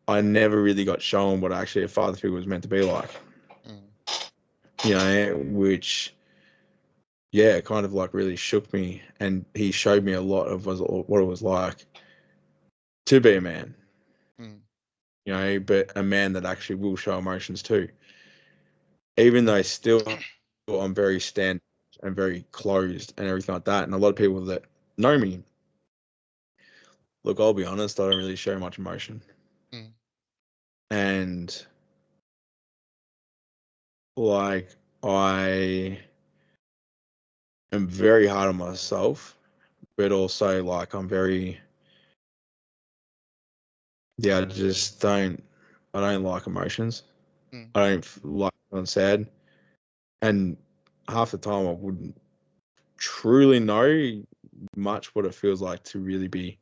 S2: I never really got shown what actually a father figure was meant to be like.
S1: Mm.
S2: You know, which yeah, kind of like really shook me, and he showed me a lot of what it was like to be a man.
S1: Mm.
S2: You know, but a man that actually will show emotions too. Even though still I'm very stand and very closed and everything like that, and a lot of people that know me, look, I'll be honest, I don't really show much emotion,
S1: Mm.
S2: and like I am very hard on myself, but also like I'm very yeah, I don't like emotions.
S1: Mm.
S2: I don't like feeling sad, and half the time I wouldn't truly know much what it feels like to really be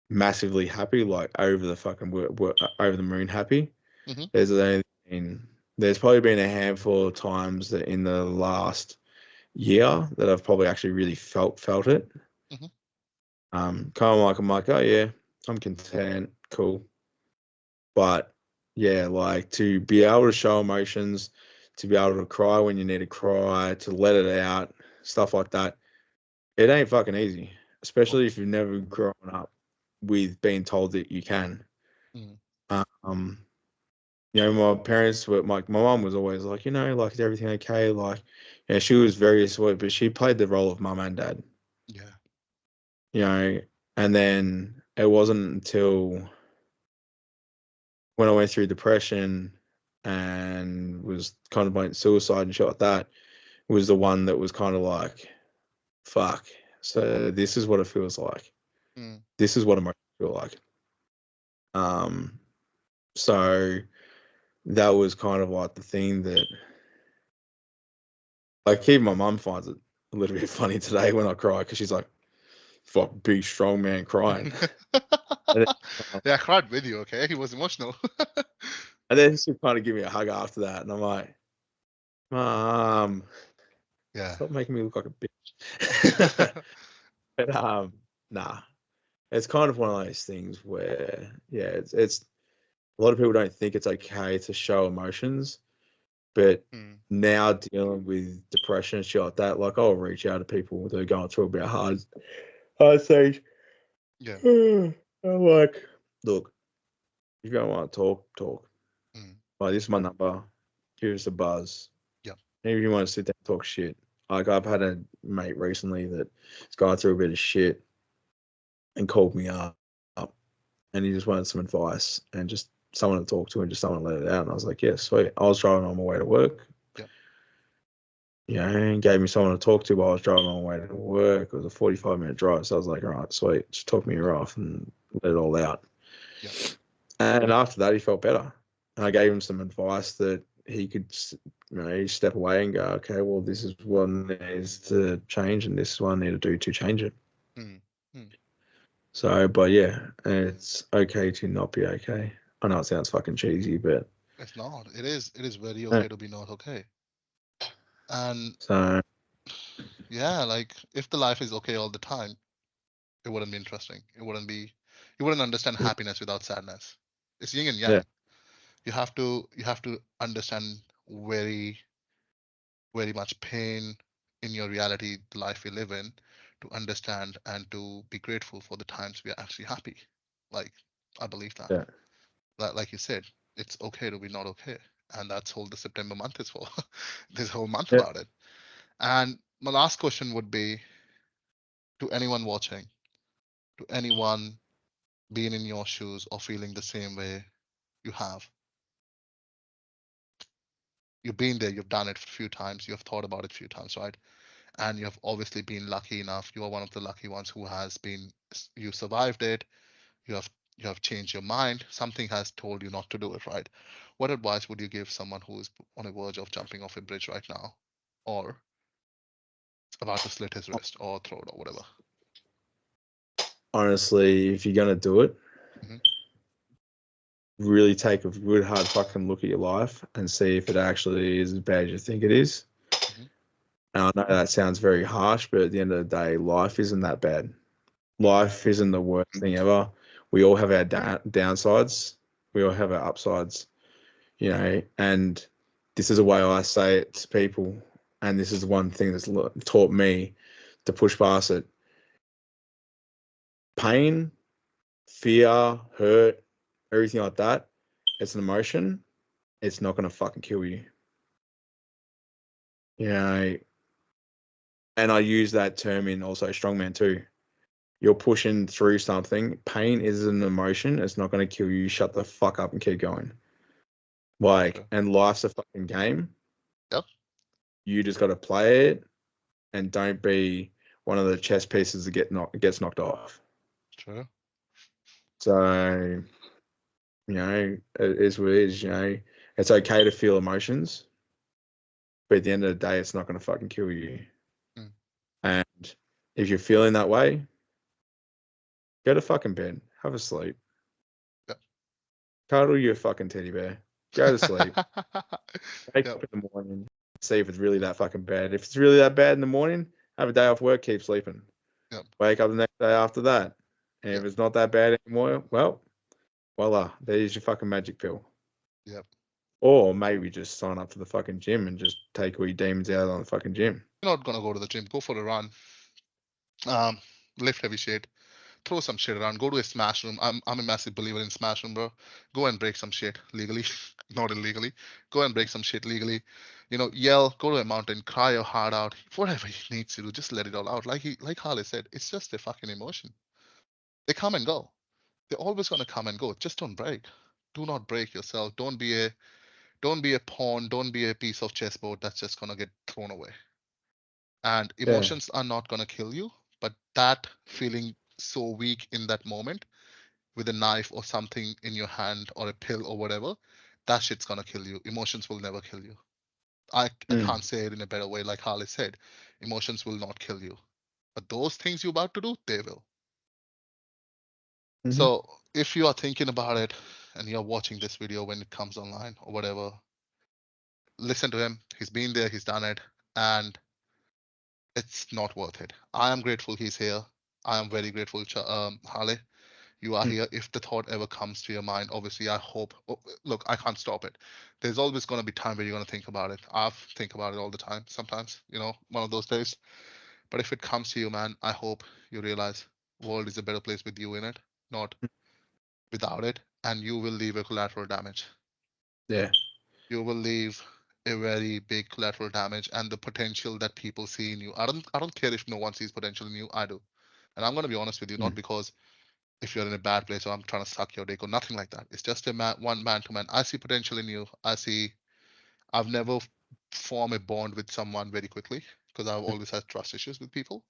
S2: massively happy, like over the fucking over the moon happy.
S1: Mhm.
S2: There's only been, there's probably been a handful of times that in the last year that I've probably actually really felt it.
S1: Mhm.
S2: Kind of like I'm like, oh yeah, I'm content, cool. But yeah, like to be able to show emotions, to be able to cry when you need to cry, to let it out, stuff like that. It ain't fucking easy,
S1: Nope.
S2: especially if you've never grown up with being told that you can.
S1: Mm.
S2: Um, you know, my parents were like, my mom was always like, you know, like, is everything okay? Like, yeah, she was very sweet, but she played the role of mum and dad,
S1: Yeah.
S2: you know, and then it wasn't until when I went through depression and was contemplating suicide and shit like that, was the one that was kind of like, fuck. So this is what it feels like.
S1: Mm.
S2: This is what emotions feel like. Um, so that was kind of like the thing that, like, even my mum finds it a little bit funny today when I cry because she's like, "Fuck, big strong man crying," and then,
S1: Yeah, I cried with you. Okay, he was emotional.
S2: and then she kind of give me a hug after that, and I'm like, "Mom,
S1: Yeah.
S2: stop making me look like a bitch." But nah, it's kind of one of those things where, yeah, it's a lot of people don't think it's okay to show emotions, but
S1: Mm.
S2: now dealing with depression and shit like that, like I'll reach out to people that are going through a bit of hard stage.
S1: Yeah.
S2: I'm like, look, if you don't want to talk, talk.
S1: Mm.
S2: Like, this is my number. Give us a buzz.
S1: Yeah.
S2: Even if you want to sit down and talk shit. Like, I've had a mate recently that's gone through a bit of shit and called me up, and he just wanted some advice and just someone to talk to and just someone to let it out. And I was like, yeah, sweet. I was driving on my way to work.
S1: Yeah.
S2: and gave me someone to talk to while I was driving on my way to work. It was a 45-minute drive, so I was like, all right, sweet, just talk me off and let it all out.
S1: Yep.
S2: And after that, he felt better. And I gave him some advice that he could, step away and go, okay, well, this is what needs to change, and this is what I need to do to change it.
S1: Hmm. Hmm.
S2: So, but yeah, it's okay to not be okay. I know it sounds fucking cheesy, but
S1: It's not. It is. It is very
S2: uh,
S1: okay to be not okay. And
S2: so
S1: yeah, like if the life is okay all the time, it wouldn't be interesting. It wouldn't be. You wouldn't understand happiness without sadness. It's yin and
S2: yeah,
S1: yang. You have to understand very very much pain in your reality, the life we live in, to understand and to be grateful for the times we are actually happy. Like I believe that.
S2: yeah,
S1: Like you said, it's okay to be not okay, and that's whole the September month is for. This whole month
S2: yeah.
S1: about it. And my last question would be to anyone watching, to anyone being in your shoes or feeling the same way you have. You've been there, you've done it a few times, you have thought about it a few times, right? And you have obviously been lucky enough. You are one of the lucky ones who has been. You survived it. You have you have changed your mind. Something has told you not to do it, right? What advice would you give someone who is on a verge of jumping off a bridge right now, or about to slit his wrist or throat or whatever?
S2: Honestly, if you're gonna do it,
S1: Hmm.
S2: really take a good hard fucking look at your life and see if it actually is as bad as you think it is.
S1: Hmm.
S2: And I know that sounds very harsh, but at the end of the day, life isn't that bad. Life isn't the worst thing ever. We all have our downsides. We all have our upsides, and this is a way I say it to people. And this is one thing that's taught me to push past it. Pain, fear, hurt, everything like that. It's an emotion. It's not going to fucking kill you. You know, and I use that term in also strongman too. You're pushing through something. Pain is an emotion. It's not going to kill you. Shut the fuck up and keep going.
S1: True.
S2: And life's a fucking game.
S1: Yep.
S2: You just got to play it and don't be one of the chess pieces that gets knocked off.
S1: True.
S2: So, it is what it is. It's okay to feel emotions, but at the end of the day, it's not going to fucking kill you.
S1: Mm.
S2: And if you're feeling that way, go to fucking bed. Have a sleep.
S1: Yep.
S2: Cuddle your fucking teddy bear. Go to sleep. Wake
S1: Yep.
S2: up in the morning. See if it's really that fucking bad. If it's really that bad in the morning, have a day off work. Keep sleeping.
S1: Yep.
S2: Wake up the next day after that. And if
S1: Yep.
S2: it's not that bad anymore, well, voila, there's your fucking magic pill.
S1: Yep.
S2: Or maybe just sign up to the fucking gym and just take all your demons out on the fucking gym.
S1: You're not gonna go to the gym. Go for a run. Um, Lift heavy shit. Throw some shit around. Go to a smash room. I'm a massive believer in smash room, bro. Go and break some shit legally, not illegally. Go and break some shit legally. Yell. Go to a mountain. Cry your heart out. Whatever you need to do, just let it all out. Like Harley said, it's just a fucking emotion. They come and go. They're always gonna come and go. Just don't break. Do not break yourself. Don't be a pawn. Don't be a piece of chessboard that's just gonna get thrown away. And
S2: Yeah.
S1: emotions are not gonna kill you, but that feeling so weak in that moment with a knife or something in your hand or a pill or whatever, that shit's gonna kill you. Emotions will never kill you. I
S2: Mm.
S1: can't say it in a better way, like Harley said. Emotions will not kill you. But those things you're about to do, they will.
S2: Mm-hmm.
S1: So if you are thinking about it and you're watching this video when it comes online or whatever, listen to him. He's been there, he's done it, and it's not worth it. I am grateful he's here. I am very grateful, Harley. You are here. If the thought ever comes to your mind, obviously, I hope. Oh, look, I can't stop it. There's always going to be time where you're going to think about it. I think about it all the time. Sometimes, one of those days. But if it comes to you, man, I hope you realize world is a better place with you in it, not without it, and you will leave a collateral damage.
S2: Yeah.
S1: You will leave a very big collateral damage and the potential that people see in you. I don't care if no one sees potential in you. I do. And I'm gonna be honest with you,
S2: Mm.
S1: not because if you're in a bad place or I'm trying to suck your dick or nothing like that. It's just a man to man. I see potential in you. I've never form a bond with someone very quickly because I've always had trust issues with people.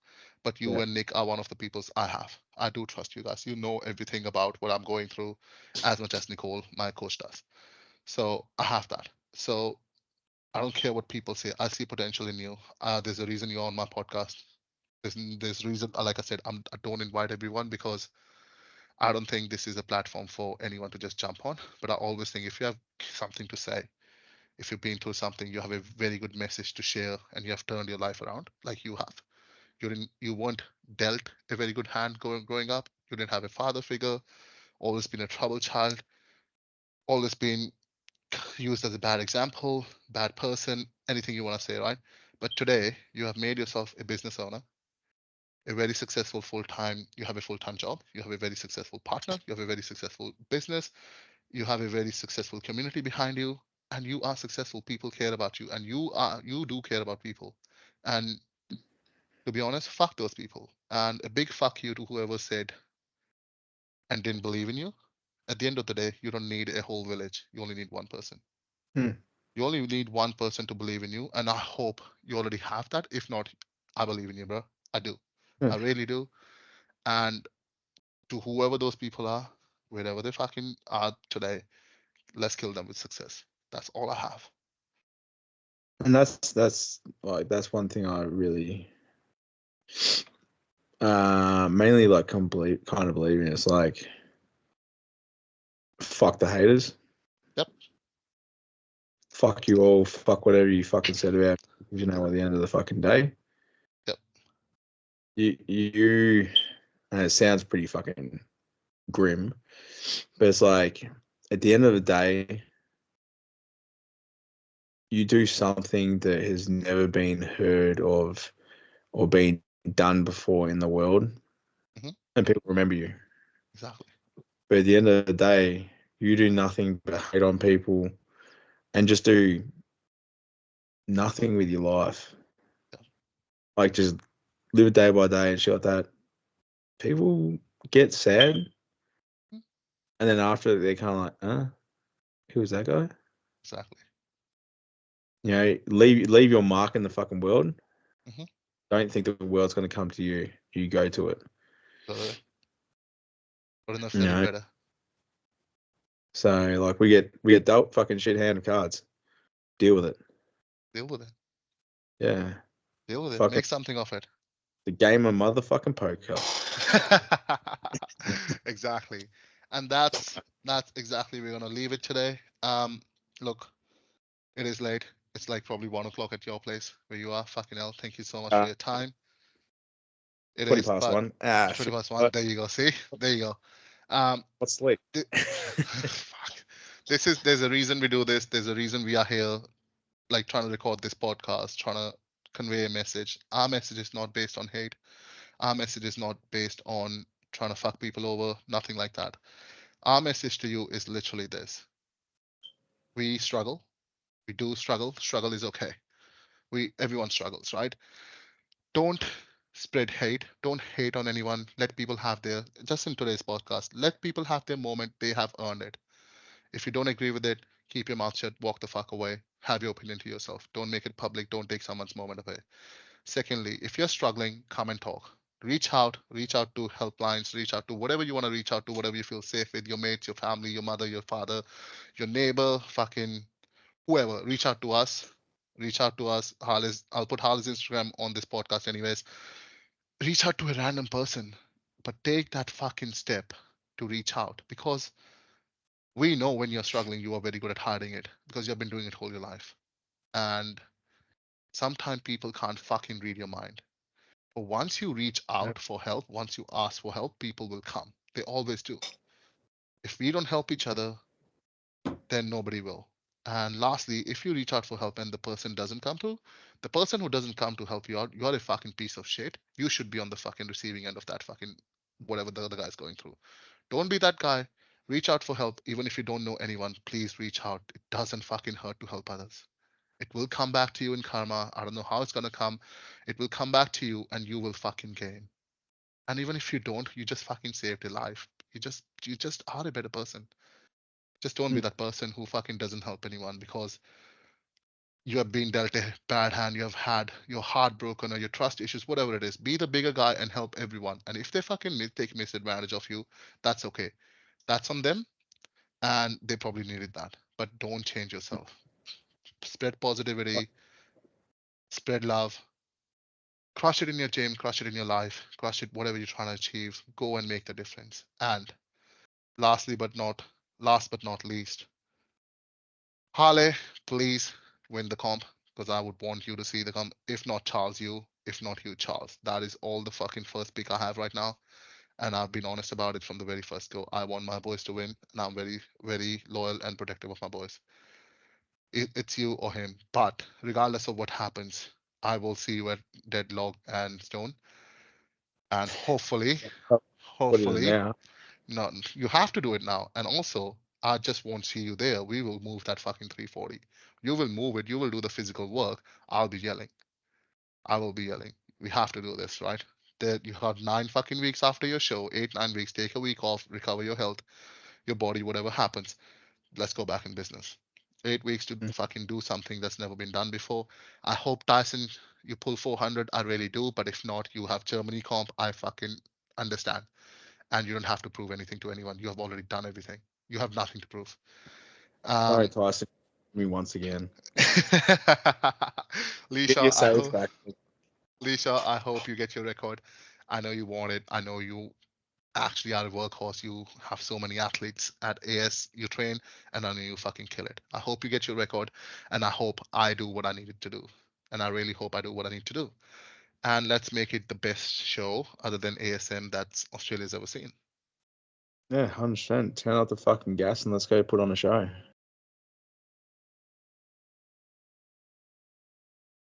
S1: But you
S2: Yeah.
S1: and Nick are one of the peoples I have. I do trust you guys. You know everything about what I'm going through as much as Nicole, my coach, does. So I have that. So I don't care what people say. I see potential in you. There's a reason you're on my podcast. There's reason, like I said, I don't invite everyone because I don't think this is a platform for anyone to just jump on. But I always think if you have something to say, if you've been through something, you have a very good message to share, and you have turned your life around, like you have. You weren't dealt a very good hand growing up. You didn't have a father figure. Always been a troubled child. Always been used as a bad example, bad person, anything you want to say, right? But today, you have made yourself a business owner, a very successful full time. You have a full time job. You have a very successful partner. You have a very successful business. You have a very successful community behind you, and you are successful. People care about you, and you do care about people. And to be honest, fuck those people. And a big fuck you to whoever said and didn't believe in you. At the end of the day, you don't need a whole village. You only need one person.
S2: Hmm.
S1: You only need one person to believe in you, and I hope you already have that. If not, I believe in you, bro. I do. I
S2: Hmm.
S1: really do. And to whoever those people are, wherever they fucking are today, let's kill them with success. That's all I have.
S2: And that's like that's one thing I really mainly like complete kind of believe in. It's like fuck the haters,
S1: Yep.
S2: fuck you all, fuck whatever you fucking said about me, because you know at the end of the fucking day,
S1: Yep.
S2: you and it sounds pretty fucking grim, but it's like at the end of the day, you do something that has never been heard of or been done before in the world,
S1: Hmm.
S2: and people remember you.
S1: Exactly.
S2: But at the end of the day, you do nothing but hate on people and just do nothing with your life.
S1: Yep.
S2: Like just live day by day and shit like that. People get sad,
S1: Mhm.
S2: and then after they're kind of like, who was that guy?
S1: Exactly.
S2: You know, leave your mark in the fucking world.
S1: Hmm.
S2: Don't think the world's gonna come to you. You go to it.
S1: Correct. Couldn't have
S2: You
S1: said it
S2: know.
S1: better.
S2: So like we get dealt fucking shit hand of cards. Deal with it.
S1: Deal with it.
S2: Yeah.
S1: Deal with it.
S2: Fucking
S1: Make something of it.
S2: the game of motherfucking poker.
S1: Exactly. And that's exactly we're gonna leave it today. Look, it is late. It's like probably 1 o'clock at your place where you are. Fucking hell. Thank you so much for your time. It
S2: 20
S1: is,
S2: past
S1: but
S2: one. Ah,
S1: pretty
S2: shit.
S1: much one. There you go. See? There you go. Um,
S2: What's sleep?
S1: fuck. There's a reason we do this. There's a reason we are here, like trying to record this podcast, trying to convey a message. Our message is not based on hate. Our message is not based on trying to fuck people over. Nothing like that. Our message to you is literally this: we struggle. We do struggle. Struggle is okay. Everyone struggles, right? Don't spread hate. Don't hate on anyone. Let people have their, just in today's podcast, let people have their moment. They have earned it. If you don't agree with it, keep your mouth shut, walk the fuck away, have your opinion to yourself. Don't make it public. Don't take someone's moment away. Secondly, if you're struggling, come and talk. Reach out to helplines, reach out to whatever you want to reach out to, whatever you feel safe with, your mates, your family, your mother, your father, your neighbor, fucking whoever. Reach out to us. Reach out to us. I'll put Harley's Instagram on this podcast anyways. Reach out to a random person, but take that fucking step to reach out because we know when you're struggling, you are very good at hiding it because you've been doing it all your life. And sometimes people can't fucking read your mind. But once you reach out for help, once you ask for help, people will come. They always do. If we don't help each other, then nobody will. And lastly, if you reach out for help and the person doesn't come through, the person who doesn't come to help you out, you're a fucking piece of shit. You should be on the fucking receiving end of that fucking whatever the other guy's going through. Don't be that guy. Reach out for help. Even if you don't know anyone, please reach out. It doesn't fucking hurt to help others. It will come back to you in karma. I don't know how it's gonna come. It will come back to you and you will fucking gain. And even if you don't, you just fucking saved your life. You just are a better person. Just don't be that person who fucking doesn't help anyone because You have been dealt a bad hand, you have had your heart broken or your trust issues, whatever it is. Be the bigger guy and help everyone. And if they fucking take misadvantage of you, that's okay. That's on them, and they probably needed that. But don't change yourself. Spread positivity, spread love, crush it in your gym, crush it in your life, crush it whatever you're trying to achieve. Go and make the difference. And lastly, but not last but not least, Harley, please win the comp because I would want you to see the comp. If not Charles, you. If not you, Charles. That is all the fucking first pick I have right now. And I've been honest about it from the very first go. I want my boys to win, and I'm very, very loyal and protective of my boys. It's you or him. But regardless of what happens, I will see you at Deadlock and Stone. And hopefully,
S2: Put it in
S1: hopefully,
S2: now.
S1: no, you have to do it now. And also, I just won't see you there. We will move that fucking 340. You will move it. You will do the physical work. I'll be yelling. I will be yelling. We have to do this, right? That you have 9 fucking weeks after your show, 8, 9 weeks. Take a week off, recover your health, your body, whatever happens. Let's go back in business. 8 weeks to
S2: Mm.
S1: fucking do something that's never been done before. I hope Tyson, you pull 400. I really do. But if not, you have Germany comp. I fucking understand, and you don't have to prove anything to anyone. You have already done everything. You have nothing to prove.
S2: All right,
S1: Um,
S2: Tyson, me once again. Get your
S1: Lisha, I
S2: saves
S1: hope
S2: back.
S1: Lisha, I hope you get your record. I know you want it. I know you actually are a workhorse. You have so many athletes at AS you train, and I know you fucking kill it. I hope you get your record, and I hope I do what I needed to do. And I really hope I do what I need to do. And let's make it the best show other than ASM that's Australia's ever seen.
S2: Yeah, 100%. Turn out the fucking gas and let's go put on a show.